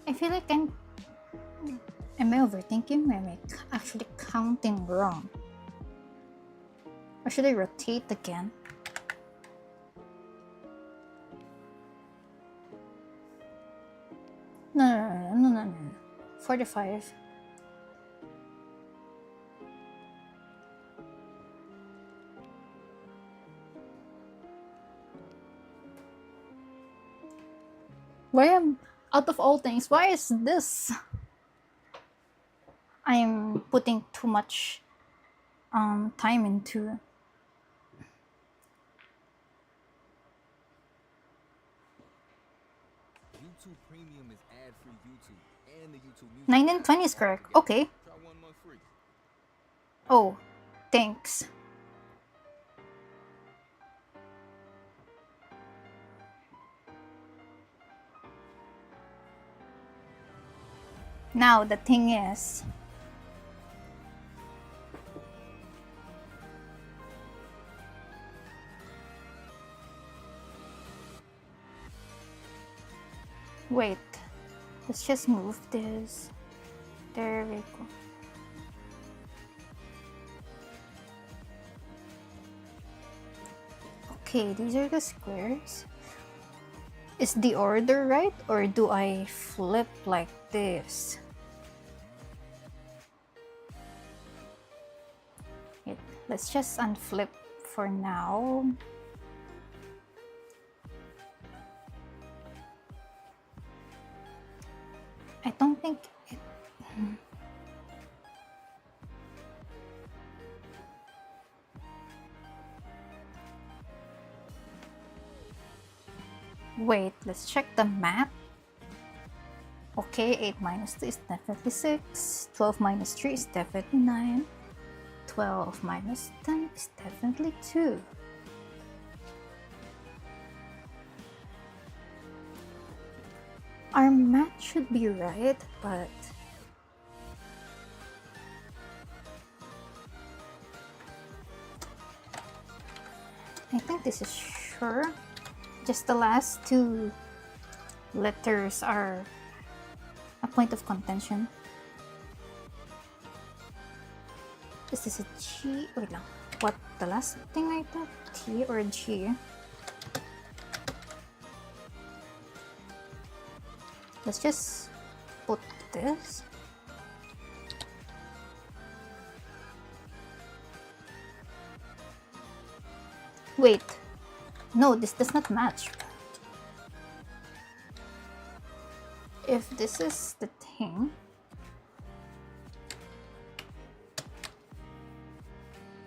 I feel like am I overthinking? Am I actually counting wrong? Or should I rotate again? No. 45. Why am out of all things? Why is this? I'm putting too much time into. YouTube Premium is ad-free YouTube, and the YouTube Music 9 and 20 is correct. Okay. Try 1 month free. Oh, thanks. Now the thing is, wait, let's just move this. There we go. Okay, these are the squares. Is the order right, or do I flip like this? Wait, let's just unflip for now. I don't think it... Wait, let's check the math. Okay, 8 minus 2 is definitely 6. 12 minus 3 is definitely 9. 12 minus 10 is definitely 2. Our math should be right, but I think this is sure. Just the last two letters are a point of contention. Is this a G? Wait lang. What? The last thing I thought? T or G? Let's just put this. Wait. No, this does not match. If this is the thing,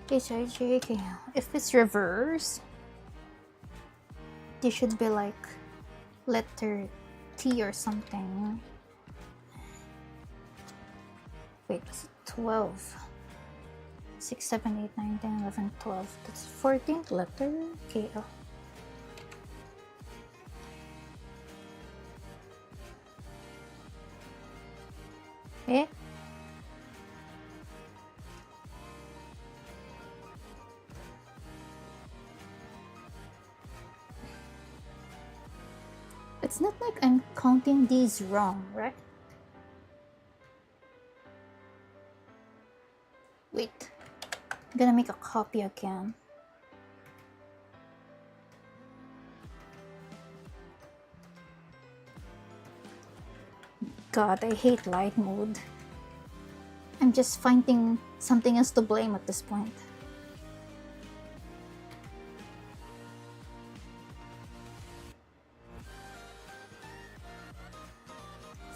H-I-J-K, if it's reverse, this should be like letter T or something. Wait, was it 12? 6, 7, 8, 9, 10, 11, 12. That's 14th letter? KL. Eh? It's not like I'm counting these wrong, right? Wait. I'm gonna make a copy again. God, I hate light mode. I'm just finding something else to blame at this point.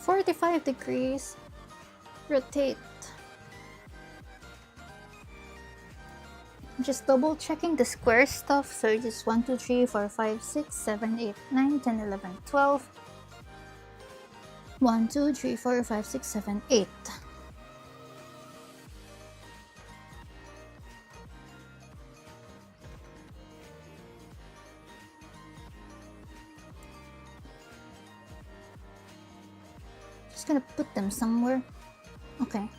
$45 rotate. I'm just double checking the square stuff. So just 1, 2, 3, 4, 5, 6, 7, 8, 9, 10, 11, 12. 1, 2, 3, 4, 5, 6, 7, 8. Just gonna put them somewhere. Okay.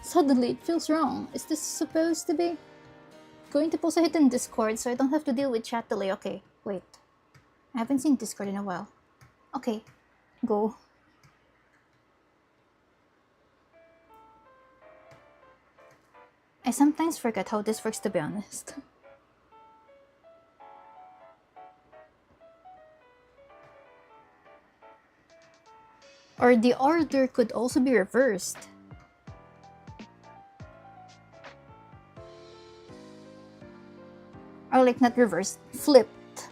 Suddenly it feels wrong. Is this supposed to be? Going to post a hit in Discord so I don't have to deal with chat delay. Okay, wait. I haven't seen Discord in a while. Okay, go. I sometimes forget how this works, to be honest. Or the order could also be reversed. Or like not reversed, flipped.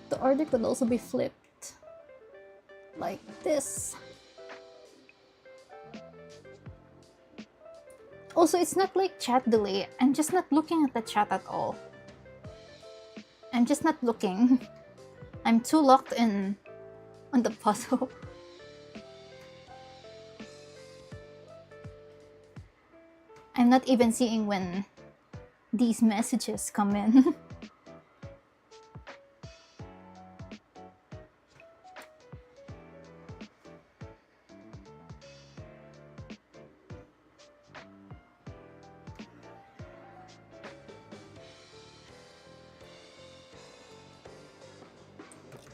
The order could also be flipped. Like this. Also, it's not like chat delay. I'm just not looking at the chat at all. I'm just not looking. I'm too locked in on the puzzle. I'm not even seeing when these messages come in.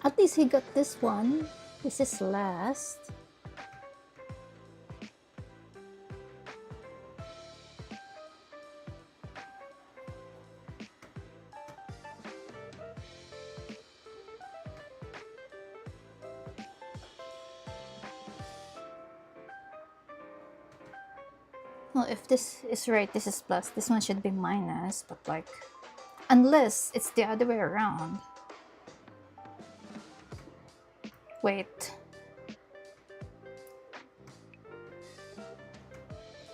At least he got this one. This is last. Well, if this is right, this is plus. This one should be minus, but like, unless it's the other way around. Wait.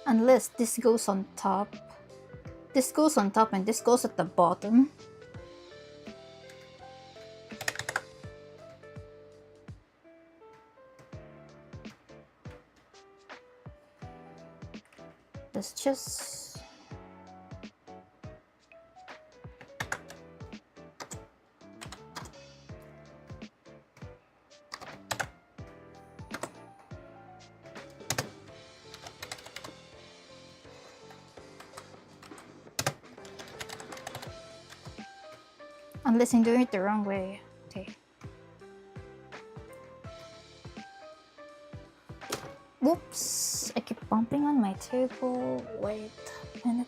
Unless this goes on top This goes on top and this goes at the bottom. Let's just... Unless I'm doing it the wrong way. Okay. Whoops! I keep bumping on my table. Wait a minute.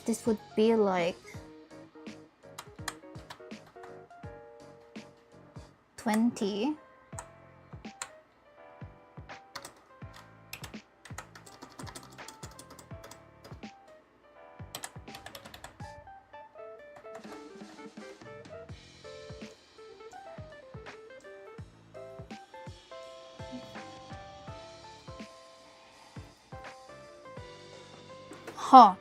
This would be like 20. Huh.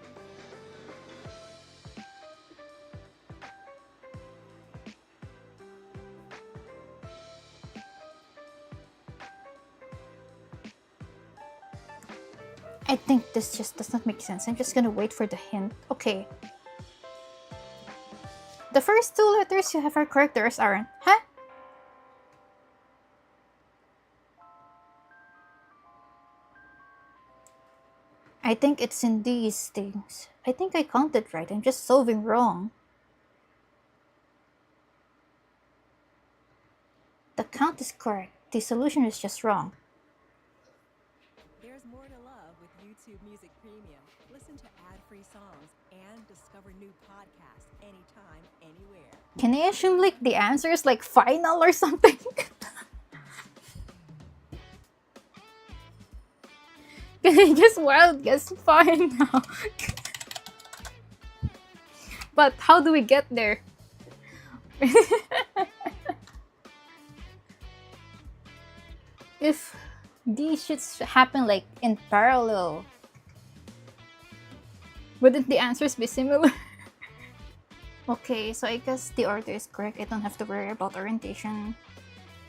I think this just does not make sense. I'm just gonna wait for the hint. Okay. The first two letters you have are correct, the rest aren't. Huh? I think it's in these things. I think I counted right. I'm just solving wrong. The count is correct. The solution is just wrong. There's more to love with YouTube Music Premium. Listen to ad-free songs and discover new podcasts anytime, anywhere. Can I assume like the answer is like final or something? Can I just wild guess fine now? But how do we get there? If these should happen like in parallel, wouldn't the answers be similar? Okay, so I guess the order is correct. I don't have to worry about orientation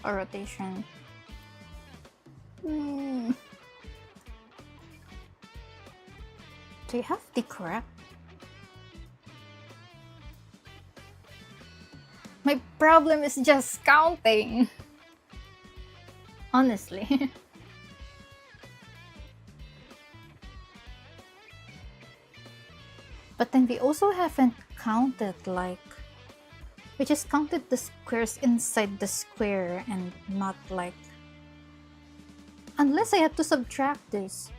or rotation. Do you have the correct? My problem is just counting. Honestly. But then we also haven't counted like... We just counted the squares inside the square and not like... Unless I have to subtract this.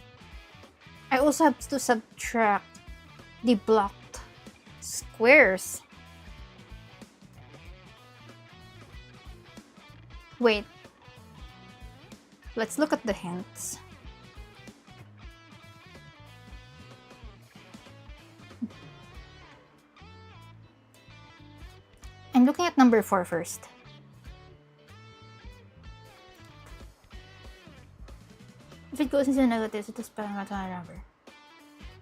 I also have to subtract the blocked squares. Wait. Let's look at the hints. I'm looking at number 4 first. If it goes into the negatives, it is paramount number.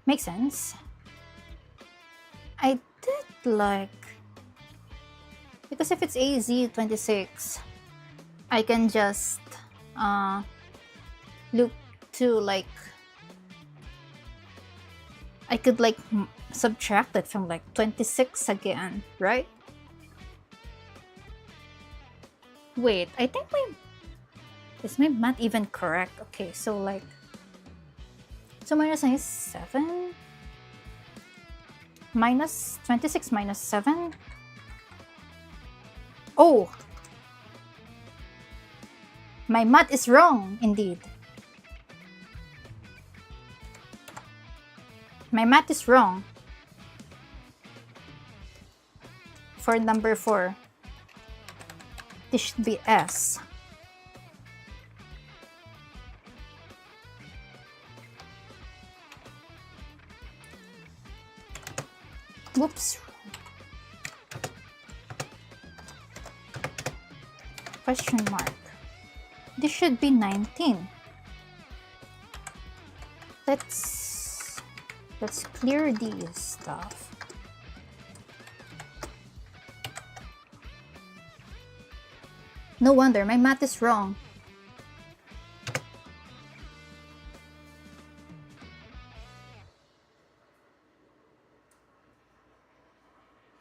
Makes sense. I did like... Because if it's AZ26, I can just look to like... I could like subtract it from like 26 again, right? Wait, I think is my math even correct? Okay, so like... So minus 9 is 7? Minus 26 minus 7? Oh! My math is wrong, indeed. My math is wrong. For number 4. This should be S. Whoops. Question mark. This should be 19. Let's clear these stuff. No wonder my math is wrong.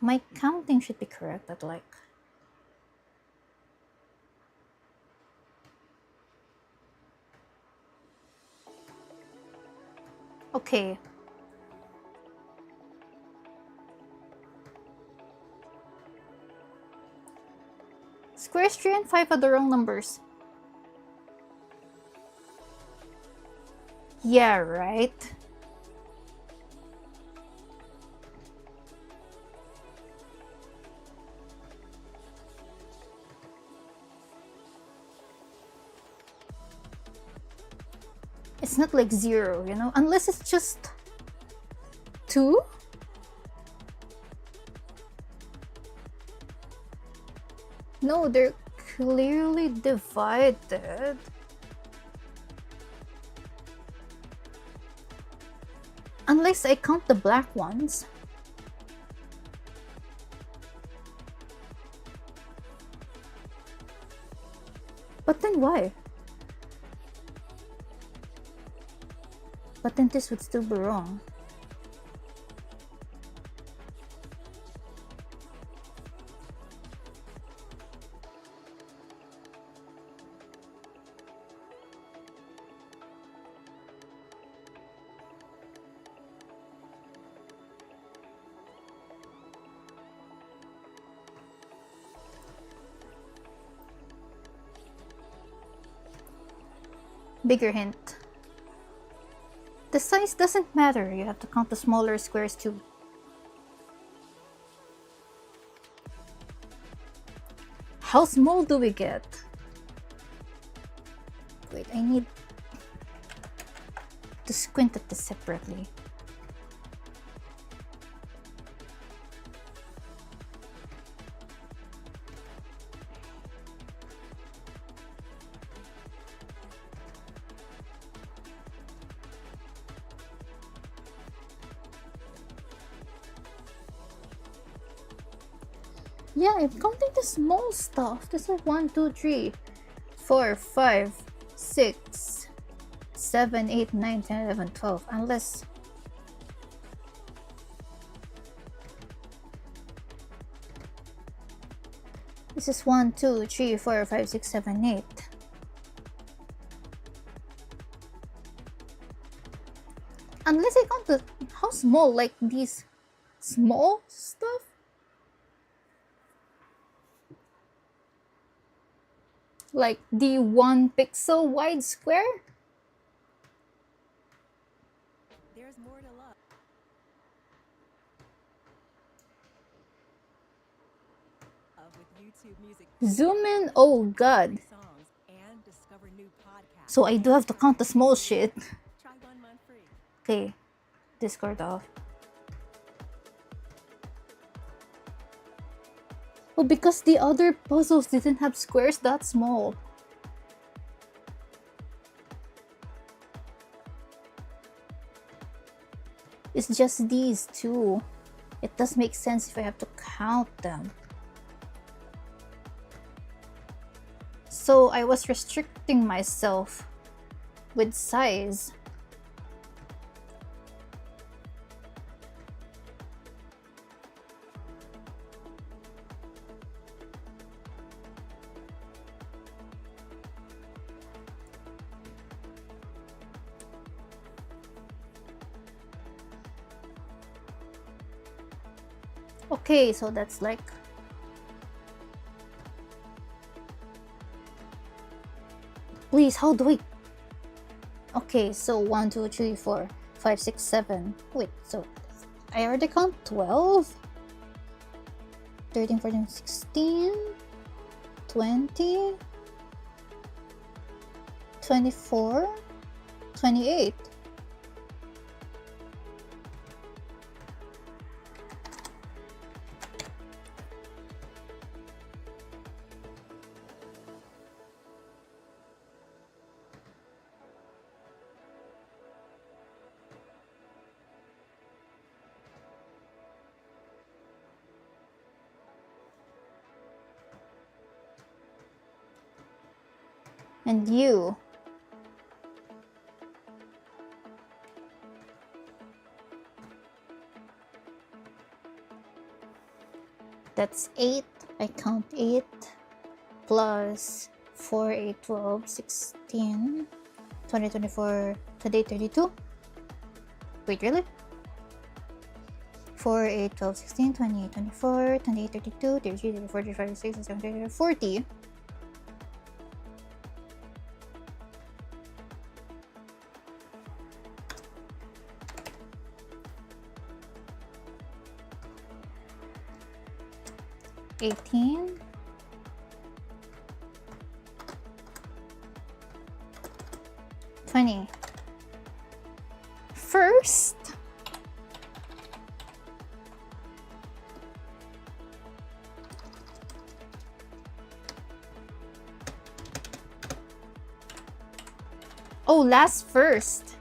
My counting should be correct, but like... Okay. Squares 3 and 5 are the wrong numbers. Yeah, right? It's not like 0, you know? Unless it's just 2? No, they're clearly divided. Unless I count the black ones. But then why? But then this would still be wrong. Bigger hint. The size doesn't matter, you have to count the smaller squares too. How small do we get? Wait, I need to squint at this separately. Yeah, I'm counting the small stuff. This is 1, 2, 3, 4, 5, 6, 7, 8, 9, 10, 11, 12. Unless... This is 1, 2, 3, 4, 5, 6, 7, 8. Unless I count the... How small? Like these small stuff? Like the 1 pixel wide square? There's more to love. With YouTube music Zoom in, oh god. songs and discover new podcasts. So I do have to count the small shit. Try 1 month free. Okay, Discord off. Oh, because the other puzzles didn't have squares that small. It's just these two. It does make sense if I have to count them. So I was restricting myself with size. Okay, so that's like... Please, how do I... Okay, so 1, 2, 3, 4, 5, 6, 7. Wait, so I already count 12? 13, 14, 16, 20, 24, 28. And you. That's 8. I count 8 plus 4, 8, 12, 16, 20, 24, today 32. Wait, really? 4, 8, 12, 16, 28, 24, 28, 32, 33, 34, 35, 36, 37, 38, 40. $18, 20. First, oh, last first.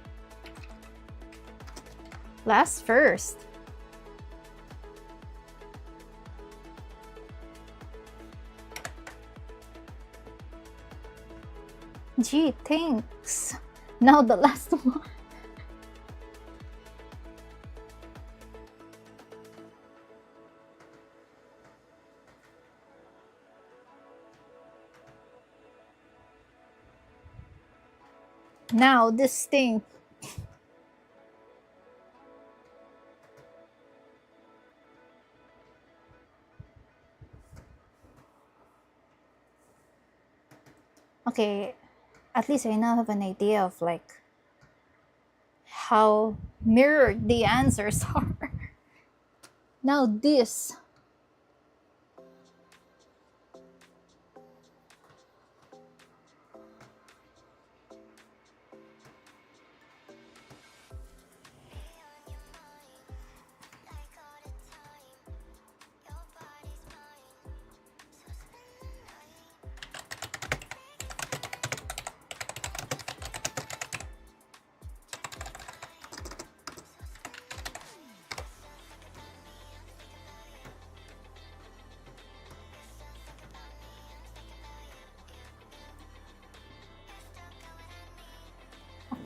Last first. Gee, thanks. Now the last one. Now this thing. Okay, at least I now have an idea of like how mirrored the answers are. Now this.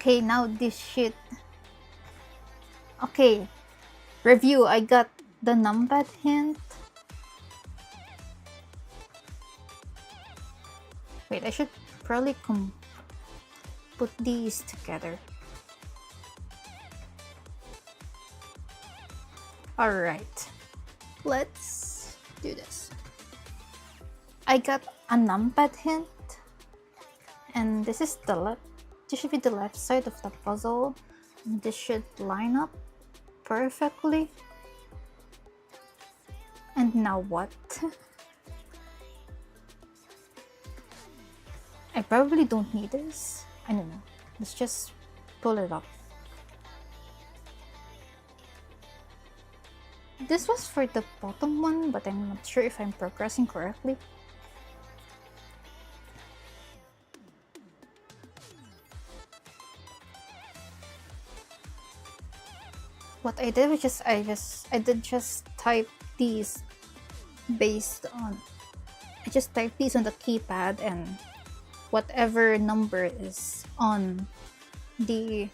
Okay, now this shit. Okay, review. I got the numpad hint. Wait, I should probably put these together. Alright, let's do this. I got a numpad hint, and this is the left. This should be the left side of the puzzle. This should line up perfectly. And now what? I probably don't need this. I don't know. Let's just pull it up. This was for the bottom one, but I'm not sure if I'm progressing correctly. What I did was I did just type these based on, I just typed these on the keypad, and whatever number is on the,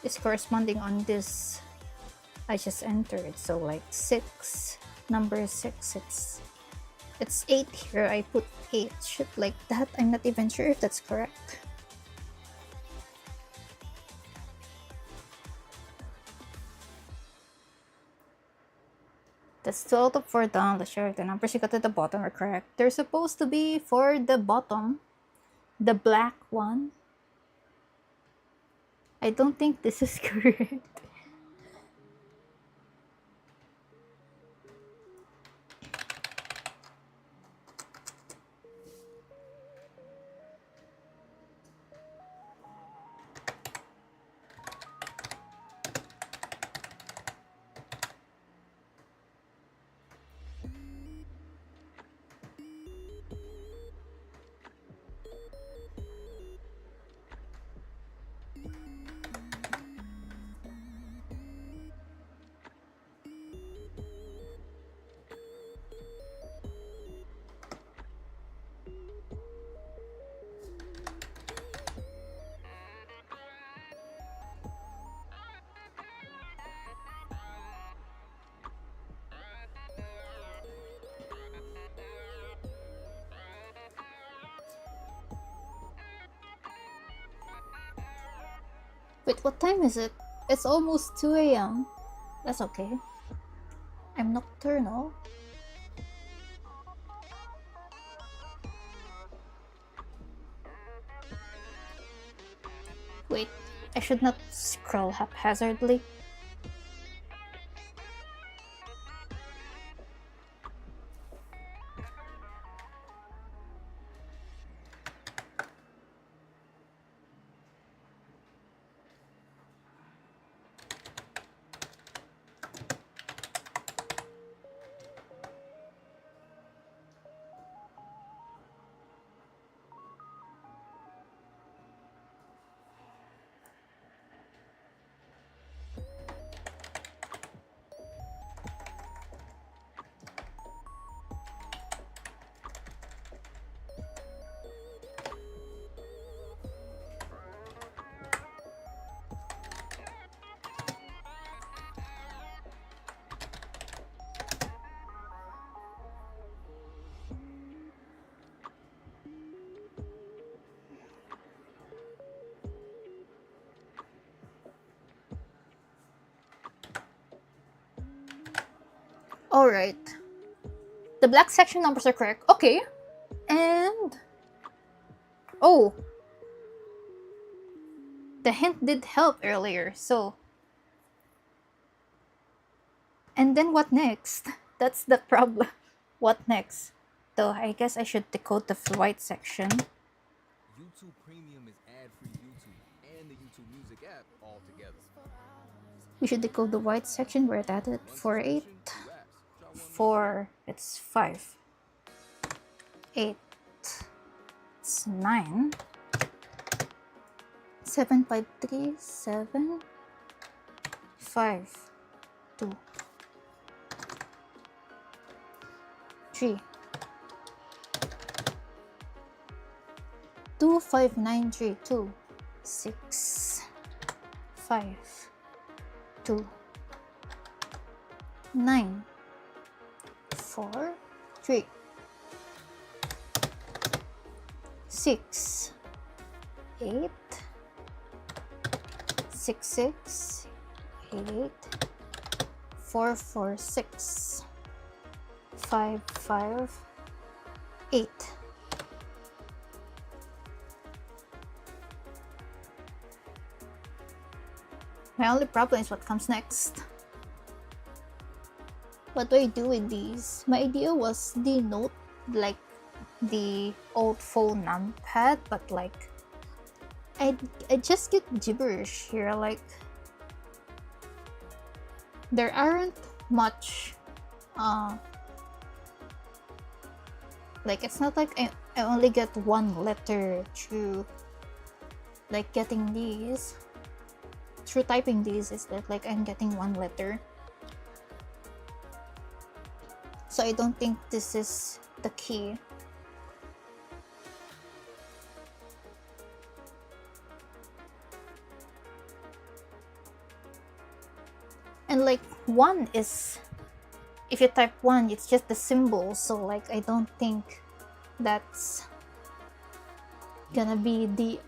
is corresponding on this, I just entered. So like 6, number 6, it's 8 here. I put 8, shit like that. I'm not even sure if that's correct. That's 2 out of 4 down. Let's sure if the numbers you got at the bottom are correct. They're supposed to be for the bottom, the black one. I don't think this is correct. Wait, what time is it? It's almost 2 a.m. That's okay. I'm nocturnal. Wait, I should not scroll haphazardly. Alright. The black section numbers are correct. Okay. And... oh. The hint did help earlier, so... and then what next? That's the problem. What next? Though I guess I should decode the white section. YouTube Premium is ad-free YouTube and the YouTube Music app all together. We should decode the white section. We're at it. 4, 8. 4. It's 5. 8. It's 9. 7, 5, 3, 7. 5. 2. 3. 2, 5, 9, 3, 2. 6. 5. 2. 9. 4. 3. 6. 8. 6, 6. 8. 4, 4, 6. 5, 5. 8. My only problem is what comes next. What do I do with these? My idea was denote like the old phone numpad, but like I just get gibberish here. Like there aren't much like it's not like I only get one letter through like getting these. Through typing these, is that like I'm getting one letter. So I don't think this is the key. And like 1 is, if you type 1, it's just the symbol. So like I don't think that's gonna be the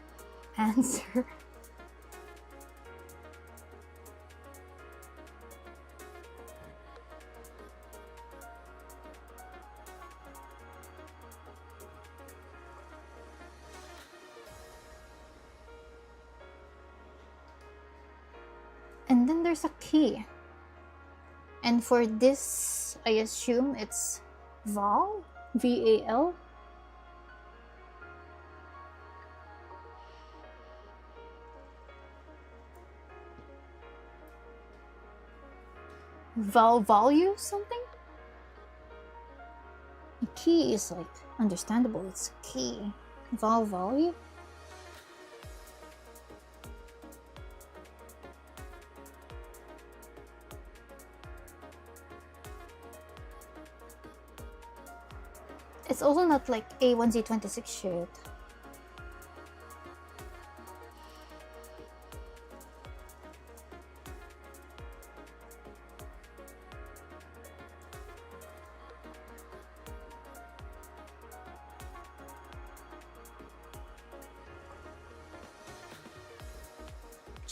answer. And then there's a key. And for this, I assume it's Val? V-A-L? Val value something? A key is like understandable, it's a key. Val value? It's also not like A1Z26 shit.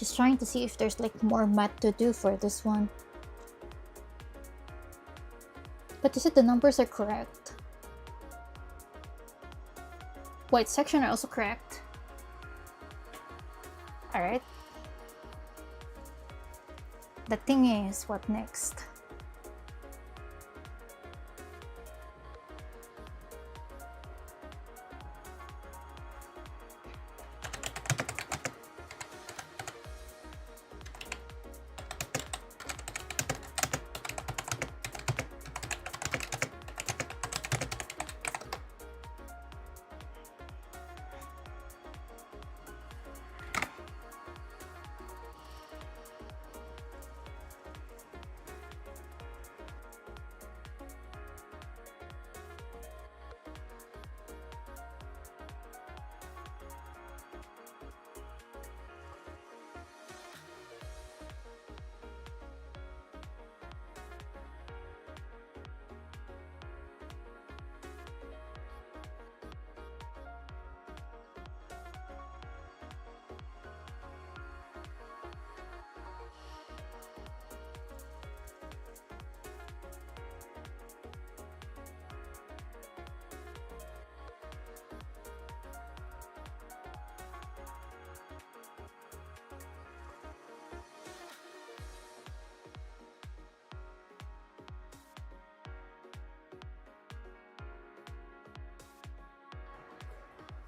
Just trying to see if there's like more math to do for this one. But you said the numbers are correct. White section are also correct. Alright. The thing is, what next?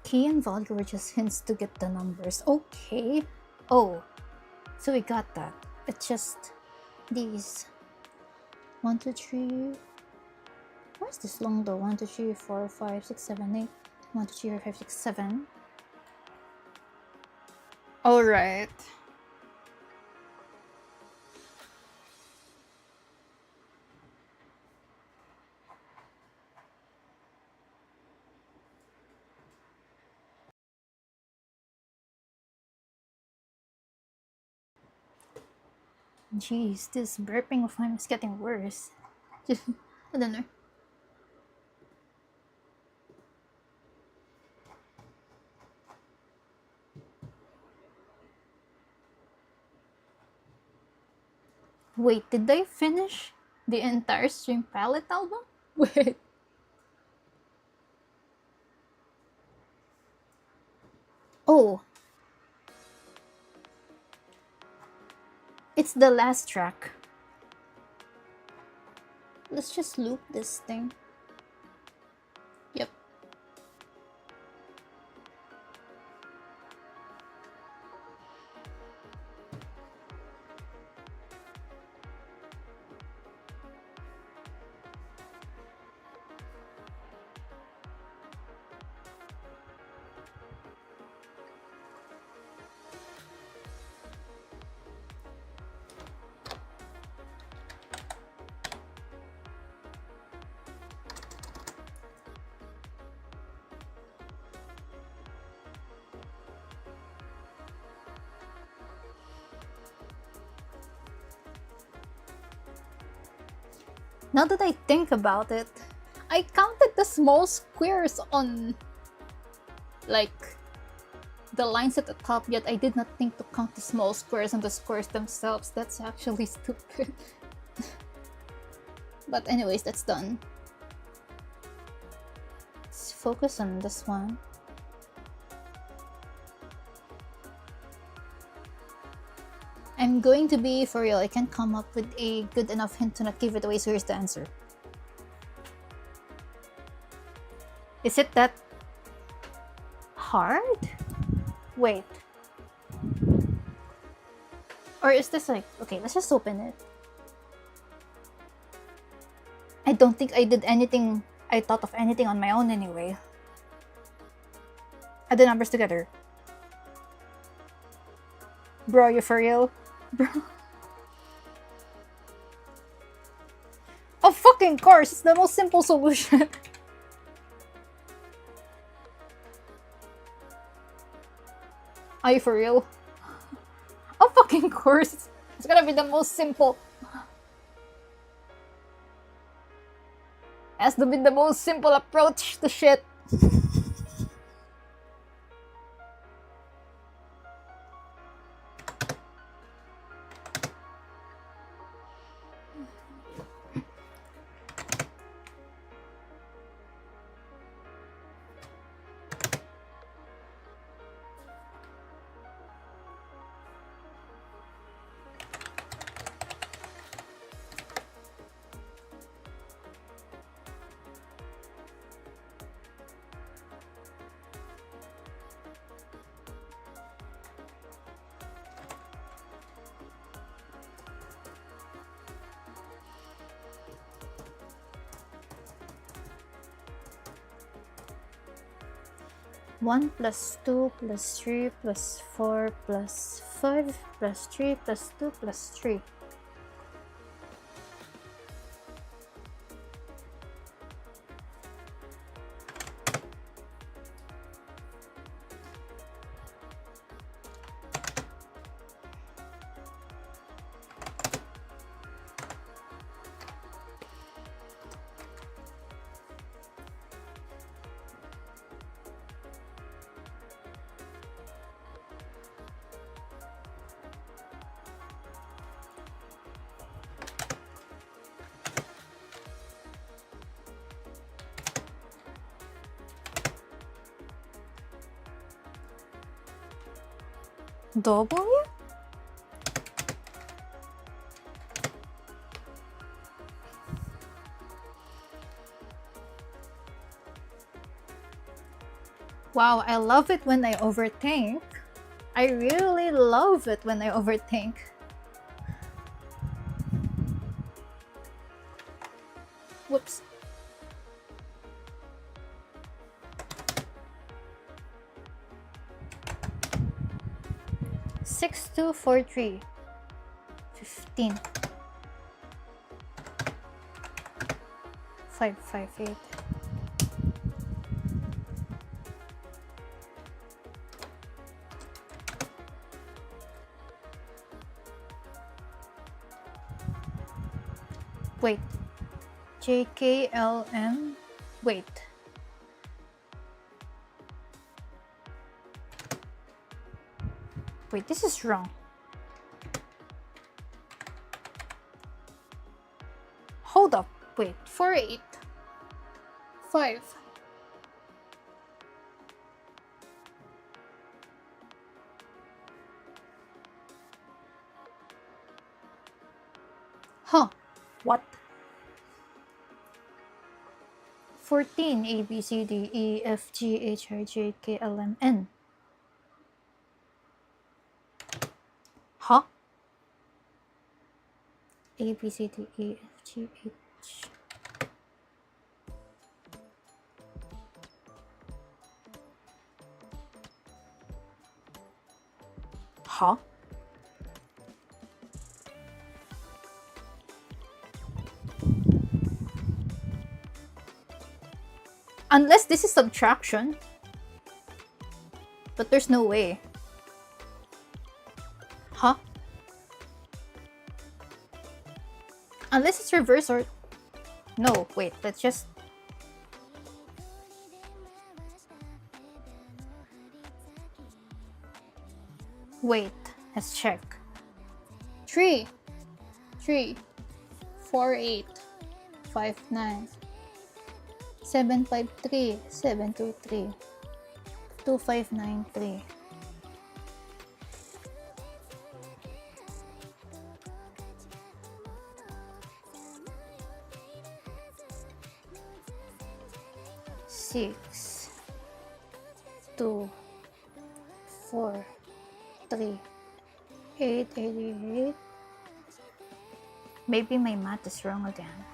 Key and value were just hints to get the numbers. Okay. Oh, so we got that. It's just these. 1, 2, 3. Why is this long though? 1, 2, 3, 4, 5, 6, 7, 8. 1, 2, 3, 4, 5, 6, 7. Alright. Jeez, this burping of mine is getting worse. I don't know. Wait, did I finish the entire Stream Palette album? Wait. Oh. It's the last track. Let's just loop this thing. Yep. Now that I think about it, I counted the small squares on, like, the lines at the top, yet I did not think to count the small squares on the squares themselves. That's actually stupid. But anyways, that's done. Let's focus on this one. I'm going to be for real. I can't come up with a good enough hint to not give it away, so here's the answer. Is it that hard? Wait. Or is this like... Okay, let's just open it. I don't think I did anything... I thought of anything on my own anyway. Add the numbers together. Bro, you for real? Bro. Of fucking course! It's the most simple solution. Are you for real? Of fucking course! It's gonna be the most simple. Has to be the most simple approach to shit. 1 plus 2 plus 3 plus 4 plus 5 plus 3 plus 2 plus 3. W? Wow, I love it when I overthink. I really love it when I overthink. Whoops. Six, 2, 4, 3. 15. 5, 5, 8. Wait. JKLM. Wait. Wait, this is wrong. Hold up. Wait. 4, 8. 5. Huh. What? 14. A, B, C, D, E, F, G, H, I, J, K, L, M, N. Huh? A, B, C, D, E, F, G, H. Huh? Unless this is subtraction. But there's no way. Huh? Unless it's reverse or... No, wait, let's just... Wait, let's check. 3, 3, 4, 8, 5, 9, 7, 5, 3, 7, 2, 3, 2, 5, 9, 3. Six, 2, 4, 3, 8, 88. Maybe my math is wrong again.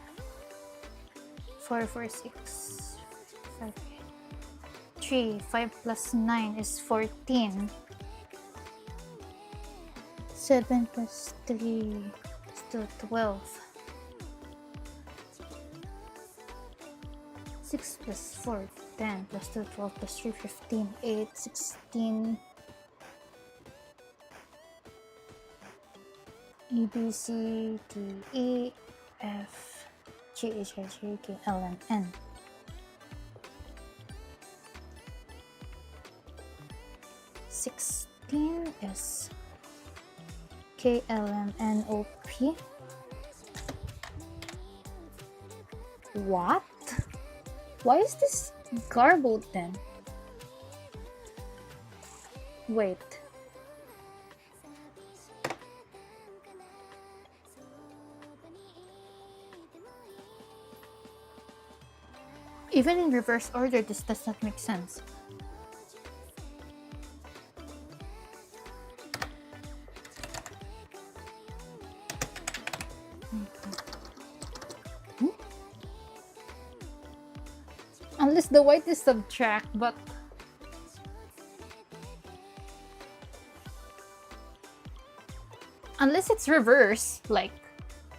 4, 4, 6, 5, 8. 3, 5 plus 9 is 14. 7 plus 3 is still 12. 6 plus 4, 10 plus 2, 12 plus 3, 15, 8, 16. E, B, C, D, E, F, G, H, I, J, K, L, M, N. Sixteen is K, L, M, N, O, P. What? Why is this garbled then? Wait. Even in reverse order, this does not make sense. Unless the white is subtract, but Unless it's reverse, like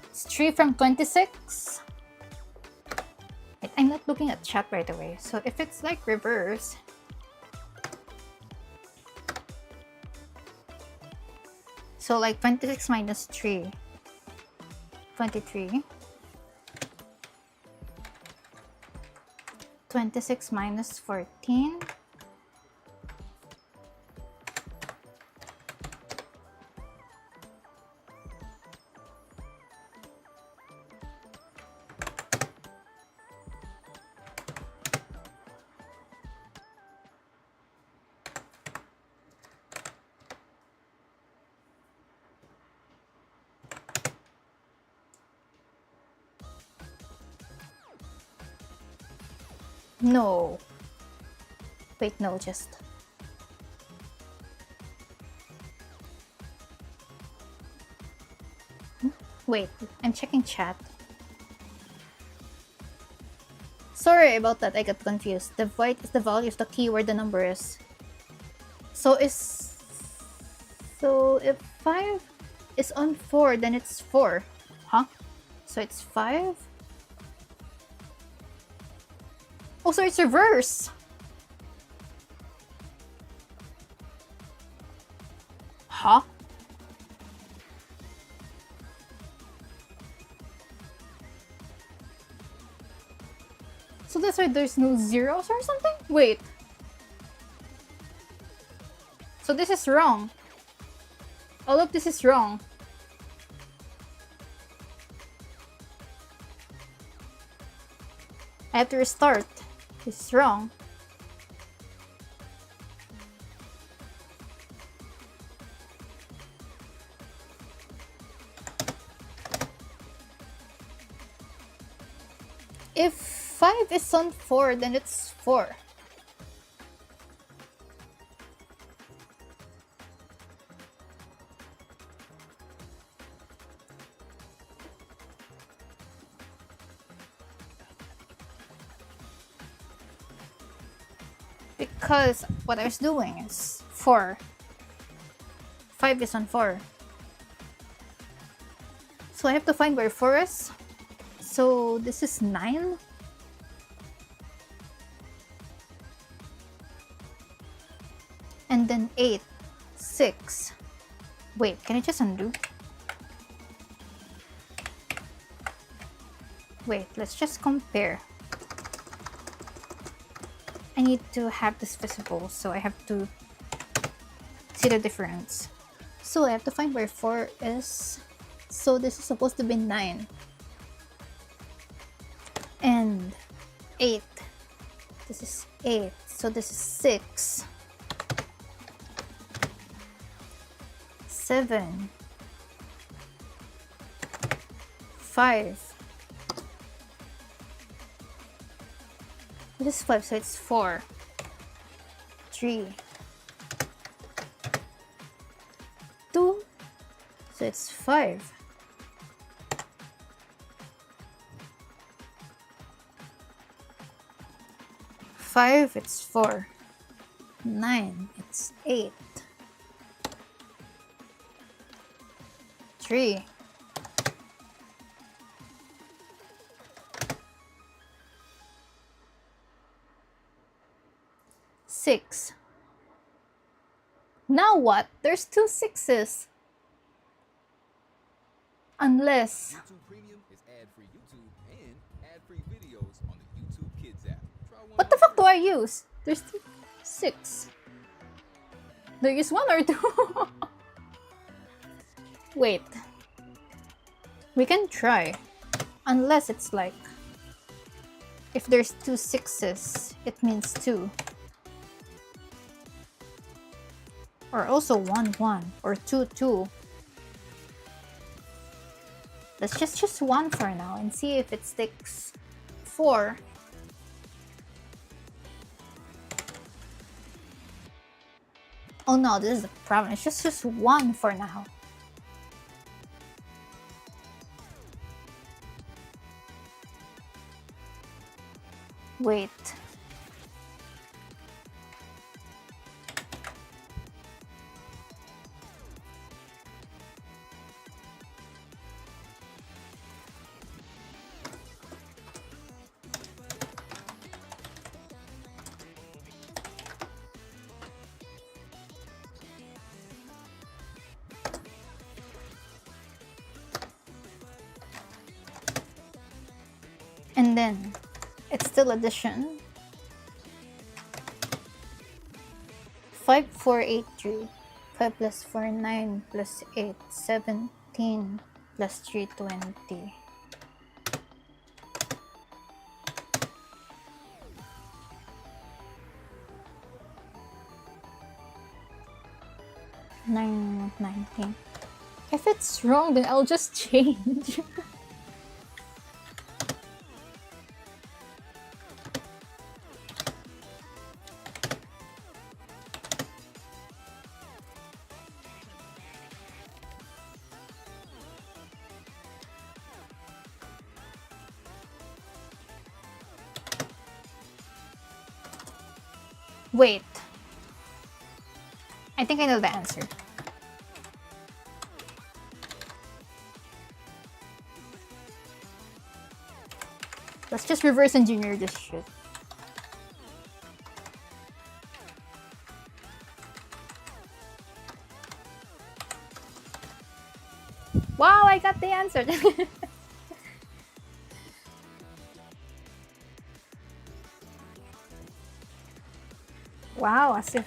it's 3 from 26. Wait, I'm not looking at chat right away. So if it's like reverse, so like 26 minus 3, 23. 26 minus 14. No. Wait, no, just. Wait, I'm checking chat. Sorry about that, I got confused. The void is the value of the key where the number is. So if 5 is on 4, then it's 4. Huh? So it's 5? Oh, so it's reverse. Huh? So that's why there's no zeros or something? Wait. So this is wrong. All of this is wrong. I have to restart. This is wrong. If 5 is on 4, then it's 4. Because what I was doing is 4. 5 is on 4. So I have to find where 4 is. So this is 9. And then 8, 6. Wait, can I just undo? Wait, let's just compare. I need to have this visible, so I have to see the difference. So I have to find where 4 is. So this is supposed to be 9. And 8. This is 8. So this is 6. 7. 5. This is 5, so it's 4. 3. 2. So it's 5. 5, it's 4. 9, it's 8. 3. 6. Now what? There's 2 6s. Unless... YouTube Premium is ad-free YouTube and ad-free videos on the YouTube Kids app. Try one What the out fuck do free. I use? There's 6. Do I use 1 or 2? Wait. We can try. Unless it's like... If there's 2 6s, it means 2. Or also 1 1 or 2 2. Let's just choose 1 for now and see if it sticks. 4. Oh no, this is the problem. It's just 1 for now. Wait. And then it's still addition. 5, 4, 8, 3. 5 plus 4, 9 plus 8, 17 plus 3, 20. Nine, 19. If it's wrong, then I'll just change. Wait. I think I know the answer. Let's just reverse engineer this shit. Wow, I got the answer. Wow, as if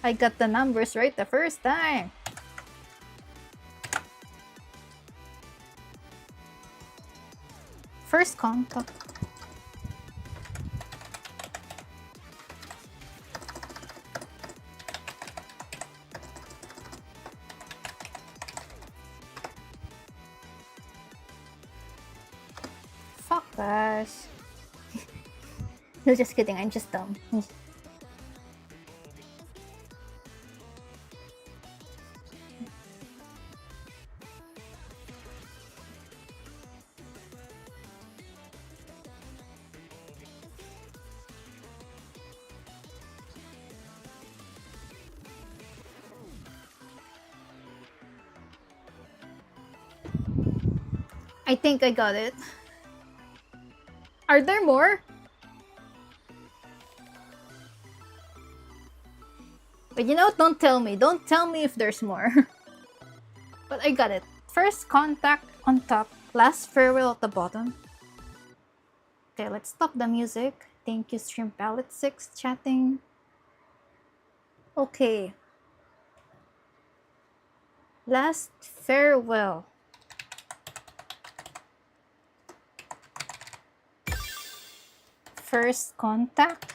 I got the numbers right the first time. First contact. Fuck guys. No, just kidding, I'm just dumb. I think I got it. Are there more? But you know, don't tell me. Don't tell me if there's more. But I got it. First contact on top, last farewell at the bottom. Okay, let's stop the music. Thank you, Stream Palette 6 chatting. Okay. Last farewell. First contact.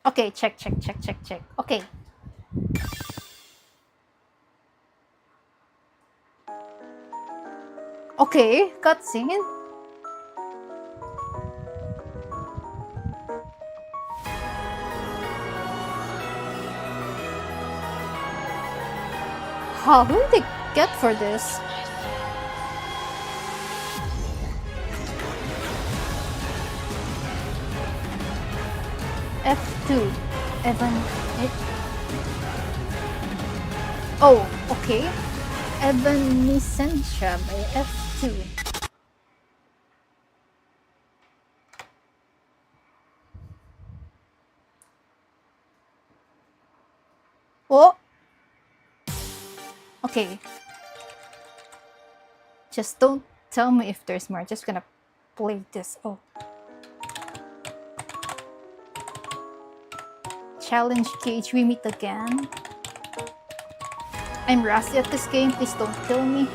Okay, check. Okay. Okay, cutscene. How did they get for this? F2. Oh, okay. Evanescentia by F2. Oh! Okay. Just don't tell me if there's more. Just gonna play this. Oh. Challenge cage, we meet again. I'm rusty at this game, please don't kill me.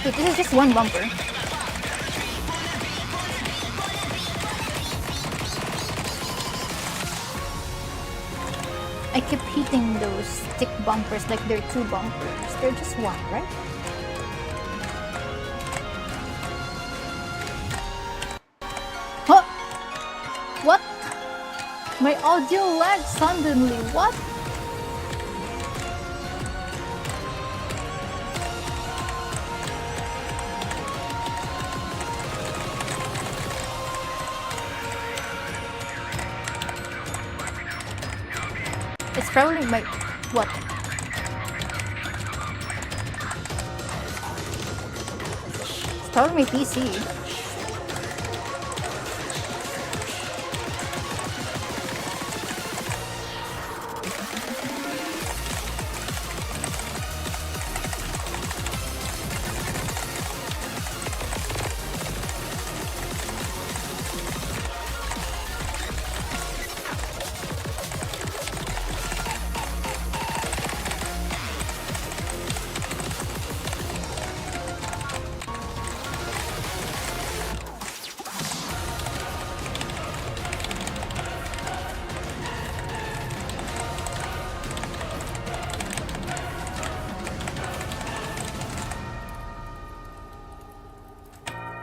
Wait, this is just one bumper. I keep hitting those stick bumpers like they're two bumpers. They're just one, right? Huh? What? My audio lagged suddenly. What? It's probably my... what? It's probably my PC.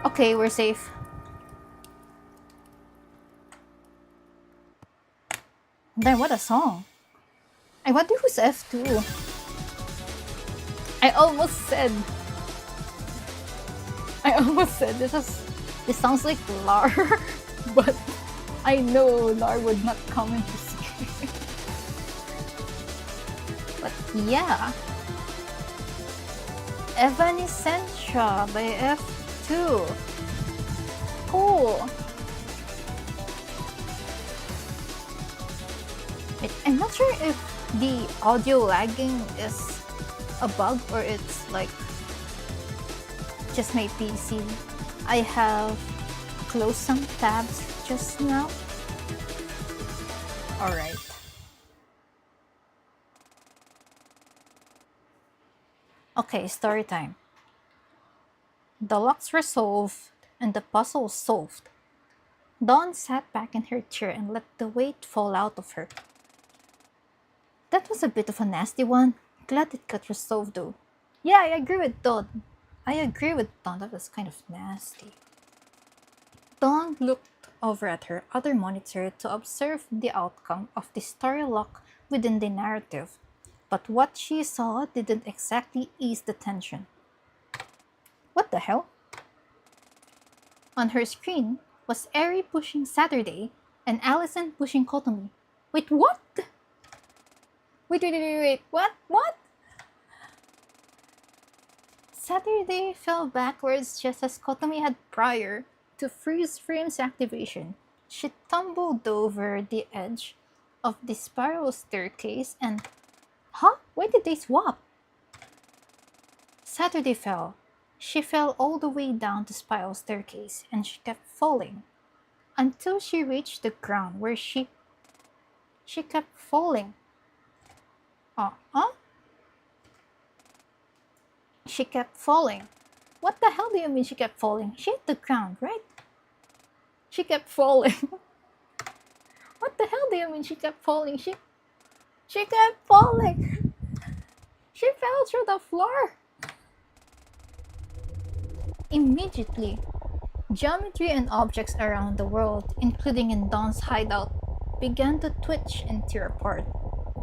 Okay, we're safe. Then what a song. I wonder who's F2. I almost said this sounds like Lar, but I know Lar would not come into see. But yeah. Evanescentia by F2. Cool. Wait, I'm not sure if the audio lagging is a bug or it's like just my PC. I have closed some tabs just now. Alright. Okay, story time. The locks were solved and the puzzle solved. Dawn sat back in her chair and let the weight fall out of her. That was a bit of a nasty one. Glad it got resolved though. Yeah, I agree with Dawn. That was kind of nasty. Dawn looked over at her other monitor to observe the outcome of the story lock within the narrative. But what she saw didn't exactly ease the tension. What the hell? On her screen was Eri pushing Saturday and Allison pushing Kotomi. Wait, what? Wait, what? Saturday fell backwards just as Kotomi had prior to freeze frame's activation. She tumbled over the edge of the spiral staircase and... Huh? Why did they swap? Saturday fell. She fell all the way down the spiral staircase and she kept falling until she reached the ground where she kept falling. She kept falling. What the hell do you mean she kept falling? She hit the ground, right? She kept falling. What the hell do you mean she kept falling? She kept falling. She fell through the floor. Immediately, geometry and objects around the world, including in Dawn's hideout, began to twitch and tear apart.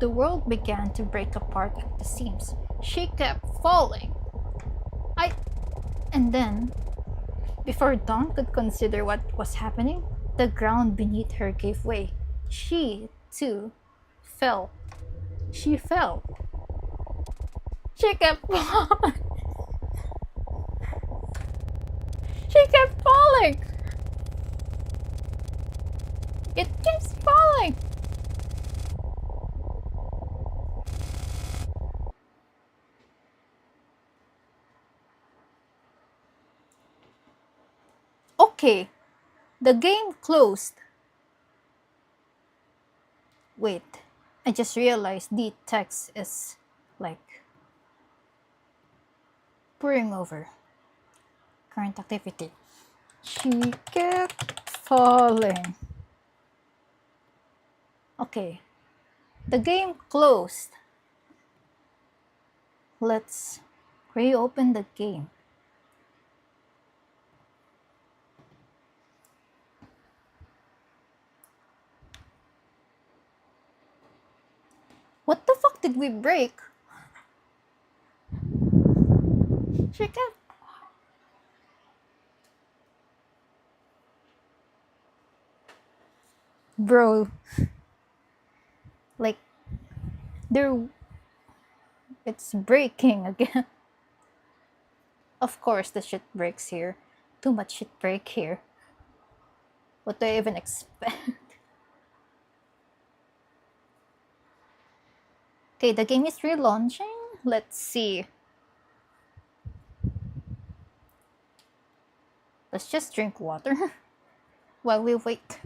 The world began to break apart at the seams. She kept falling. And then, before Dawn could consider what was happening, the ground beneath her gave way. She, too, fell. She fell. She kept falling. She kept falling. It keeps falling. Okay, the game closed. Wait, I just realized the text is like pouring over. Current activity. She kept falling. Okay. The game closed. Let's reopen the game. What the fuck did we break? She kept... Bro. Like, there... It's breaking again. Of course the shit breaks here. Too much shit break here. What do I even expect? Okay, the game is relaunching. Let's see. Let's just drink water while we wait.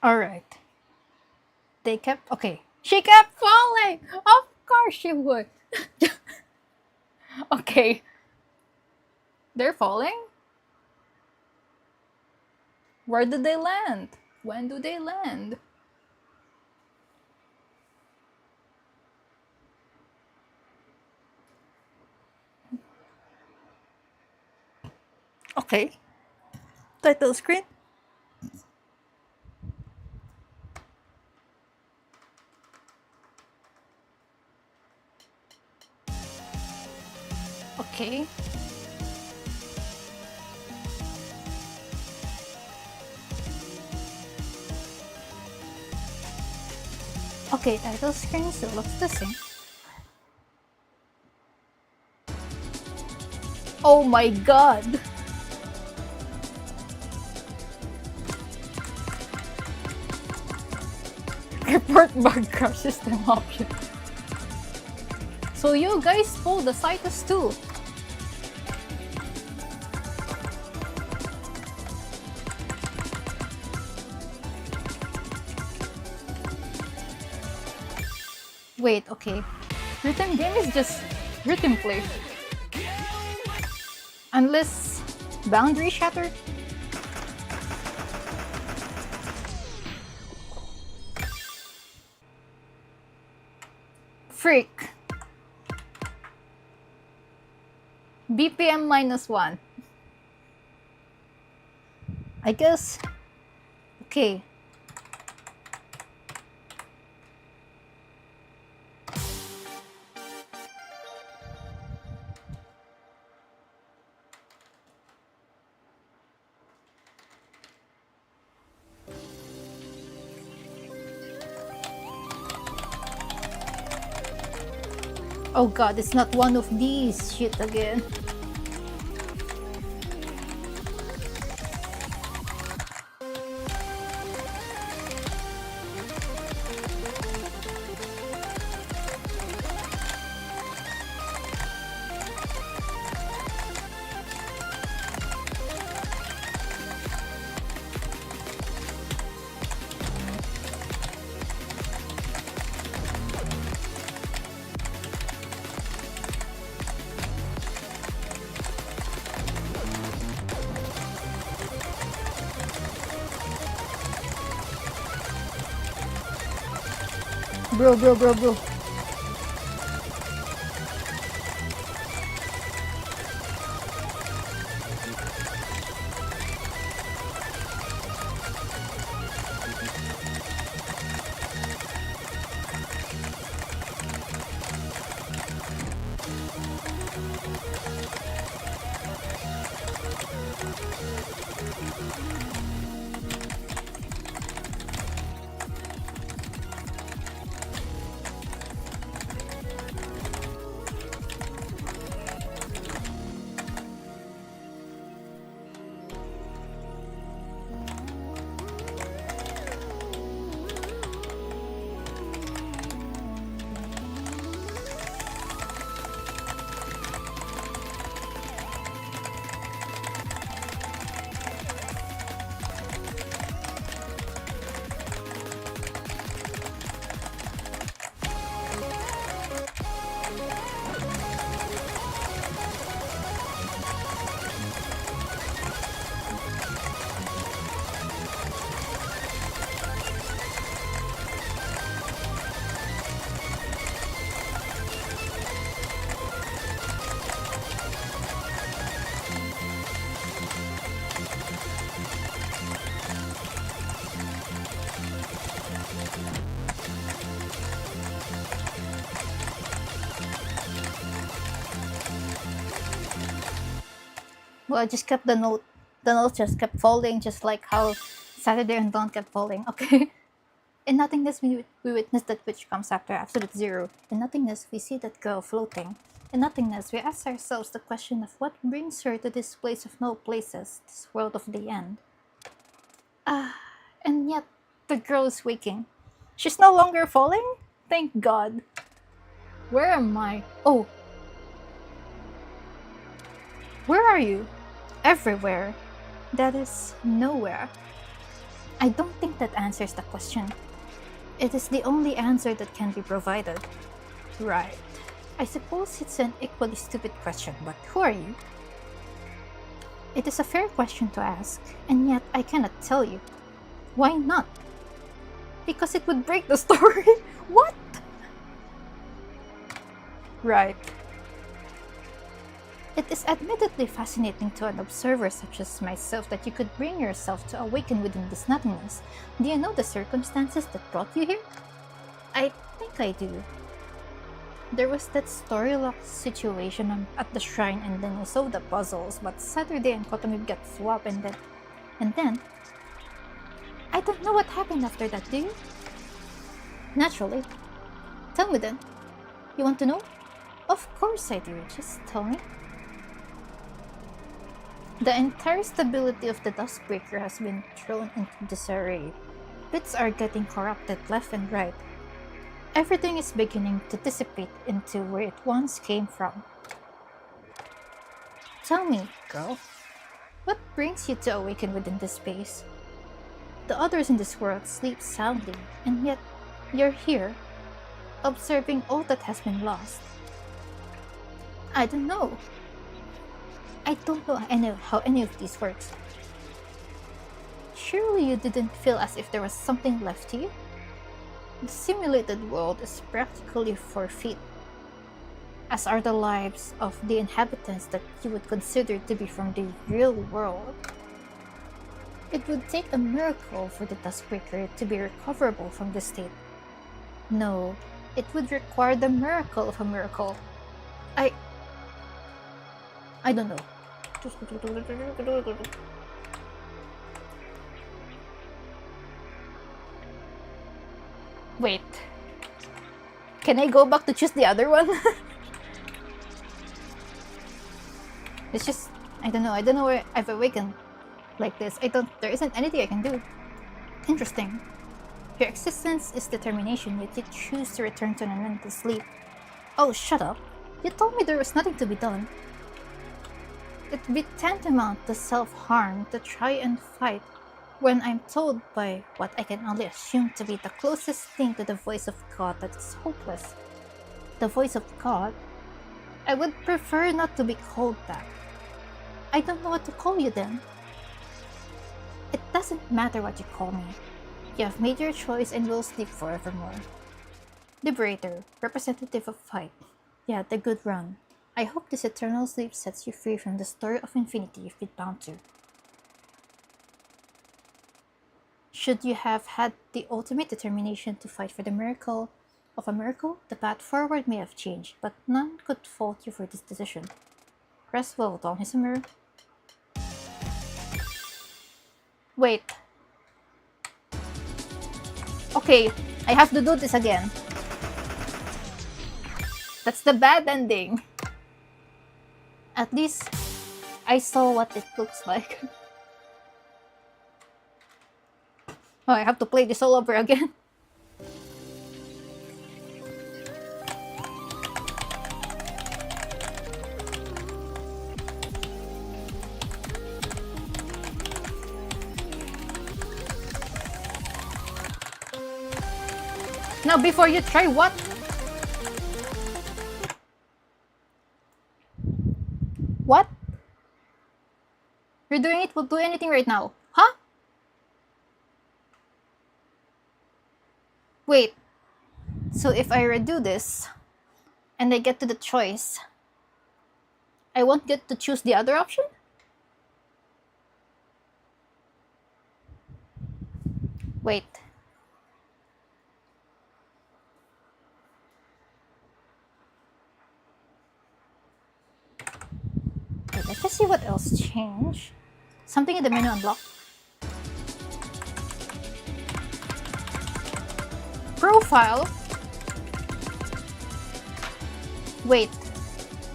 Alright. They kept... Okay. She kept falling! Of course she would. Okay. They're falling? Where do they land? When do they land? Okay. Title screen. Okay. Okay, title screen still looks the same. Oh my god! Report bug crash system option. So you guys pulled the stasis too. Wait, okay. Rhythm game is just rhythm play. Unless boundary shatter. Freak. BPM -1. I guess. Okay. Oh god, it's not one of these shit again. Bro. Well, I just kept the note. The note just kept falling, just like how Saturday and Dawn kept falling. Okay. In nothingness, we witness that which comes after absolute zero. In nothingness, we see that girl floating. In nothingness, we ask ourselves the question of what brings her to this place of no places, this world of the end. And yet, the girl is waking. She's no longer falling? Thank God. Where am I? Oh. Where are you? Everywhere. That is nowhere. I don't think that answers the question. It is the only answer that can be provided. Right. I suppose it's an equally stupid question, but who are you? It is a fair question to ask, and yet I cannot tell you. Why not? Because it would break the story. What? Right. It is admittedly fascinating to an observer such as myself that you could bring yourself to awaken within this nothingness. Do you know the circumstances that brought you here? I think I do. There was that story-locked situation at the shrine, and then I saw the puzzles, but Saturday and Kotomi got swapped, and then... I don't know what happened after that, do you? Naturally. Tell me then. You want to know? Of course I do, just tell me. The entire stability of the Duskbreaker has been thrown into disarray. Bits are getting corrupted left and right. Everything is beginning to dissipate into where it once came from. Tell me, girl, what brings you to awaken within this space? The others in this world sleep soundly, and yet you're here, observing all that has been lost. I don't know. I don't know how any of this works. Surely you didn't feel as if there was something left to you? The simulated world is practically forfeit, as are the lives of the inhabitants that you would consider to be from the real world. It would take a miracle for the Duskbreaker to be recoverable from this state. No, it would require the miracle of a miracle. I don't know. Wait. Can I go back to choose the other one? It's just, I don't know where I've awakened like this. There isn't anything I can do. Interesting. Your existence is determination, yet you choose to return to an mental sleep. Oh, shut up. You told me there was nothing to be done. It'd be tantamount to self-harm to try and fight when I'm told by what I can only assume to be the closest thing to the voice of God that it's hopeless. The voice of God? I would prefer not to be called that. I don't know what to call you then. It doesn't matter what you call me. You have made your choice and will sleep forevermore. Liberator, representative of fight. Yeah, the good run. I hope this eternal sleep sets you free from the story of infinity if you're bound to. Should you have had the ultimate determination to fight for the miracle of a miracle, the path forward may have changed, but none could fault you for this decision. Rest well, Don Hisamu. Wait. Okay, I have to do this again. That's the bad ending. At least, I saw what it looks like. Oh, I have to play this all over again. Now, before you try what? What? You're doing it, will do anything right now. Huh? Wait. So if I redo this, and I get to the choice, I won't get to choose the other option? Wait. Let's see what else changed. Something in the menu unlocked. Profile? Wait,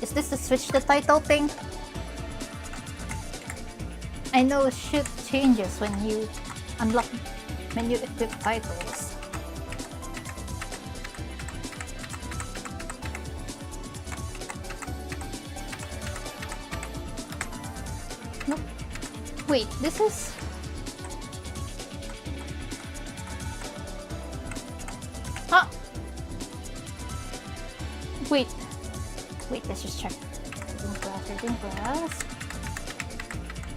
is this the switch the title thing? I know shit changes when you unlock menu equip titles. Nope. Wait, this is... Ah! Wait. Wait, let's just check. Reading class.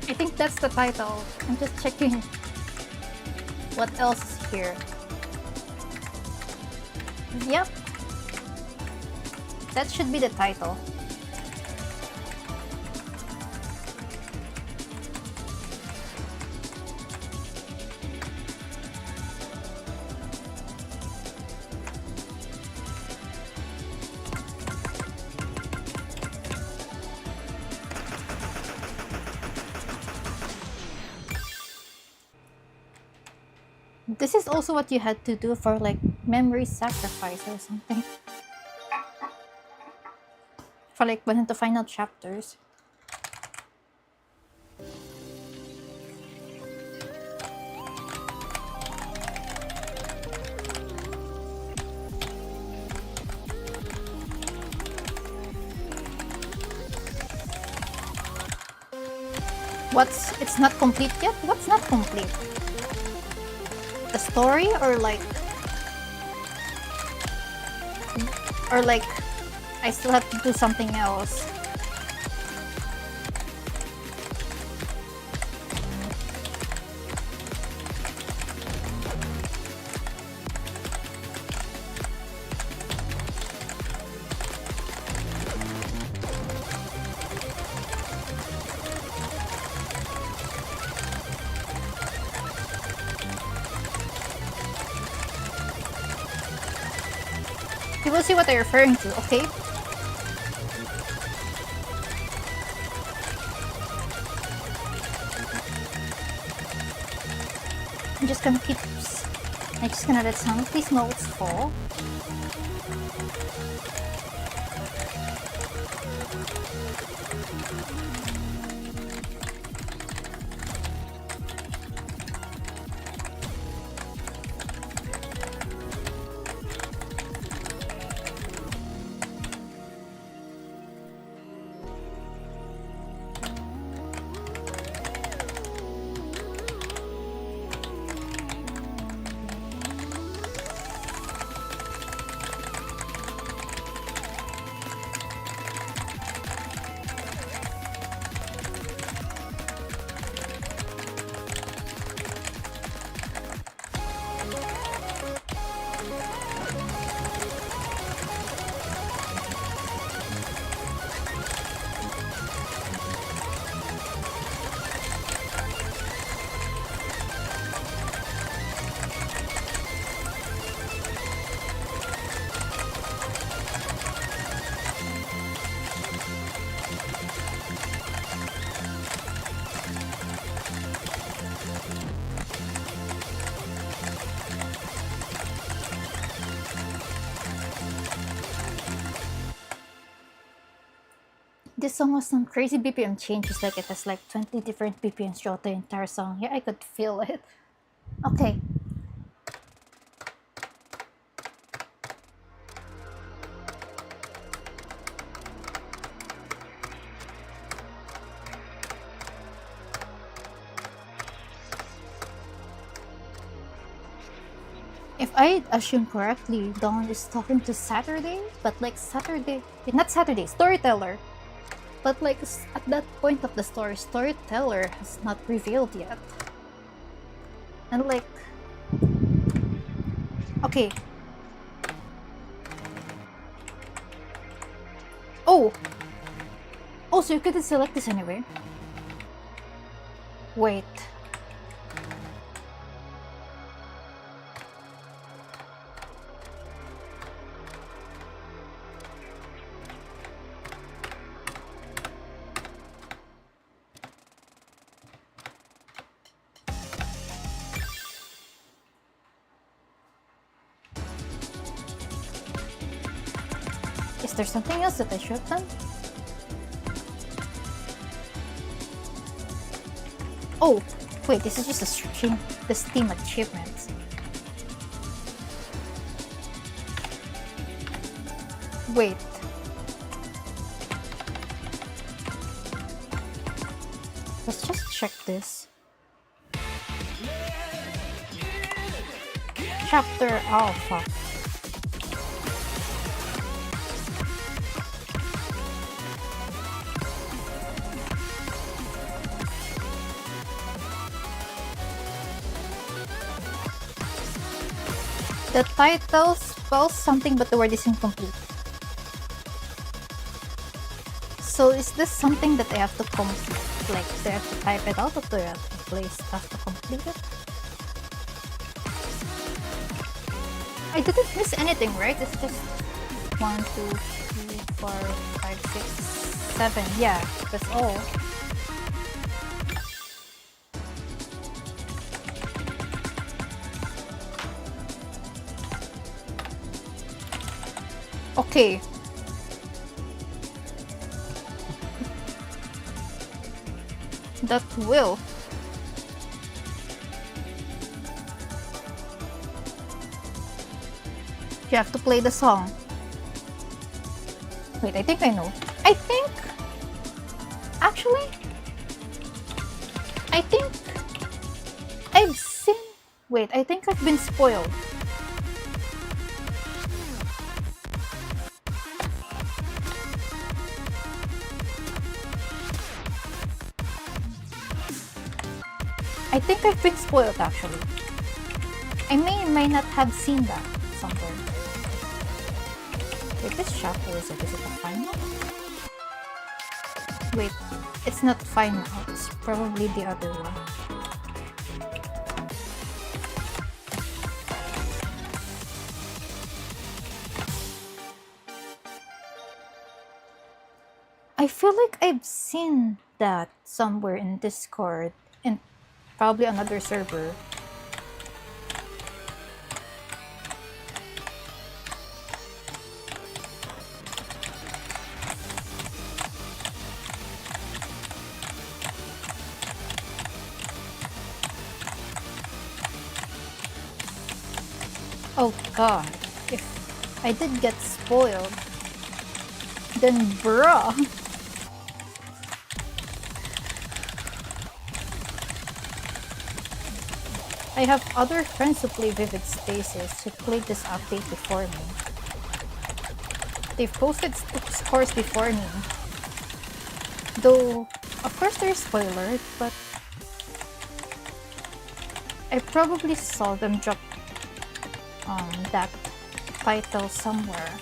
I think that's the title. I'm just checking what else is here. Yep. That should be the title. This is also what you had to do for like memory sacrifice or something. For like one of the final chapters. It's not complete yet? What's not complete? The story or like I still have to do something else? You will see what I'm referring to, okay? I'm just gonna let some of these notes fall. This song was some crazy BPM changes, like it has like 20 different BPMs throughout the entire song. Yeah, I could feel it. Okay. If I assume correctly, Dawn is talking to Saturday, but like Saturday, not Saturday, Storyteller. But like at that point of the story, Storyteller has not revealed yet. And like, okay. Oh! Oh, so you couldn't select this anyway. Wait. Is there something else that I should have done? Oh, wait, this is just the Steam achievements. Wait. Let's just check this. Chapter Alpha. The title spells something but the word is incomplete. So is this something that I have to like, do I have to type it out or do I have to play stuff to complete it? I didn't miss anything, right? It's just 1, 2, 3, 4, 5, 6, 7. Yeah, that's all. Okay. That will. You have to play the song. Wait, I think I know. Actually, I think I've seen. Wait, I think I've been spoiled. I think I've been spoiled actually. I may not have seen that somewhere. Wait, this chapter is it the final? Wait, it's not final, it's probably the other one. I feel like I've seen that somewhere in Discord and probably another server. Oh god, if I did get spoiled, then bruh. I have other friends who play Vivid Stasis who played this update before me. They've posted scores before me. Though, of course there's spoilers, but I probably saw them drop that title somewhere.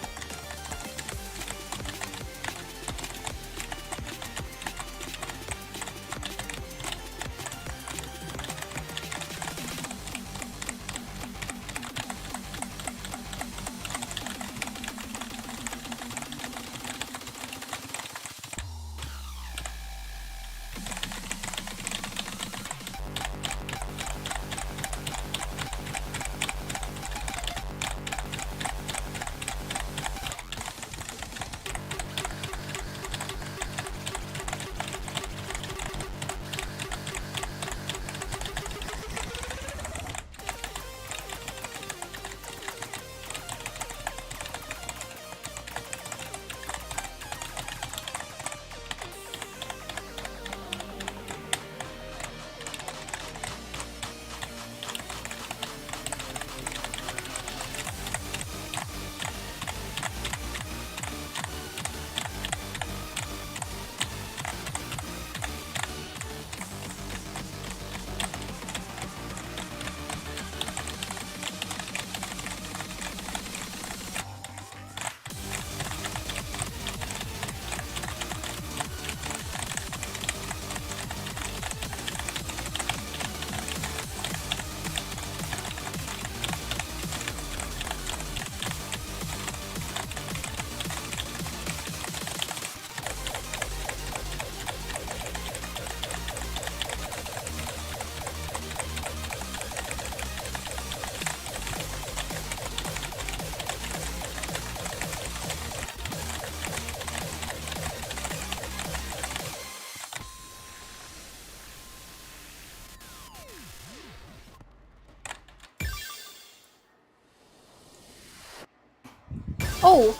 Oh,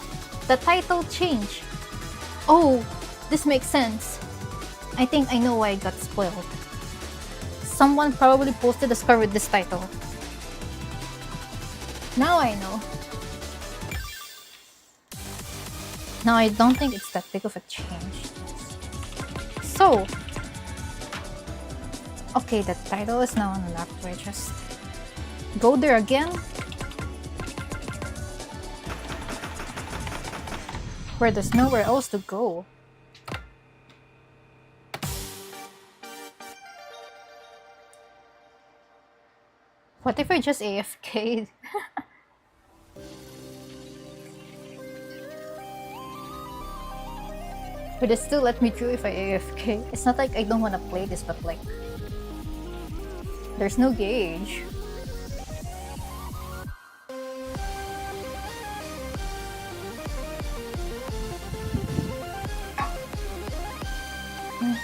the title changed. Oh, this makes sense. I think I know why I got spoiled. Someone probably posted a score with this title. Now I know. Now I don't think it's that big of a change. So, okay, the title is now unlocked. Do I just go there again? Where there's nowhere else to go. What if I just AFK'd? Would it still let me through if I AFK? It's not like I don't want to play this, but like... there's no gauge.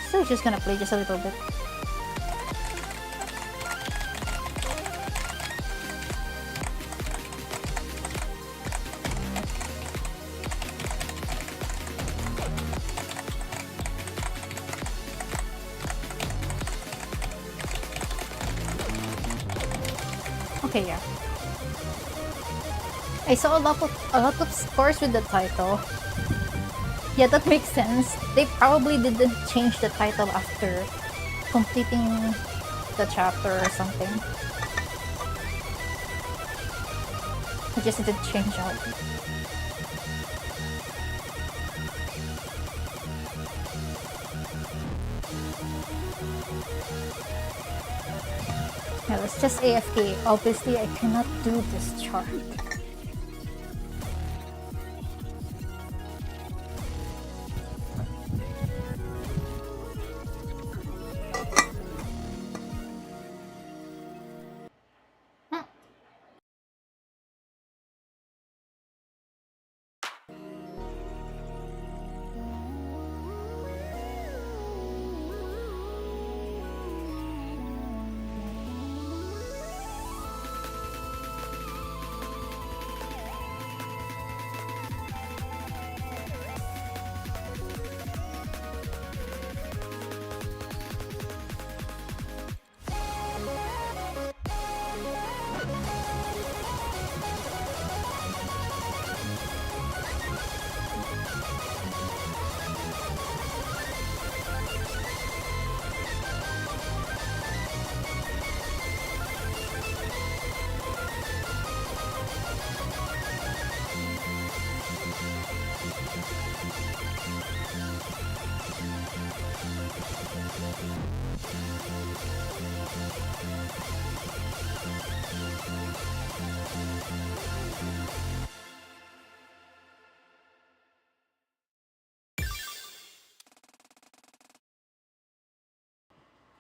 Still just gonna play just a little bit. Okay, yeah. I saw a lot of scores with the title. Yeah, that makes sense. They probably didn't change the title after completing the chapter or something. It just didn't change out. Yeah, let's just AFK. Obviously, I cannot do this chart.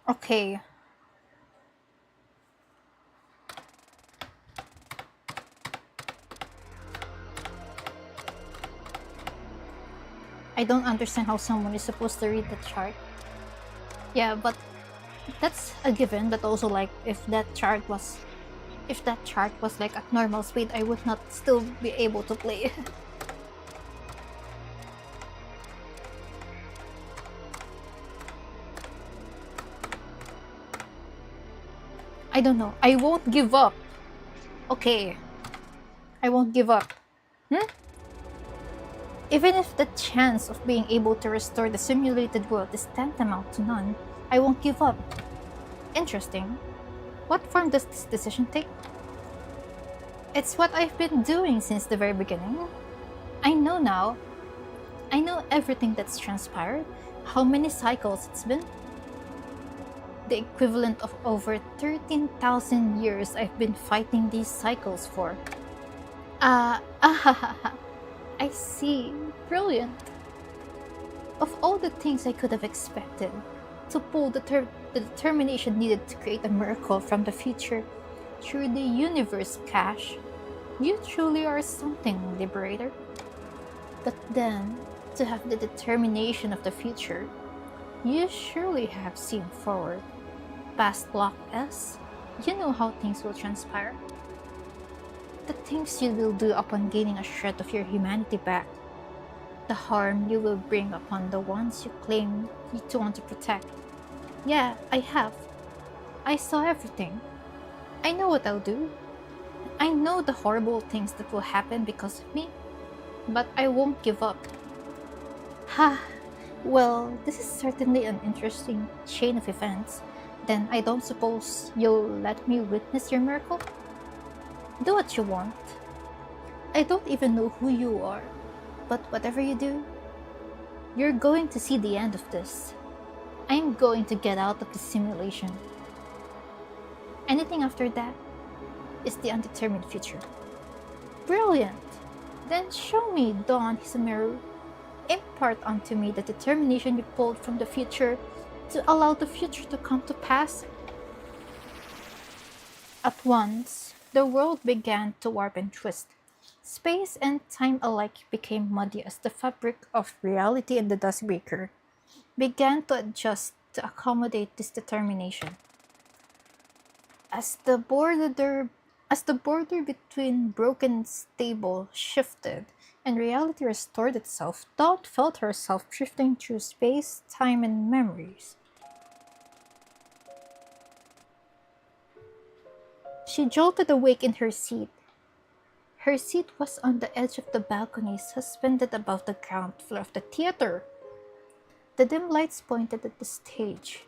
Okay. I don't understand how someone is supposed to read the chart. Yeah, but that's a given, but also like if that chart was like at normal speed, I would not still be able to play. I don't know. I won't give up. Okay. I won't give up. Even if the chance of being able to restore the simulated world is tantamount to none, I won't give up. Interesting. What form does this decision take? It's what I've been doing since the very beginning. I know now. I know everything that's transpired, how many cycles it's been. The equivalent of over 13,000 years I've been fighting these cycles for. I see. Brilliant. Of all the things I could have expected, to pull the determination needed to create a miracle from the future through the universe, Cash, you truly are something, Liberator. But then, to have the determination of the future, you surely have seen forward. Past Block S, you know how things will transpire. The things you will do upon gaining a shred of your humanity back. The harm you will bring upon the ones you claim you to want to protect. Yeah, I have. I saw everything. I know what I'll do. I know the horrible things that will happen because of me. But I won't give up. Ha! Well, this is certainly an interesting chain of events. Then I don't suppose you'll let me witness your miracle? Do what you want. I don't even know who you are, but whatever you do, you're going to see the end of this. I'm going to get out of the simulation. Anything after that is the undetermined future. Brilliant! Then show me Dawn Hisameru. Impart unto me the determination you pulled from the future to allow the future to come to pass. At once, the world began to warp and twist. Space and time alike became muddy as the fabric of reality and the Dustbreaker began to adjust to accommodate this determination. As the border between broken and stable shifted and reality restored itself, Dawn felt herself drifting through space, time, and memories. She jolted awake in her seat. Her seat was on the edge of the balcony, suspended above the ground floor of the theater. The dim lights pointed at the stage.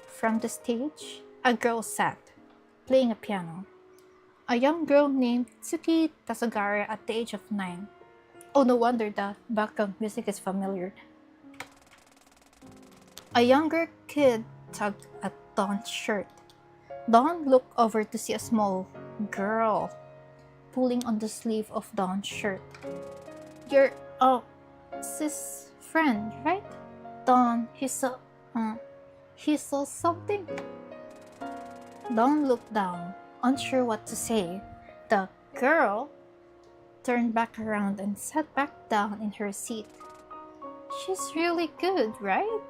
From the stage, a girl sat, playing a piano. A young girl named Tsuki Tasugare at the age of 9. Oh, no wonder the background music is familiar. A younger kid tugged at Dawn's shirt. Dawn looked over to see a small girl pulling on the sleeve of Dawn's shirt. Your, sis friend, right? Dawn, he saw something? Dawn looked down, unsure what to say. The girl turned back around and sat back down in her seat. She's really good, right?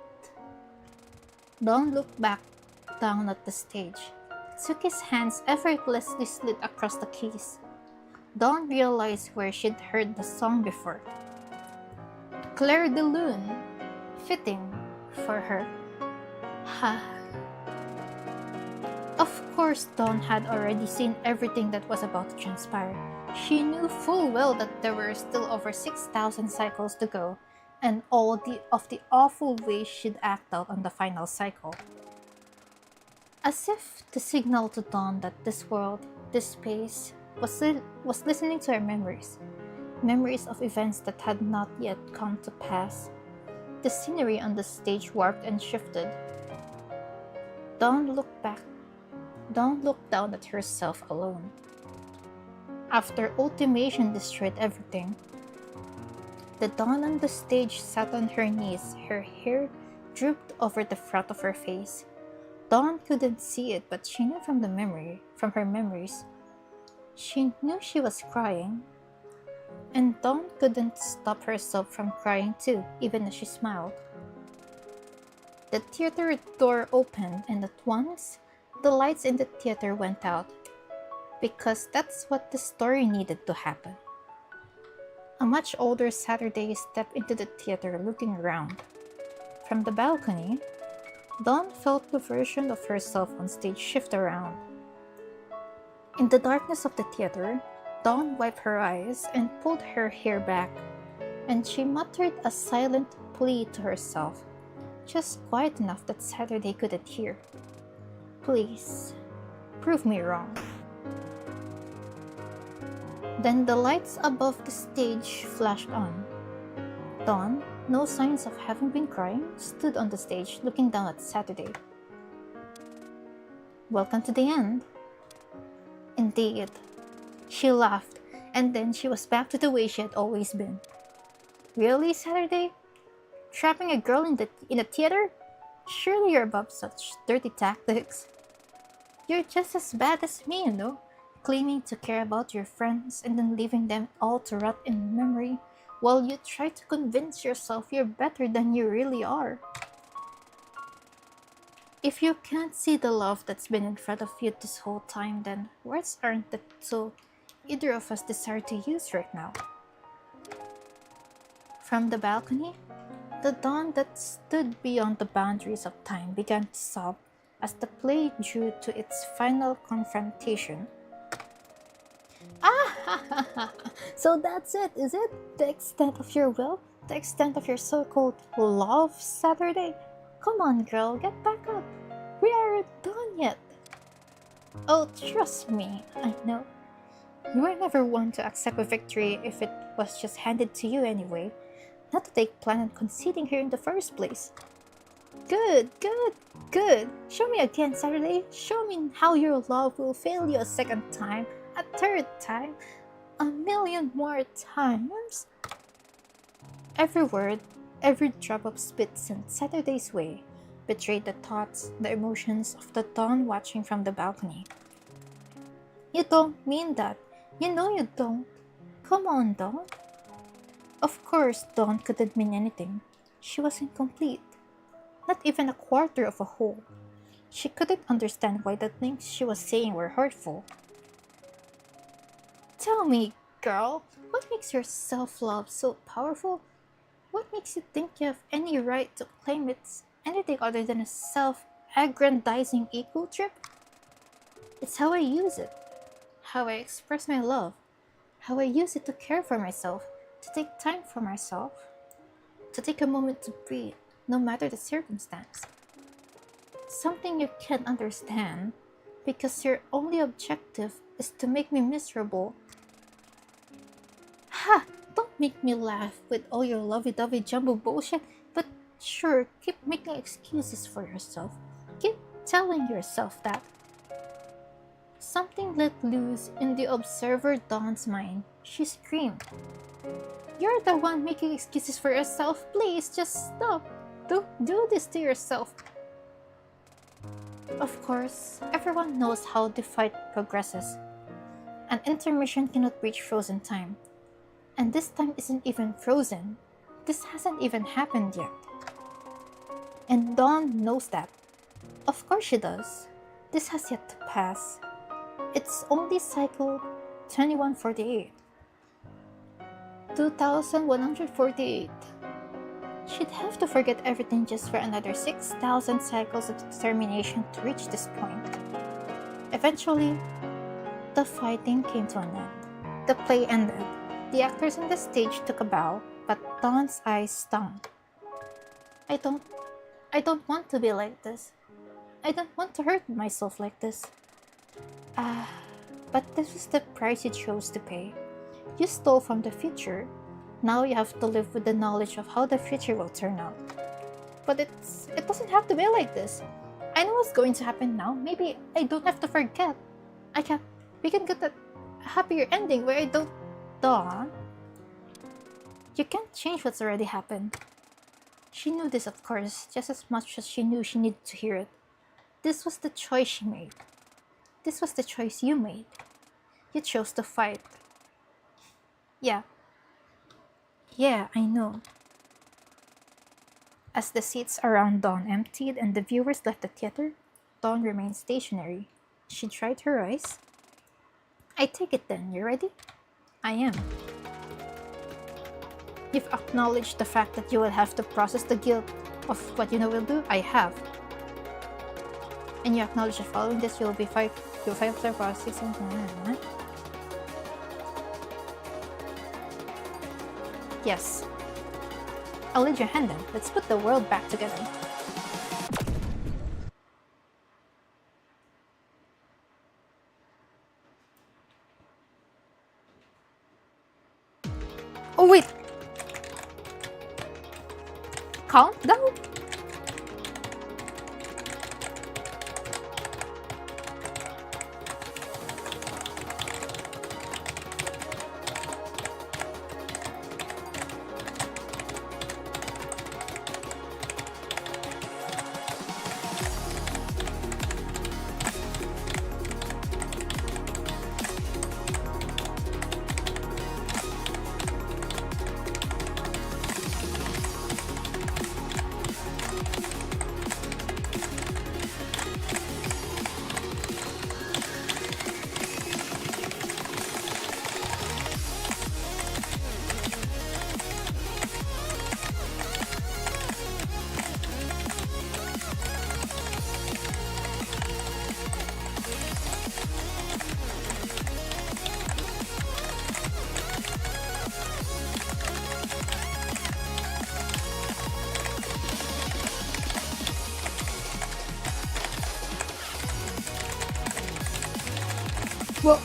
Dawn looked back down at the stage. Tsuki's hands effortlessly slid across the keys. Dawn realized where she'd heard the song before. Claire de Lune, fitting for her. Ha. Of course, Dawn had already seen everything that was about to transpire. She knew full well that there were still over 6,000 cycles to go, and all of the awful ways she'd act out on the final cycle. As if to signal to Dawn that this world, this space, was listening to her memories. Memories of events that had not yet come to pass. The scenery on the stage warped and shifted. Dawn looked down at herself alone. After ultimation destroyed everything, the Dawn on the stage sat on her knees, her hair drooped over the front of her face. Dawn couldn't see it, but she knew from her memories. She knew she was crying, and Dawn couldn't stop herself from crying too, even as she smiled. The theater door opened, and at once, the lights in the theater went out, because that's what the story needed to happen. A much older Saturday stepped into the theater looking around. From the balcony, Dawn felt the version of herself on stage shift around. In the darkness of the theater, Dawn wiped her eyes and pulled her hair back, and she muttered a silent plea to herself, just quiet enough that Saturday couldn't hear. Please, prove me wrong. Then the lights above the stage flashed on. Dawn, no signs of having been crying, stood on the stage looking down at Saturday. Welcome to the end. Indeed. She laughed, and then she was back to the way she had always been. Really, Saturday? Trapping a girl in a theater? Surely you're above such dirty tactics. You're just as bad as me, you know, claiming to care about your friends and then leaving them all to rot in memory while you try to convince yourself you're better than you really are. If you can't see the love that's been in front of you this whole time, then words aren't that so either of us desire to use right now. From the balcony, the dawn that stood beyond the boundaries of time began to sob as the play drew to its final confrontation. Ah! So that's it, is it? The extent of your will? The extent of your so-called love Saturday? Come on, girl, get back up. We aren't done yet. Oh, trust me, I know. You were never one to accept a victory if it was just handed to you anyway. Not to take plan on conceding here in the first place. Good, good, good. Show me again, Saturday. Show me how your love will fail you a second time, a third time, a million more times. Every word, every drop of spit sent Saturday's way betrayed the thoughts, the emotions of the Dawn watching from the balcony. You don't mean that. You know you don't. Come on, Dawn. Of course, Dawn couldn't mean anything. She was incomplete. Not even a quarter of a whole. She couldn't understand why the things she was saying were hurtful. Tell me, girl, what makes your self-love so powerful? What makes you think you have any right to claim it's anything other than a self-aggrandizing ego trip? It's how I use it. How I express my love. How I use it to care for myself. To take time for myself. To take a moment to breathe, no matter the circumstance. Something you can't understand because your only objective is to make me miserable. Ha! Don't make me laugh with all your lovey-dovey jumbo bullshit, but sure, keep making excuses for yourself. Keep telling yourself that. Something let loose in the observer Dawn's mind. She screamed. You're the one making excuses for yourself. Please, just stop. Don't do this to yourself. Of course, everyone knows how the fight progresses. An intermission cannot reach frozen time. And this time isn't even frozen. This hasn't even happened yet. And Dawn knows that. Of course she does. This has yet to pass. It's only cycle 2148. 2148. She'd have to forget everything just for another 6,000 cycles of determination to reach this point. Eventually, the fighting came to an end. The play ended. The actors on the stage took a bow, but Dawn's eyes stung. I don't want to be like this. I don't want to hurt myself like this. But this is the price you chose to pay. You stole from the future. Now you have to live with the knowledge of how the future will turn out. But it doesn't have to be like this. I know what's going to happen now. Maybe I don't have to forget. We can get a happier ending where I don't... Dawn, you can't change what's already happened. She knew this, of course, just as much as she knew she needed to hear it. This was the choice she made. This was the choice you made. You chose to fight. Yeah, I know. As the seats around Dawn emptied and the viewers left the theater, Dawn remained stationary. She dried her eyes. I take it then, you ready? I am. You've acknowledged the fact that you will have to process the guilt of what you know will do? I have. And you acknowledge that following this you'll fight for about 6 and... Yes. I'll lead your hand then. Let's put the world back together. Oh wait! Calm down? Well,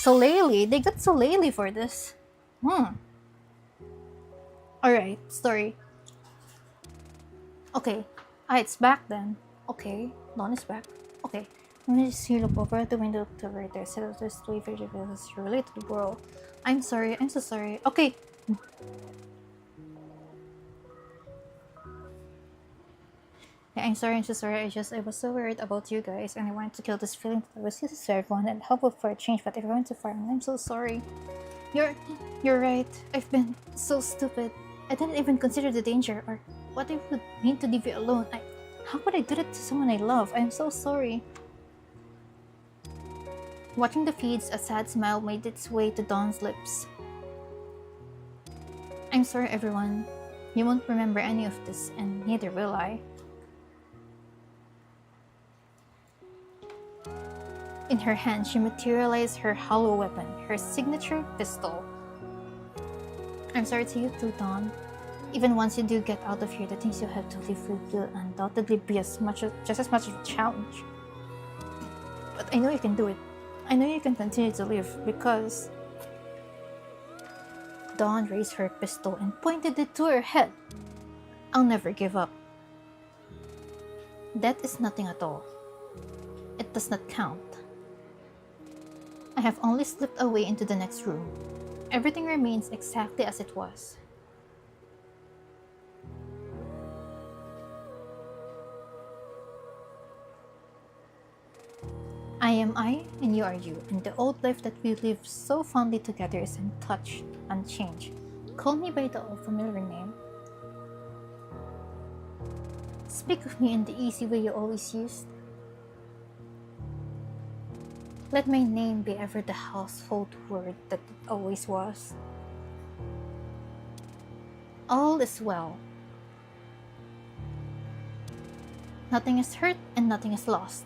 Soleil, they got Soleil for this. Alright, story. Okay. It's back then. Okay. Dawn is back. Okay. Let me just look over the window to right there. Set up this way for this relate to the world. I'm sorry. I'm so sorry. Okay. Yeah, I'm sorry. I'm so sorry. I was so worried about you guys, and I wanted to kill this feeling that I was used to everyone and help for a change. But if I went too far, I'm so sorry. You're right. I've been so stupid. I didn't even consider the danger or what it would mean to leave you alone. How would I do that to someone I love? I'm so sorry. Watching the feeds, a sad smile made its way to Dawn's lips. I'm sorry, everyone. You won't remember any of this, and neither will I. In her hand, she materialized her hollow weapon, her signature pistol. I'm sorry to you too, Dawn. Even once you do get out of here, the things you have to live with will undoubtedly be just as much of a challenge. But I know you can do it. I know you can continue to live because... Dawn raised her pistol and pointed it to her head. I'll never give up. That is nothing at all. It does not count. I have only slipped away into the next room. Everything remains exactly as it was. I am I, and you are you, and the old life that we lived so fondly together is untouched, unchanged. Call me by the old familiar name. Speak of me in the easy way you always used. Let my name be ever the household word that it always was. All is well. Nothing is hurt and nothing is lost.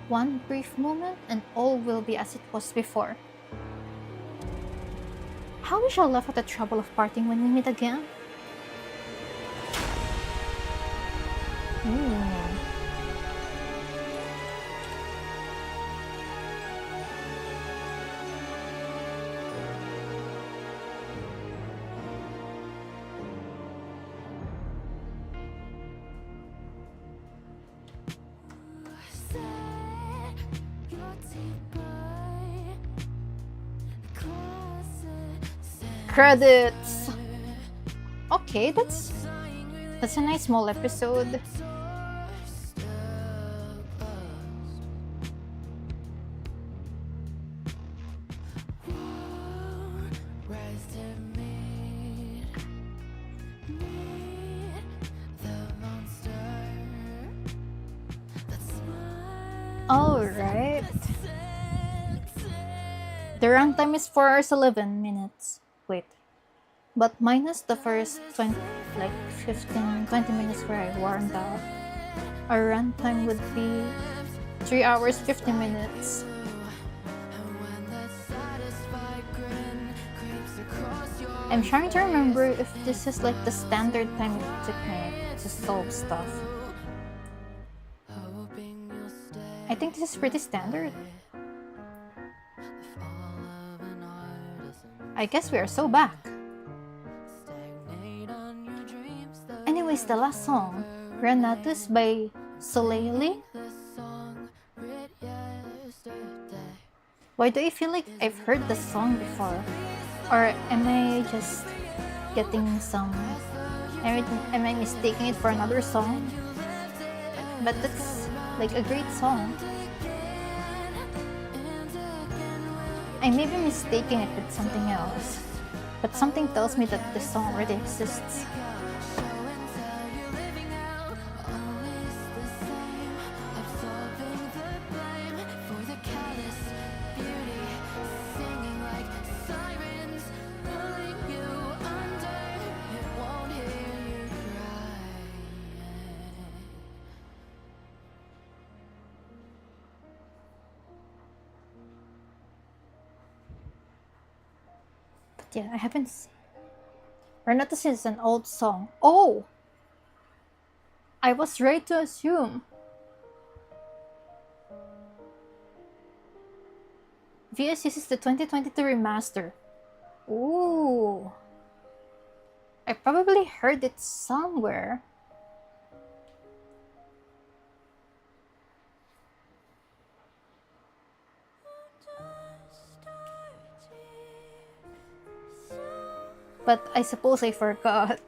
One brief moment and all will be as it was before. How we shall laugh at the trouble of parting when we meet again? Ooh. Credits. Okay, that's a nice small episode. Alright. The runtime is 4 hours 11 minutes. Wait. But minus the first 20, like 15, 20 minutes where I warmed up, our runtime would be 3 hours 50 minutes. I'm trying to remember if this is like the standard time it took me to solve stuff. I think this is pretty standard. I guess we are so back. Anyways, the last song, Granatus by sooooooo. Why do I feel like I've heard the song before? Or am I just getting some... Am I mistaking it for another song? But that's like a great song. I may be mistaking it with something else, but something tells me that this song already exists. Yeah, I haven't seen. Renatus is an old song. Oh! I was right to assume. VS uses the 2022 remaster. Ooh. I probably heard it somewhere. But I suppose I forgot.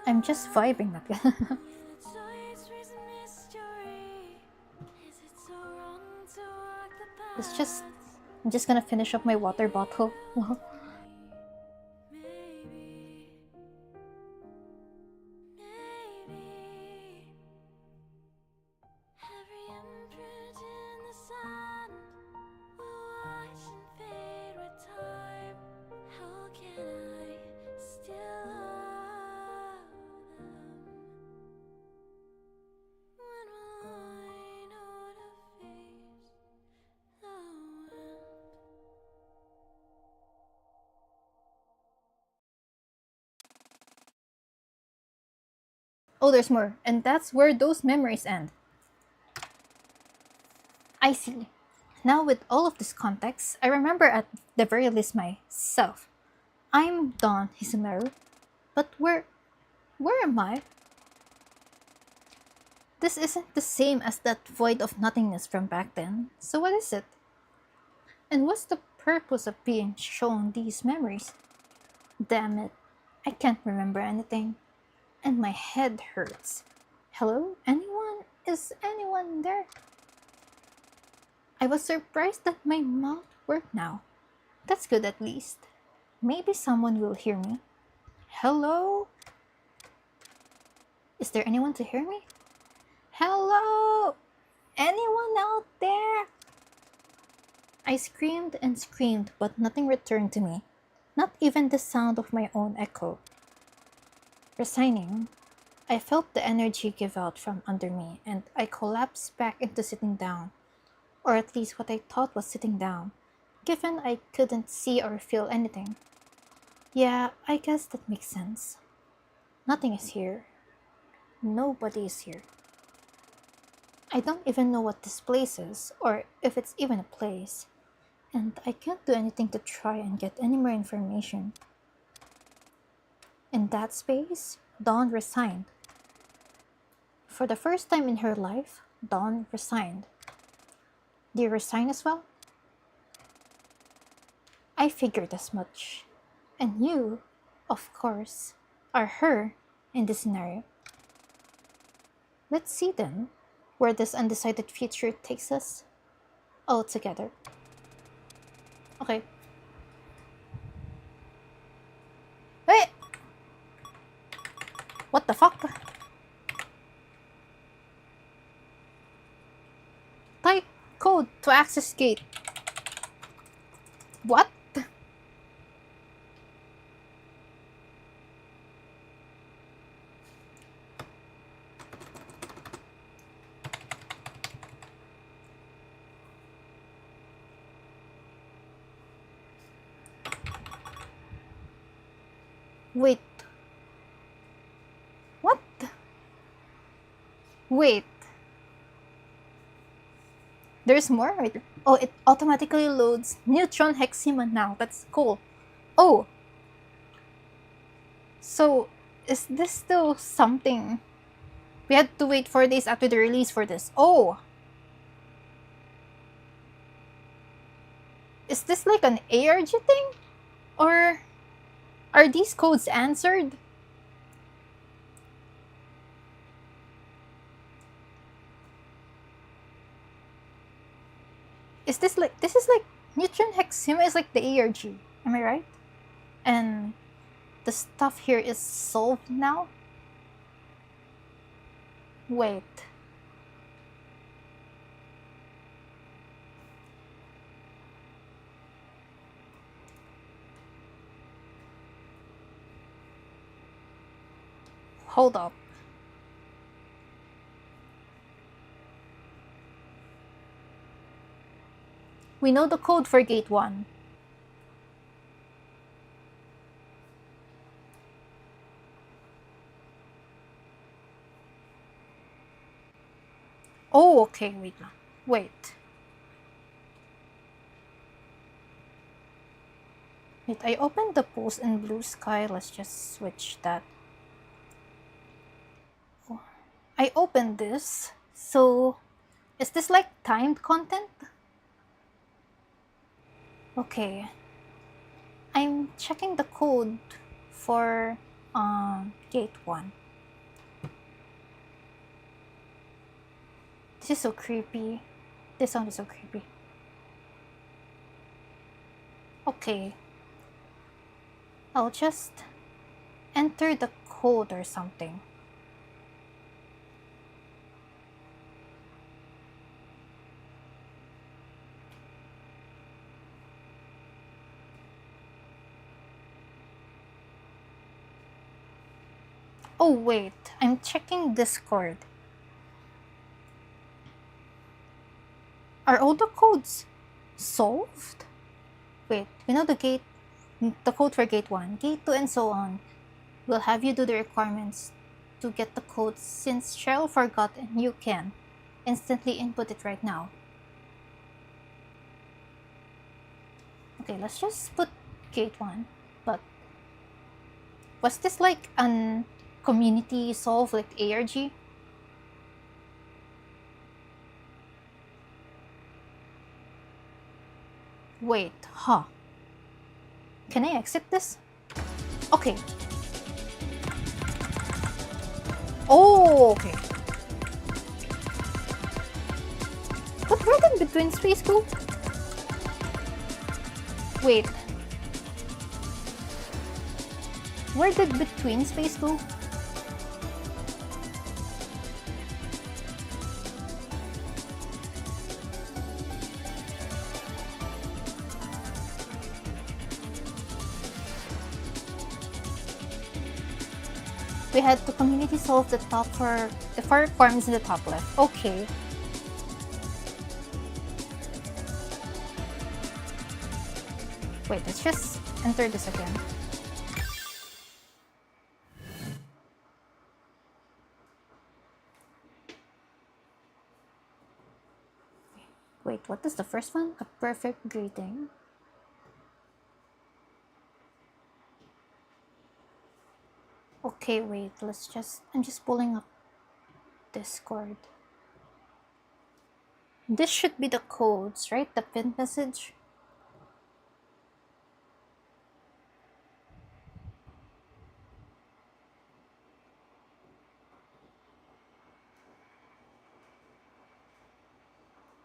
I'm just vibing again. I'm just gonna finish up my water bottle. Oh, there's more. And that's where those memories end. I see. Now with all of this context, I remember at the very least myself. I'm Don Hizumeru. But where am I? This isn't the same as that void of nothingness from back then. So what is it? And what's the purpose of being shown these memories? Damn it, I can't remember anything. And my head hurts. Hello? Anyone? Is anyone there? I was surprised that my mouth worked now. That's good at least. Maybe someone will hear me. Hello? Is there anyone to hear me? Hello? Anyone out there? I screamed and screamed, but nothing returned to me. Not even the sound of my own echo. Resigning, I felt the energy give out from under me, and I collapsed back into sitting down. Or at least what I thought was sitting down, given I couldn't see or feel anything. Yeah, I guess that makes sense. Nothing is here. Nobody is here. I don't even know what this place is, or if it's even a place. And I can't do anything to try and get any more information. In that space, Dawn resigned. For the first time in her life, Dawn resigned. Do you resign as well? I figured as much. And you, of course, are her in this scenario. Let's see then where this undecided future takes us all together. Okay. Hey! What the fuck? Type code to access gate. What? Wait. What? Wait. There's more? Wait. Oh, it automatically loads neutron hexima now. That's cool. Oh. So, is this still something? We had to wait 4 days after the release for this. Oh. Is this like an ARG thing? Or are these codes answered? Is this like neutron hexima is like the ARG, am I right? And the stuff here is solved now? Wait. Hold up. We know the code for gate 1. Oh, okay, wait lang. Wait. Wait, I opened the post in blue sky. Let's just switch that. Oh, I opened this. So, is this like timed content? Okay. I'm checking the code for gate 1. This is so creepy. This sound is so creepy. Okay. I'll just enter the code or something. Oh wait, I'm checking Discord. Are all the codes solved? Wait, we know the code for gate 1, gate 2, and so on. We'll have you do the requirements to get the codes since Cheryl forgot and you can instantly input it right now. Okay, let's just put gate 1. But was this like an community solve like ARG? Wait, huh? Can I exit this? Okay. Oh, okay. But where did between space go? Wait. Where did between space go? We had to community solve the four requirements in the top left. Okay. Wait, let's just enter this again. Wait, what is the first one? A perfect greeting. Okay, wait, I'm just pulling up Discord. This should be the codes, right? The pin message.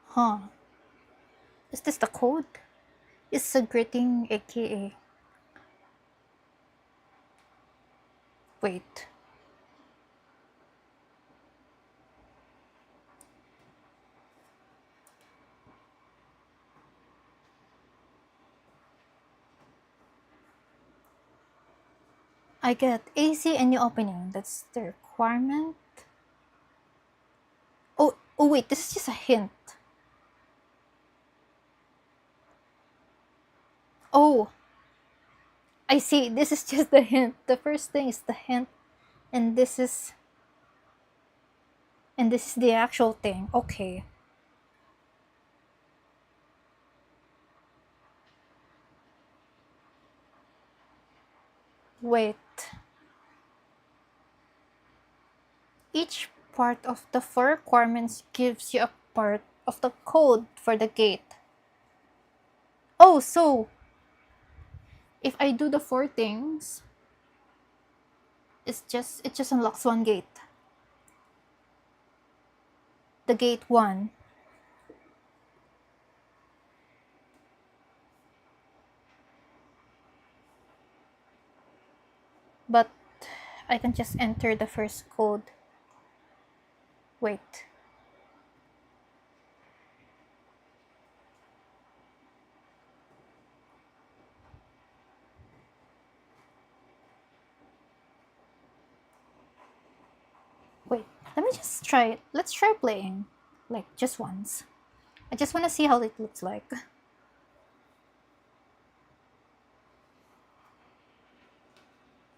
Huh. Is this the code? It's a greeting, aka. Wait. I get AC and new opening. That's the requirement. Oh wait, this is just a hint. Oh, I see. This is just the hint. The first thing is the hint, and this is the actual thing. Okay. Wait. Each part of the four requirements gives you a part of the code for the gate. Oh, so if I do the four things, it just unlocks one gate. The gate 1. But I can just enter the first code. Wait. Wait, let me just try it. Let's try playing. Like, just once. I just want to see how it looks like.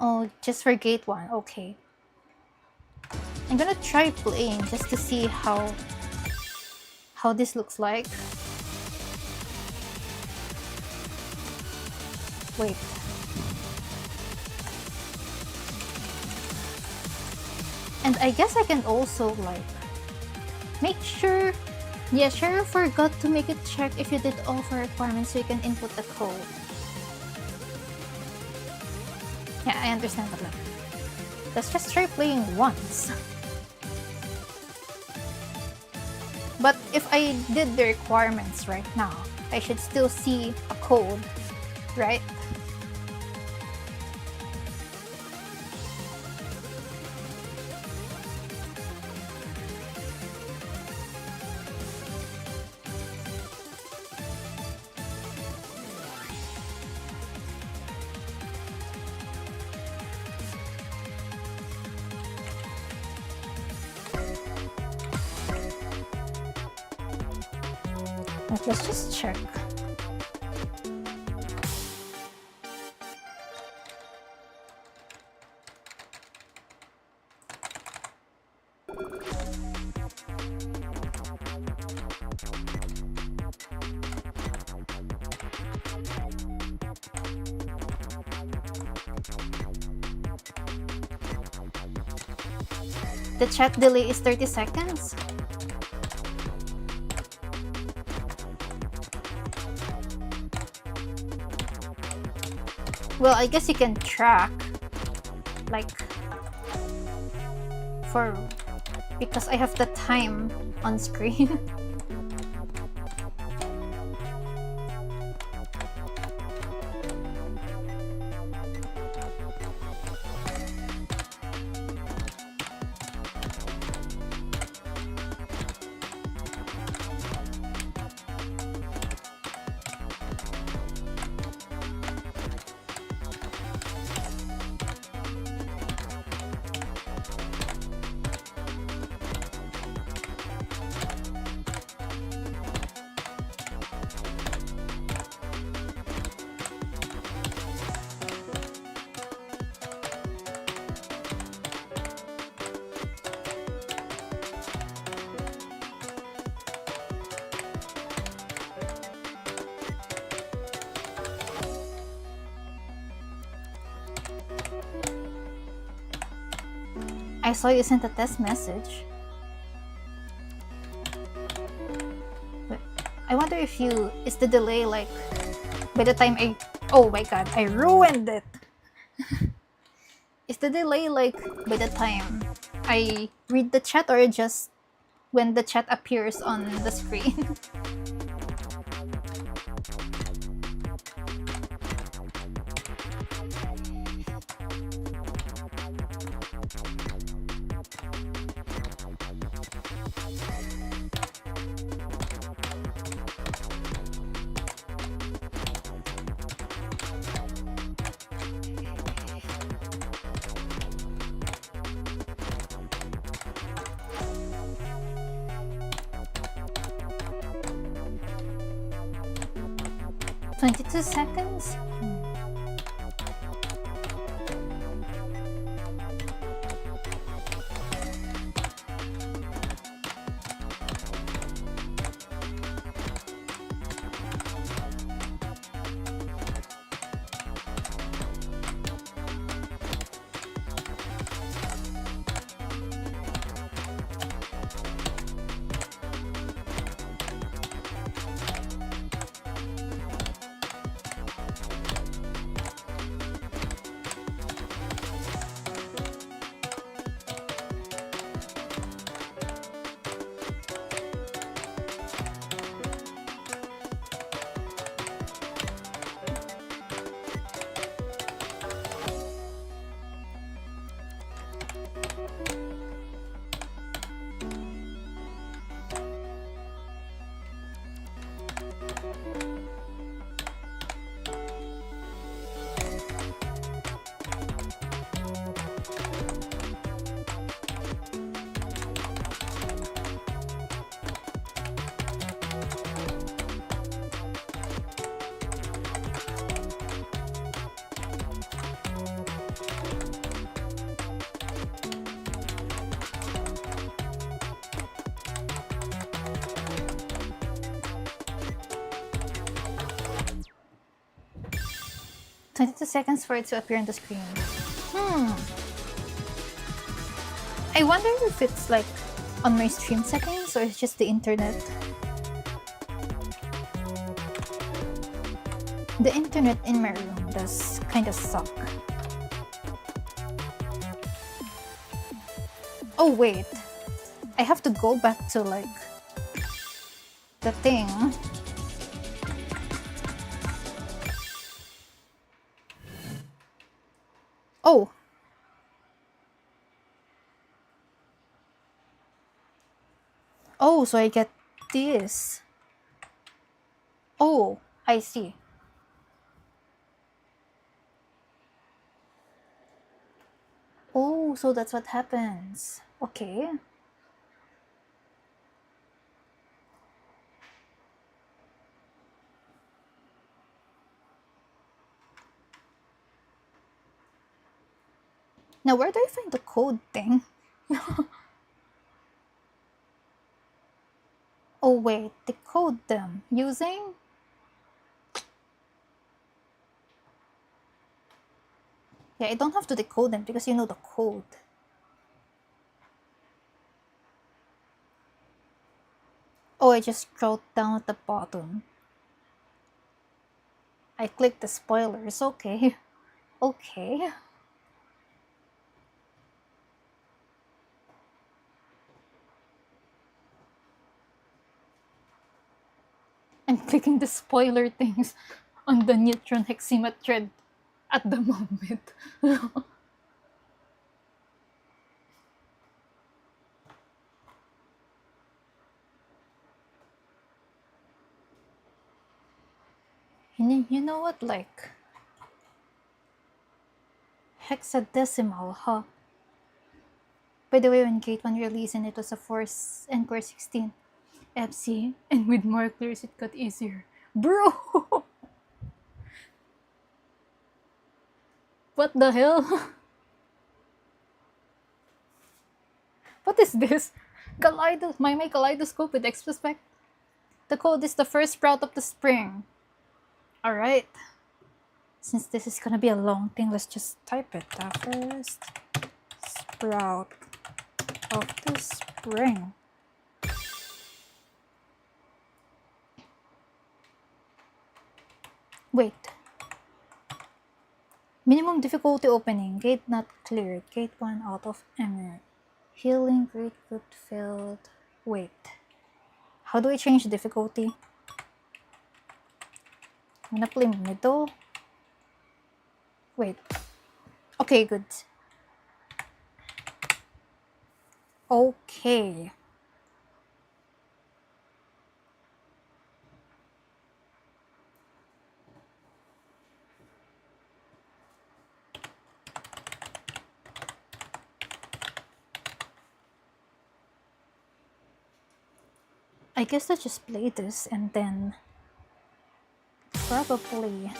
Oh, just for gate 1. Okay. I'm gonna try playing just to see how this looks like. Wait. And I guess I can also like make sure. Yeah, sure, forgot to make it check if you did all four requirements so you can input the code. Yeah, I understand that. Let's just try playing once. But if I did the requirements right now, I should still see a code, right? But let's just check. The chat delay is 30 seconds. Well, I guess you can track, like, because I have the time on screen. I saw you sent a test message. But I wonder if is the delay like by the time oh my god, I ruined it. Is the delay like by the time I read the chat or just when the chat appears on the screen? 22 seconds? 22 seconds for it to appear on the screen. I wonder if it's like on my stream settings or it's just the internet. The internet in my room does kind of suck. Oh wait, I have to go back to like the thing. Oh. Oh, so I get this. Oh, I see. Oh, so that's what happens. Okay. Now, where do I find the code thing? Oh wait, decode them using? Yeah, I don't have to decode them because you know the code. Oh, I just scrolled down at the bottom. I clicked the spoilers, okay. Okay. I'm clicking the spoiler things on the neutron hexima thread at the moment. You know what, like, hexadecimal, huh? By the way, when Gate 1 released and it was a Force Encore 16 FC, and with more clears it got easier. Bro! What the hell? What is this? My kaleidoscope with X-Spec. The code is the first sprout of the spring. Alright. Since this is gonna be a long thing, let's just type it. The first sprout of the spring. Wait. Minimum difficulty opening. Gate not cleared. Gate 1 out of emerald. Healing great good failed. Wait. How do I change difficulty? I'm gonna play middle. Wait. Okay, good. Okay. I guess I'll just play this and then probably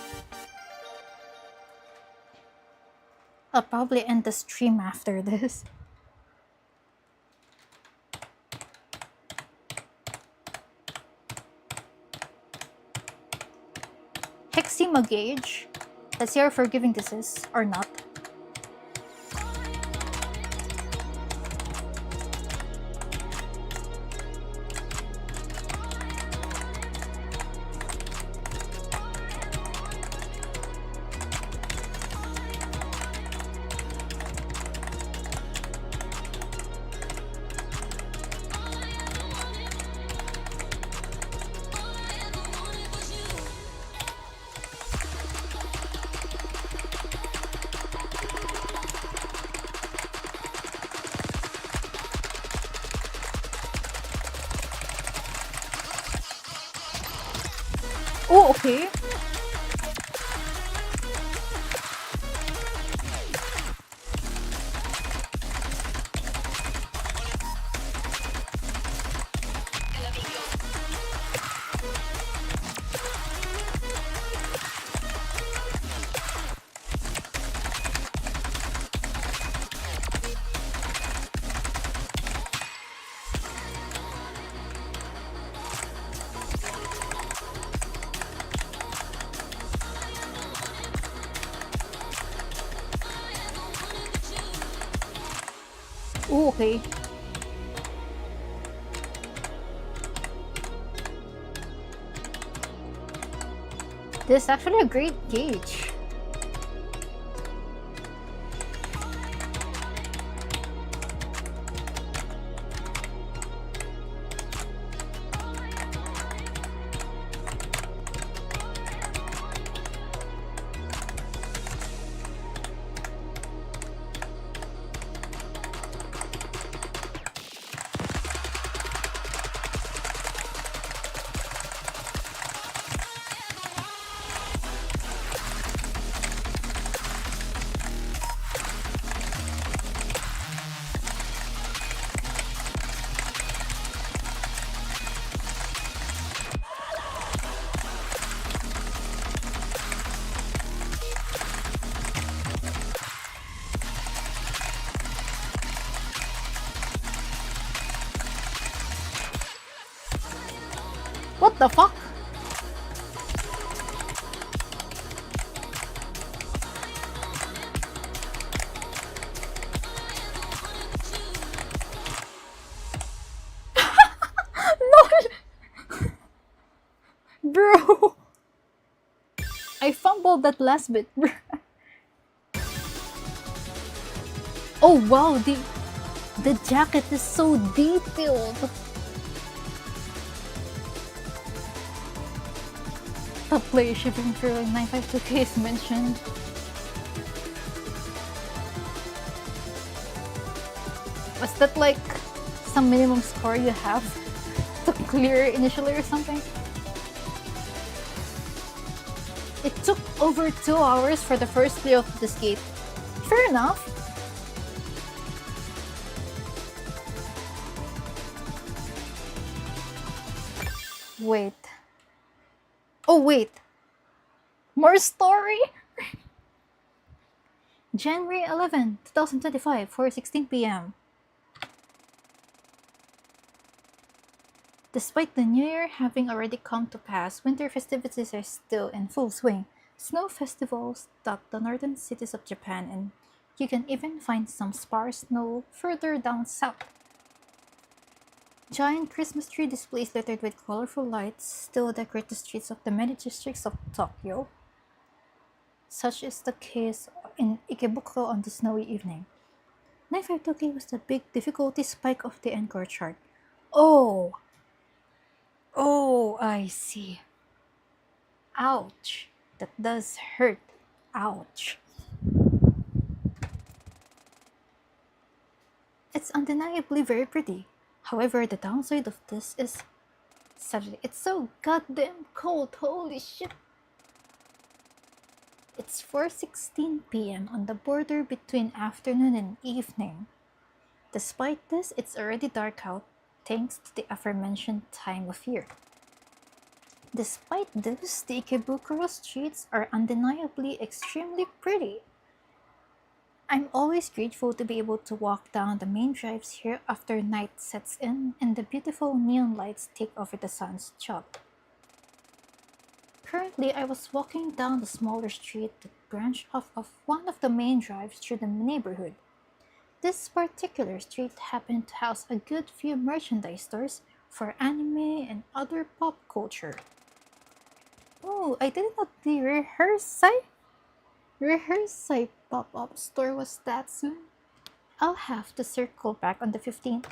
I'll probably end the stream after this. Hexima gauge. Let's see how forgiving this is or not. Oh, okay. Oh, okay. This is actually a great gauge. What the fuck? LOL! Bro! I fumbled that last bit, bro. Oh wow, the jacket is so detailed. Top player shipping through 952K is mentioned. Was that like some minimum score you have to clear initially or something? It took over 2 hours for the first play of this gate. Fair enough. Wait. Oh wait. More story? January 11, 2025, 4:16 p.m. Despite the New Year having already come to pass, winter festivities are still in full swing. Snow festivals dot the northern cities of Japan, and you can even find some sparse snow further down south. Giant Christmas tree displays littered with colorful lights still decorate the streets of the many districts of Tokyo. Such is the case in Ikebukuro on the snowy evening. 952K was the big difficulty spike of the encore chart. Oh! Oh, I see. Ouch. That does hurt. Ouch. It's undeniably very pretty. However, the downside of this is Saturday. It's so goddamn cold. Holy shit. It's 4:16 p.m. on the border between afternoon and evening. Despite this, it's already dark out thanks to the aforementioned time of year. Despite this, the Ikebukuro streets are undeniably extremely pretty. I'm always grateful to be able to walk down the main drives here after night sets in and the beautiful neon lights take over the sun's job. Currently, I was walking down the smaller street that branched off of one of the main drives through the neighborhood. This particular street happened to house a good few merchandise stores for anime and other pop culture. Oh, I didn't know the Rehearsai pop-up store was that soon. I'll have to circle back on the 15th.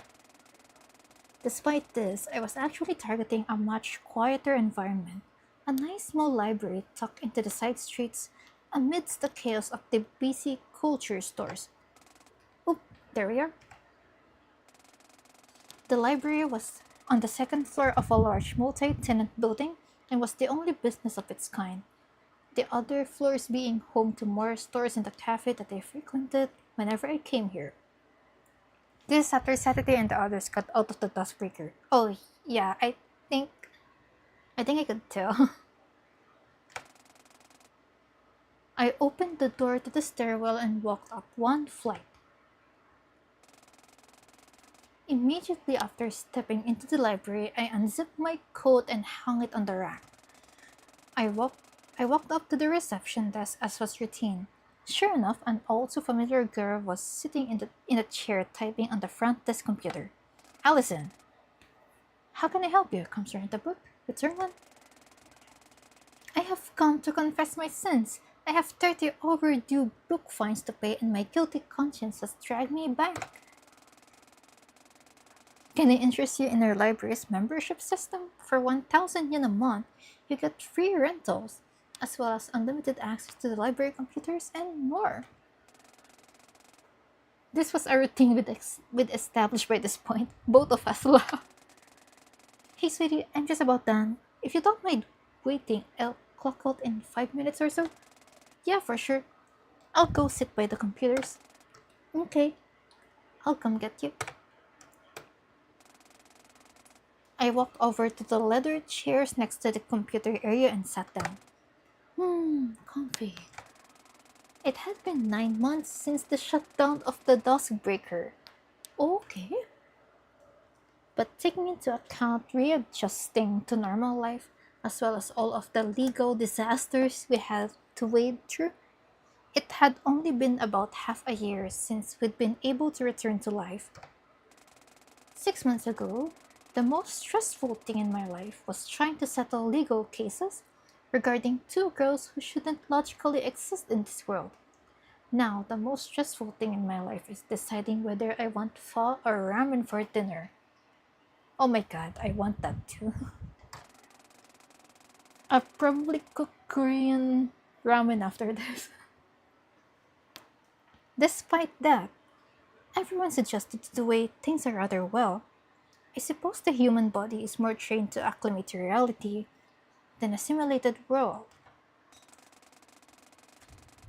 Despite this, I was actually targeting a much quieter environment, a nice small library tucked into the side streets amidst the chaos of the busy culture stores. Oop, there we are. The library was on the second floor of a large multi-tenant building and was the only business of its kind. The other floors being home to more stores in the cafe that I frequented whenever I came here. This Saturday and the others got out of the dustbreaker. Oh yeah, I think I could tell. I opened the door to the stairwell and walked up one flight. Immediately after stepping into the library, I unzipped my coat and hung it on the rack. I walked up to the reception desk as was routine. Sure enough, an all-too-familiar girl was sitting in a chair typing on the front desk computer. Allison. How can I help you? Concerned the book. Return one. I have come to confess my sins. I have 30 overdue book fines to pay and my guilty conscience has dragged me back. Can I interest you in our library's membership system? For 1,000 yen a month, you get free rentals, as well as unlimited access to the library computers and more. This was a routine we'd established by this point. Both of us laughed. Hey sweetie, I'm just about done. If you don't mind waiting, I'll clock out in 5 minutes or so. Yeah, for sure. I'll go sit by the computers. Okay, I'll come get you. I walked over to the leather chairs next to the computer area and sat down. Comfy. It had been 9 months since the shutdown of the dustbreaker. Okay. But taking into account readjusting to normal life, as well as all of the legal disasters we had to wade through, it had only been about half a year since we'd been able to return to life. 6 months ago, the most stressful thing in my life was trying to settle legal cases regarding two girls who shouldn't logically exist in this world. Now, the most stressful thing in my life is deciding whether I want pho or ramen for dinner. Oh my god, I want that too. I'll probably cook Korean ramen after this. Despite that, everyone's adjusted to the way things are rather well. I suppose the human body is more trained to acclimate to reality than a simulated world.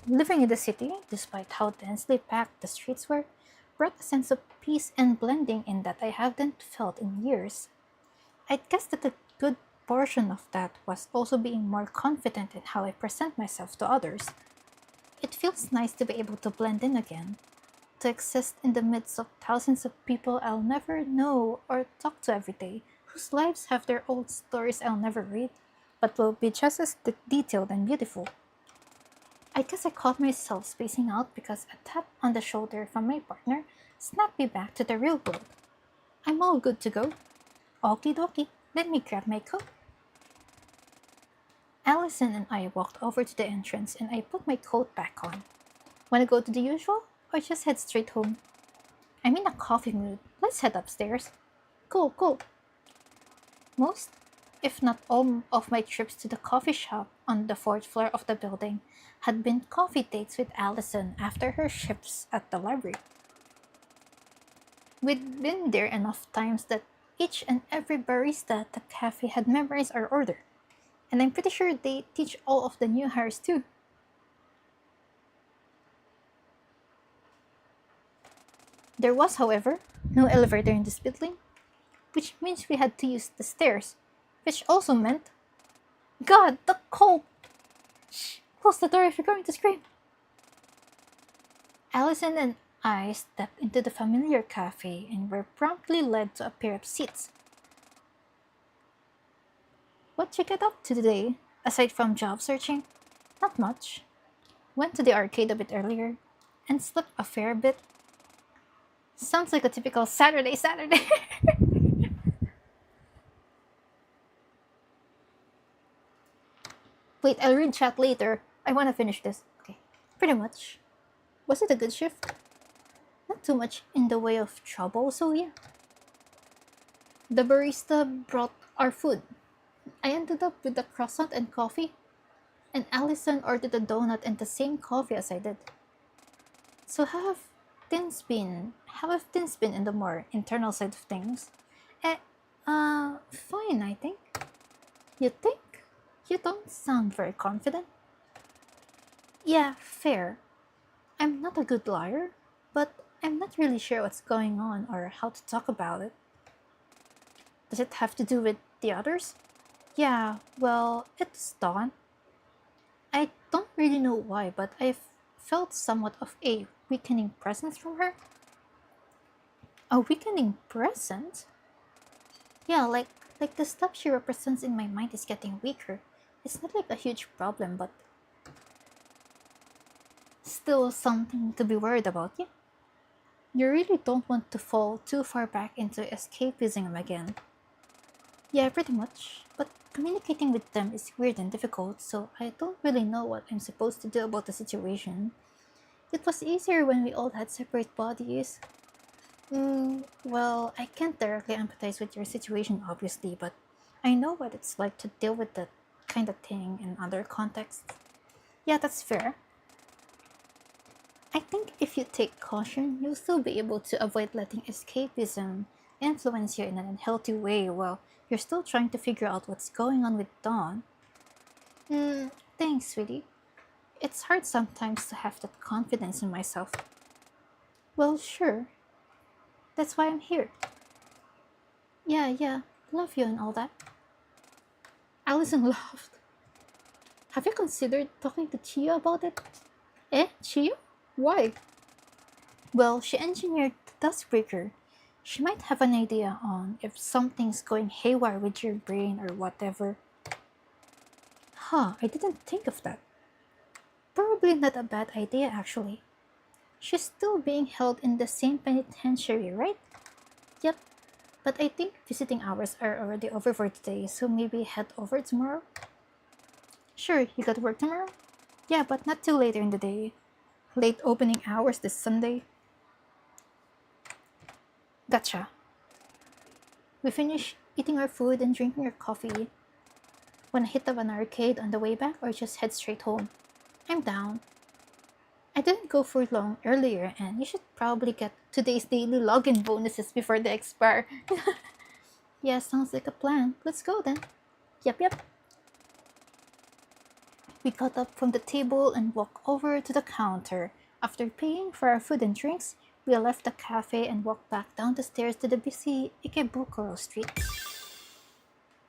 Living in the city, despite how densely packed the streets were, brought a sense of peace and blending in that I haven't felt in years. I guess that a good portion of that was also being more confident in how I present myself to others. It feels nice to be able to blend in again, to exist in the midst of thousands of people I'll never know or talk to every day, whose lives have their old stories I'll never read, but will be just as detailed and beautiful. I guess I caught myself spacing out because a tap on the shoulder from my partner snapped me back to the real world. I'm all good to go. Okie dokie, let me grab my coat. Allison and I walked over to the entrance and I put my coat back on. Wanna go to the usual or just head straight home? I'm in a coffee mood. Let's head upstairs. Cool, cool. Most, if not all, of my trips to the coffee shop on the fourth floor of the building had been coffee dates with Allison after her shifts at the library. We'd been there enough times that each and every barista at the cafe had memorized our order, and I'm pretty sure they teach all of the new hires too. There was, however, no elevator in this building, which means we had to use the stairs, which also meant, God, the cold! Shh, close the door if you're going to scream. Allison and I stepped into the familiar cafe and were promptly led to a pair of seats. What you get up to today, aside from job searching? Not much. Went to the arcade a bit earlier and slept a fair bit. Sounds like a typical Saturday. Wait, I'll read chat later. I want to finish this. Okay. Pretty much. Was it a good shift? Not too much in the way of trouble, so yeah. The barista brought our food. I ended up with the croissant and coffee, and Allison ordered a donut and the same coffee as I did. So how have things been in the more internal side of things? Fine, I think. You think? You don't sound very confident. Yeah, fair. I'm not a good liar, but I'm not really sure what's going on or how to talk about it. Does it have to do with the others? Yeah, well, it's Dawn. I don't really know why, but I've felt somewhat of a weakening presence from her. A weakening presence? Yeah, like the stuff she represents in my mind is getting weaker. It's not like a huge problem, but still something to be worried about, yeah. You really don't want to fall too far back into escapism again. Yeah, pretty much. But communicating with them is weird and difficult, so I don't really know what I'm supposed to do about the situation. It was easier when we all had separate bodies. Well, I can't directly empathize with your situation, obviously, but I know what it's like to deal with that kind of thing in other contexts. Yeah, that's fair. I think if you take caution, you'll still be able to avoid letting escapism influence you in an unhealthy way while you're still trying to figure out what's going on with Dawn. Thanks, sweetie. It's hard sometimes to have that confidence in myself. Well, sure. That's why I'm here. Yeah, love you and all that. Allison laughed. Have you considered talking to Chia about it? Chia? Why? Well, she engineered the Dustbreaker. She might have an idea on if something's going haywire with your brain or whatever. I didn't think of that. Probably not a bad idea, actually. She's still being held in the same penitentiary, right? Yep, but I think visiting hours are already over for today, so maybe head over tomorrow? Sure, you got work tomorrow? Yeah, but not till later in the day. late opening hours this Sunday. Gotcha. We finish eating our food and drinking our coffee. Wanna hit up an arcade on the way back or just head straight home? I'm down. I didn't go for long earlier and you should probably get today's daily login bonuses before they expire. Yeah, sounds like a plan. Let's go then. Yep. We got up from the table and walked over to the counter. After paying for our food and drinks, we left the cafe and walked back down the stairs to the busy Ikebukuro Street.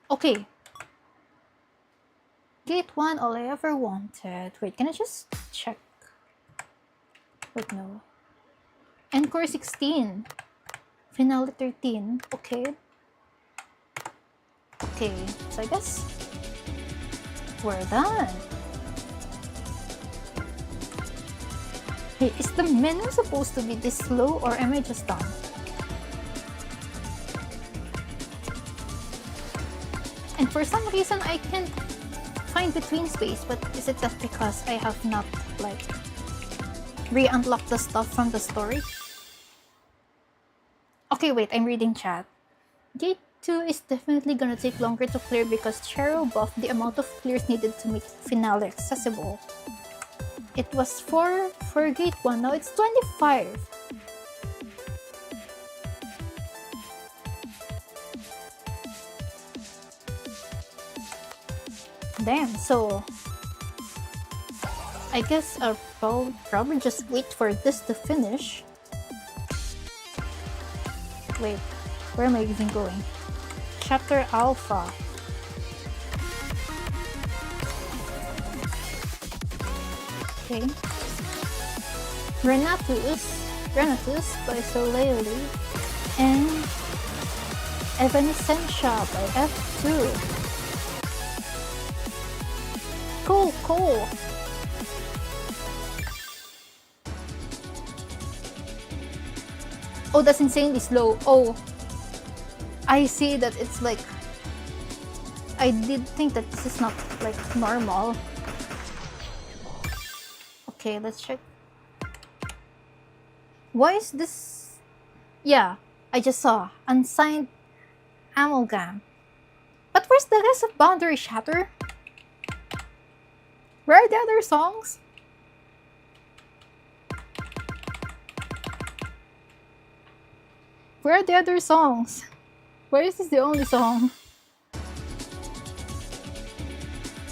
Okay. Gate 1, all I ever wanted. Wait, can I just check? Wait, no. Encore 16. Finale 13. Okay. Okay, so I guess we're done. Hey, is the menu supposed to be this slow or am I just dumb? And for some reason I can't find between space, but is it just because I have not like re-unlocked the stuff from the story? Okay, wait, I'm reading chat. Gate 2 is definitely gonna take longer to clear because Chero buffed the amount of clears needed to make finale accessible. It was 4 for Gate 1, now it's 25. Damn, so I guess I'll probably just wait for this to finish. Wait, where am I even going? Chapter Alpha. Okay. Renatus by Soleoli and Evanescentia by F2. Cool. Oh, that's insanely slow. Oh, I see that it's like... I did think that this is not like normal. Okay, let's check. Why is this... Yeah, I just saw. Unsigned Amalgam. But where's the rest of Boundary Shatter? Where are the other songs? Where are the other songs? Why is this the only song?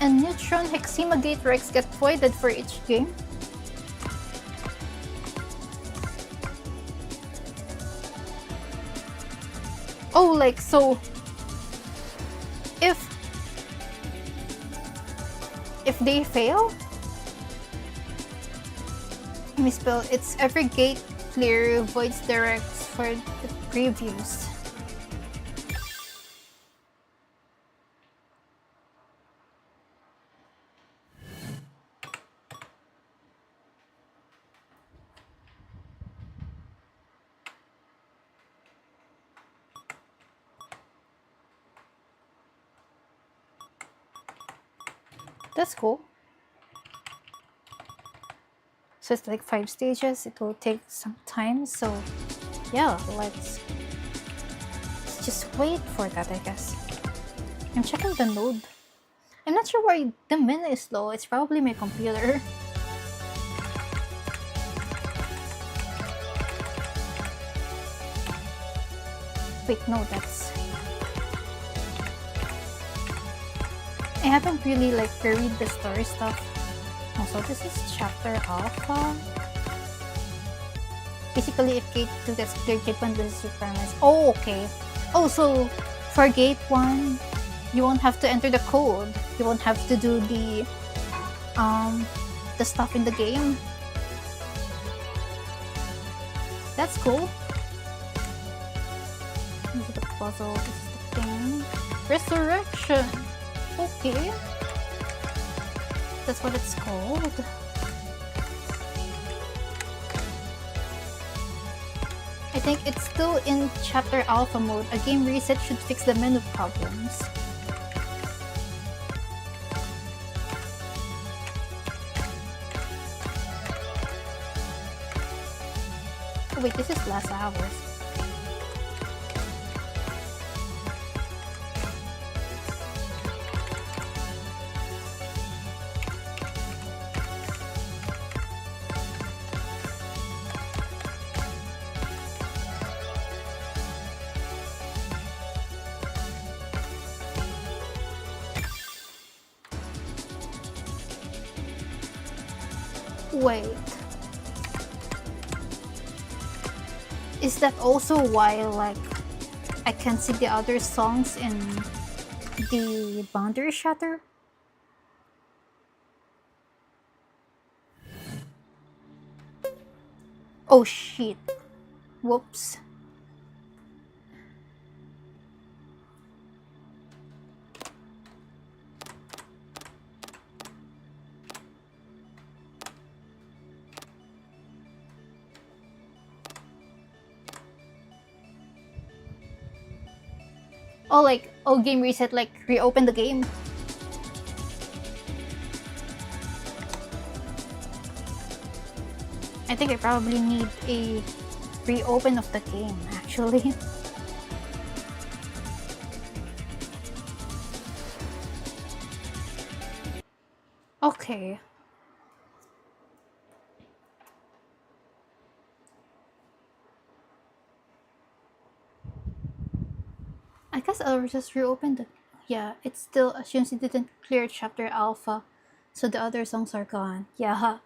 And Neutron Heximagate Rex get voided for each game? Oh, like, so... If they fail? Let me spell. It's every gate clear voids directs for the previews. That's cool. So it's like 5 stages. It will take some time. So yeah, let's just wait for that, I guess. I'm checking the node. I'm not sure why the menu is slow. It's probably my computer. Wait, no, that's... I haven't really like read the story stuff. Also, this is chapter alpha. Basically, if gate 2 gets cleared, gate 1 loses requirements. Oh, okay. Oh, so for gate 1, you won't have to enter the code. You won't have to do the stuff in the game. That's cool. This is the puzzle. This is the thing. Resurrection. Okay. That's what it's called. I think it's still in chapter alpha mode. A game reset should fix the menu problems. Oh wait, this is last hours. Wait. Is that also why, like, I can't see the other songs in the boundary shatter? Oh shit. Whoops. Oh, like, oh, game reset, like, reopen the game. I think I probably need a reopen of the game, actually. Okay. I guess I'll just reopen the... Yeah, it still assumes it didn't clear chapter alpha, so the other songs are gone. Yeah.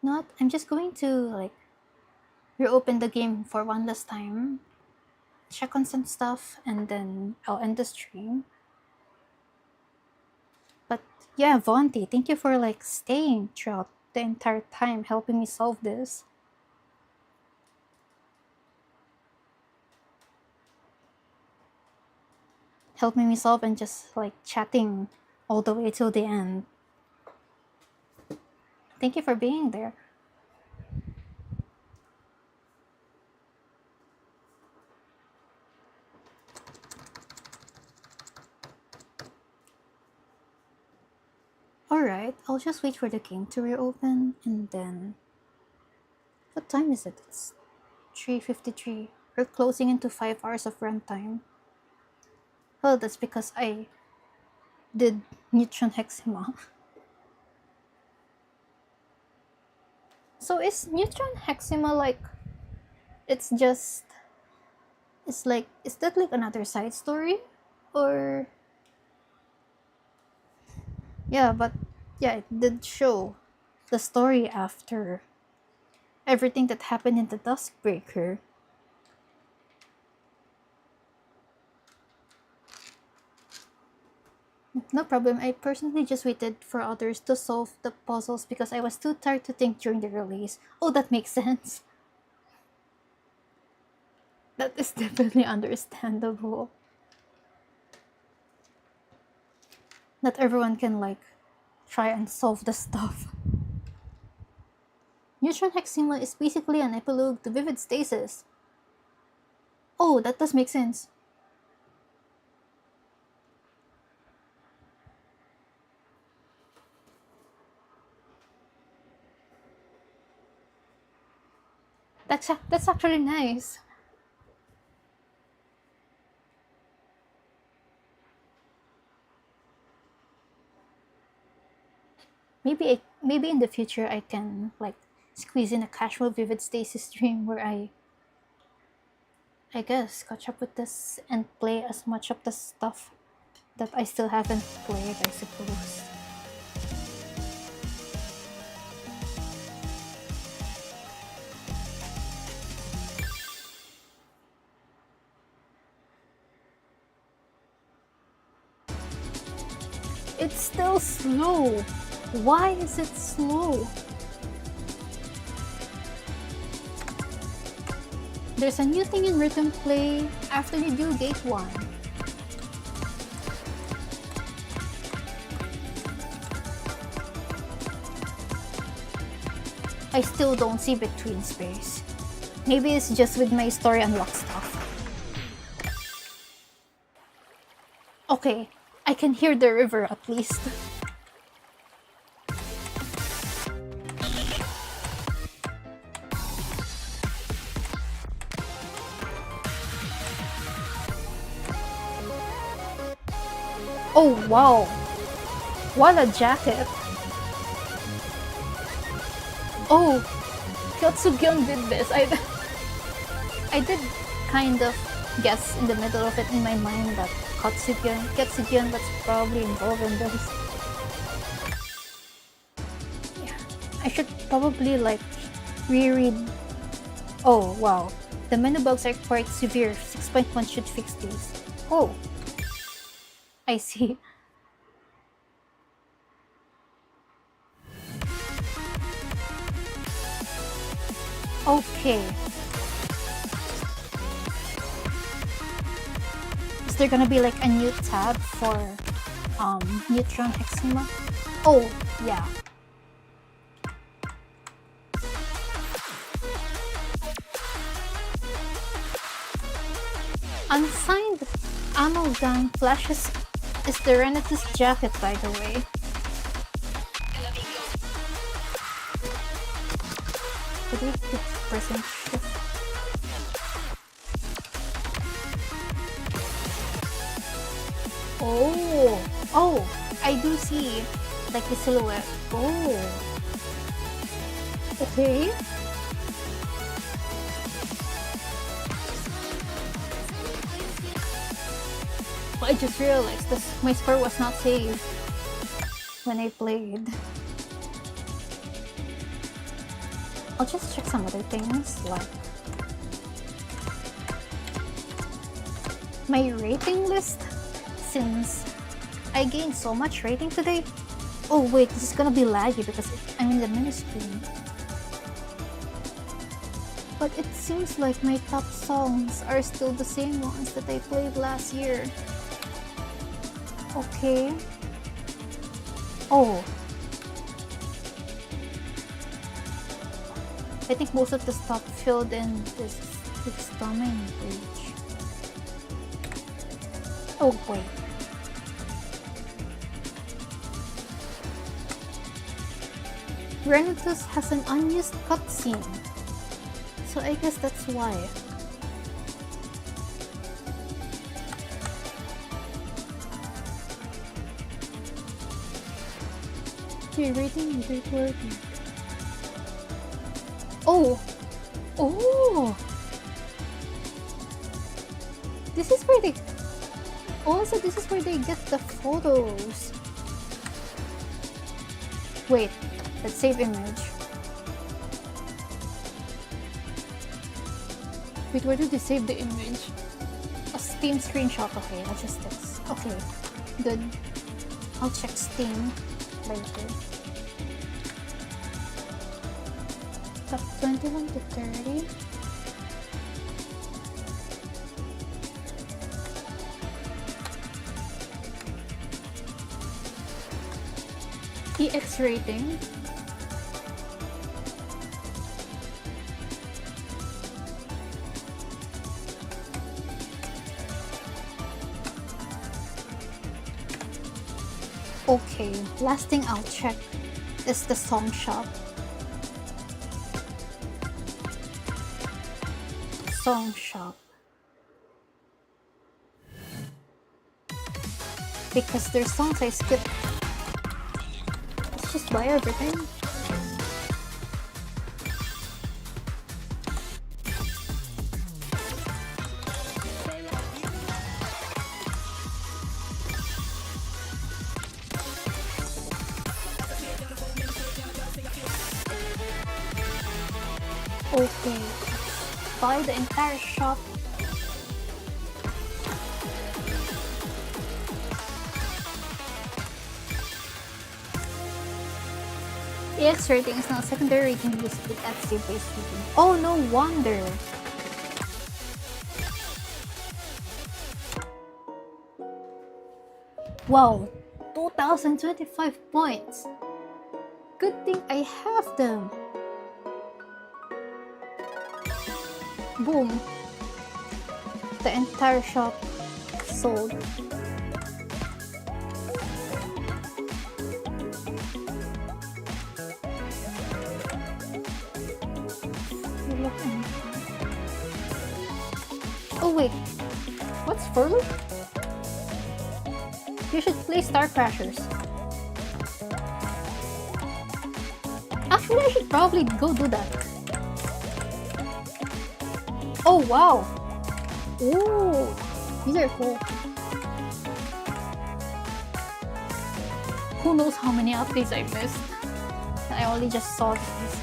Not, I'm just going to, like, reopen the game for one last time, check on some stuff, and then I'll end the stream. But yeah, Vonti, thank you for, like, staying throughout the entire time, helping me solve this. Helping me solve and just, like, chatting all the way till the end. Thank you for being there. Alright, I'll just wait for the game to reopen and then... What time is it? It's 3:53. We're closing into 5 hours of runtime. Well, that's because I did Neutron Hexima. So is Neutron Hexima like... It's just... It's like... Is that like another side story? Or... Yeah, but... Yeah, it did show the story after everything that happened in the Duskbreaker. No problem, I personally just waited for others to solve the puzzles because I was too tired to think during the release. Oh, that makes sense. That is definitely understandable. Not everyone can, like, try and solve the stuff. Neutron Hexima is basically an epilogue to Vivid Stasis. Oh, that does make sense. That's actually nice. Maybe in the future I can, like, squeeze in a casual Vivid Stasis stream where I guess catch up with this and play as much of the stuff that I still haven't played, I suppose. It's still slow. Why is it slow? There's a new thing in rhythm play after you do gate 1. I still don't see between space. Maybe it's just with my story unlock stuff. Okay, I can hear the river at least. Oh wow! What a jacket! Oh, Kyotsugyun did this. I did kind of guess in the middle of it in my mind that Kyotsugyun was probably involved in this. Yeah, I should probably like reread. Oh wow, the menu bugs are quite severe. 6.1 should fix these. Oh, I see. Okay. Is there gonna be like a new tab for neutron hexima? Oh, yeah. Unsigned amalgam flashes is the Renatus jacket, by the way. Could we put percent shift? Oh, I do see like the silhouette. Oh, okay. I just realized this, my score was not saved when I played. I'll just check some other things like my rating list, since I gained so much rating today. Oh wait, this is gonna be laggy because I'm in the menu screen. But it seems like my top songs are still the same ones that I played last year. Okay. Oh. I think most of the stuff filled in this domain page. Oh wait. Renatus has an unused cutscene, so I guess that's why. Your rating is working. Oh! Oh! This is where they... Also, this is where they get the photos. Wait, let's save image. Wait, where did they save the image? A Steam screenshot. Okay, that's just this. Okay, good. I'll check Steam later. Top 21 to 30. EX rating. Okay, last thing I'll check is the song shop. Song shop. Because there's songs I skipped. Let's just buy everything. Okay, buy the entire shop. EX rating is not secondary rating used with FC based rating. Oh, no wonder. Wow, 2025 points. Good thing I have them. Boom. The entire shop sold. Oh wait, what's for loop? You should play Star Crashers. Actually, I should probably go do that. Oh wow! Ooh, these are cool. Who knows how many updates I missed? I only just saw these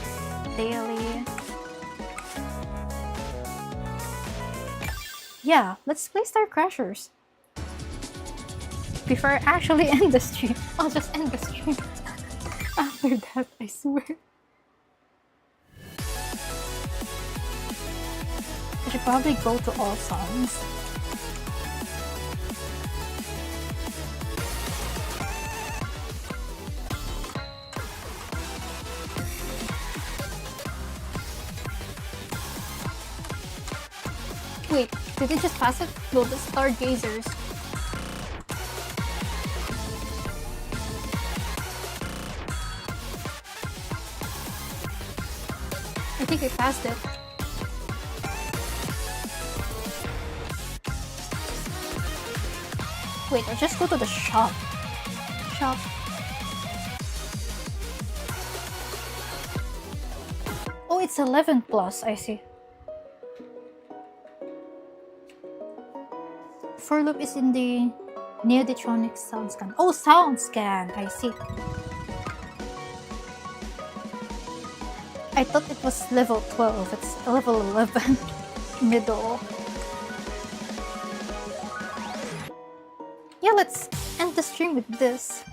daily. Yeah, let's play Star Crashers. Before I actually end the stream, I'll just end the stream after that, I swear. I should probably go to all songs. Wait, did it just pass it? No, the Stargazers. I think I passed it. Wait, I'll just go to the shop. Shop. Oh, it's 11 plus, I see. For loop is in the Neodetronic sound scan. Oh, sound scan! I see. I thought it was level 12. It's level 11. Middle. Yeah, let's end the stream with this.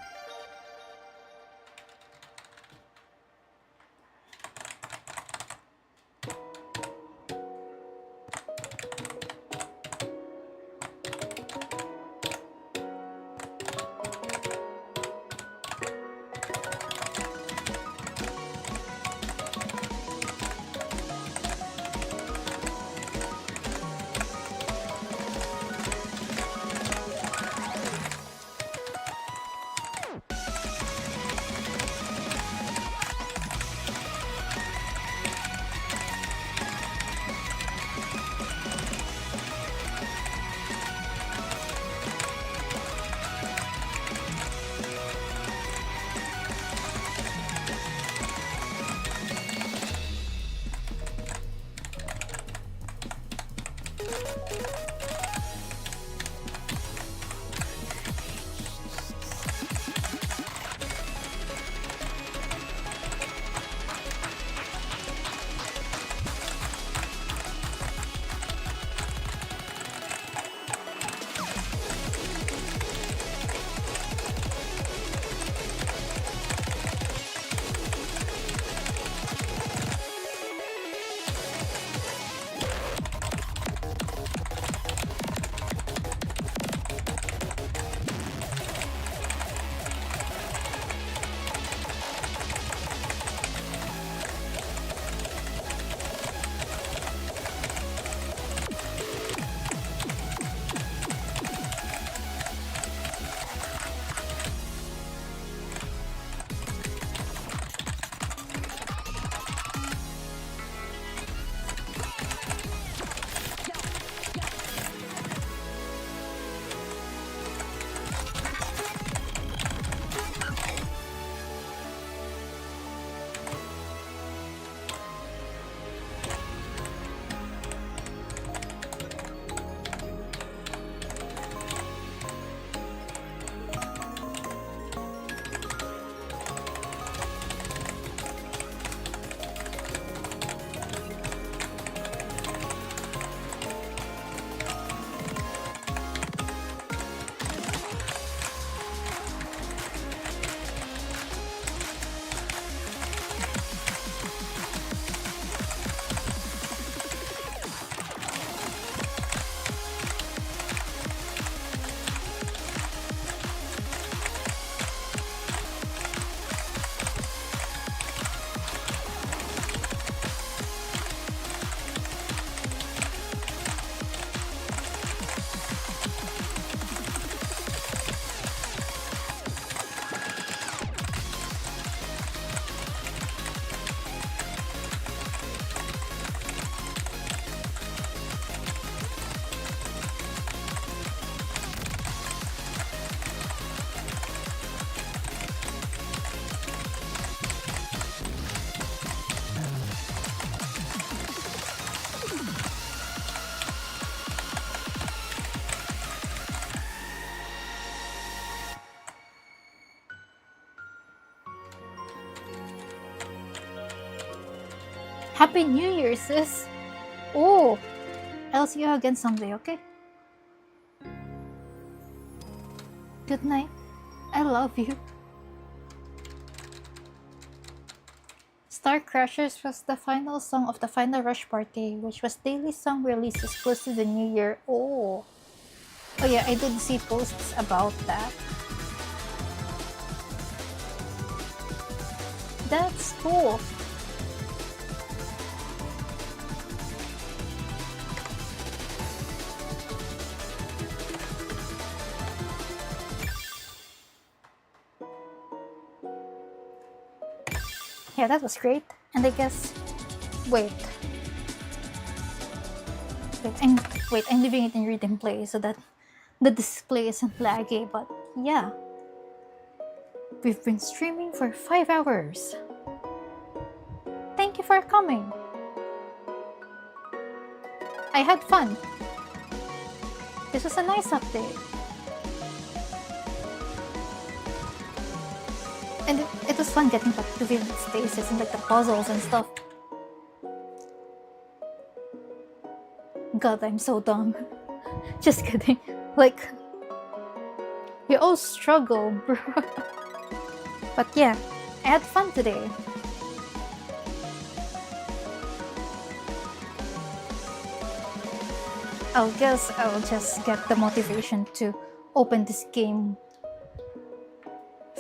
Happy New Year, sis! Oh! I'll see you again someday, okay? Good night. I love you. Star Crashers was the final song of the Final Rush Party, which was daily song releases close to the new year. Oh! Oh yeah, I did see posts about that. That's cool. Yeah, that was great. And I guess... Wait, I'm leaving it in read and play so that the display isn't laggy, but yeah. We've been streaming for 5 hours. Thank you for coming. I had fun. This was a nice update. And it was fun getting back to vivid stasis and like the puzzles and stuff. God, I'm so dumb. Just kidding. Like, we all struggle, bro. But yeah, I had fun today. I guess I'll just get the motivation to open this game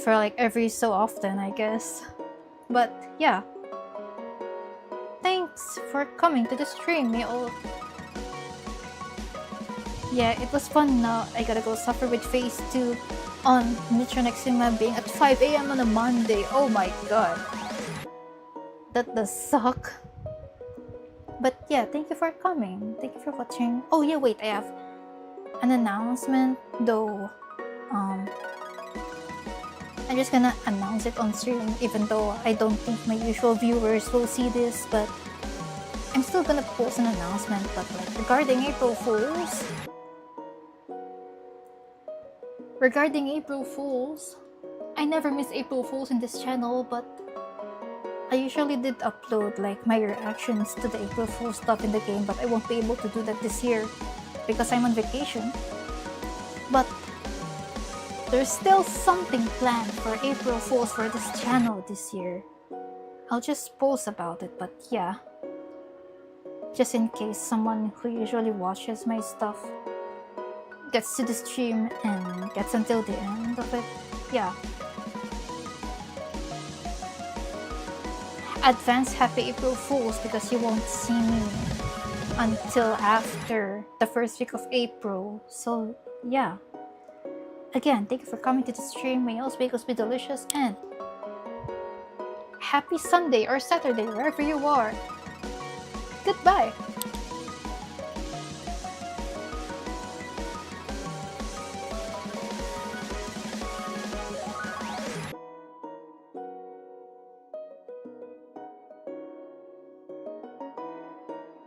for like every so often, I guess. But yeah, thanks for coming to the stream, y'all. Yeah, it was fun. Now I gotta go suffer with phase 2 on Nitro Exima being at 5 AM on a Monday. Oh my god. That does suck. But yeah, thank you for coming. Thank you for watching. Oh yeah, wait, I have an announcement though. I'm just gonna announce it on stream even though I don't think my usual viewers will see this, but I'm still gonna post an announcement. But like regarding April Fools, I never miss April Fools in this channel, but I usually did upload like my reactions to the April Fool's stuff in the game, but I won't be able to do that this year because I'm on vacation. But there's still something planned for April Fools for this channel this year. I'll just post about it, but yeah. Just in case someone who usually watches my stuff gets to the stream and gets until the end of it, yeah. Advance Happy April Fools because you won't see me until after the first week of April, so yeah. Again, thank you for coming to the stream. May y'all's bagels be delicious and happy Sunday or Saturday wherever you are. Goodbye!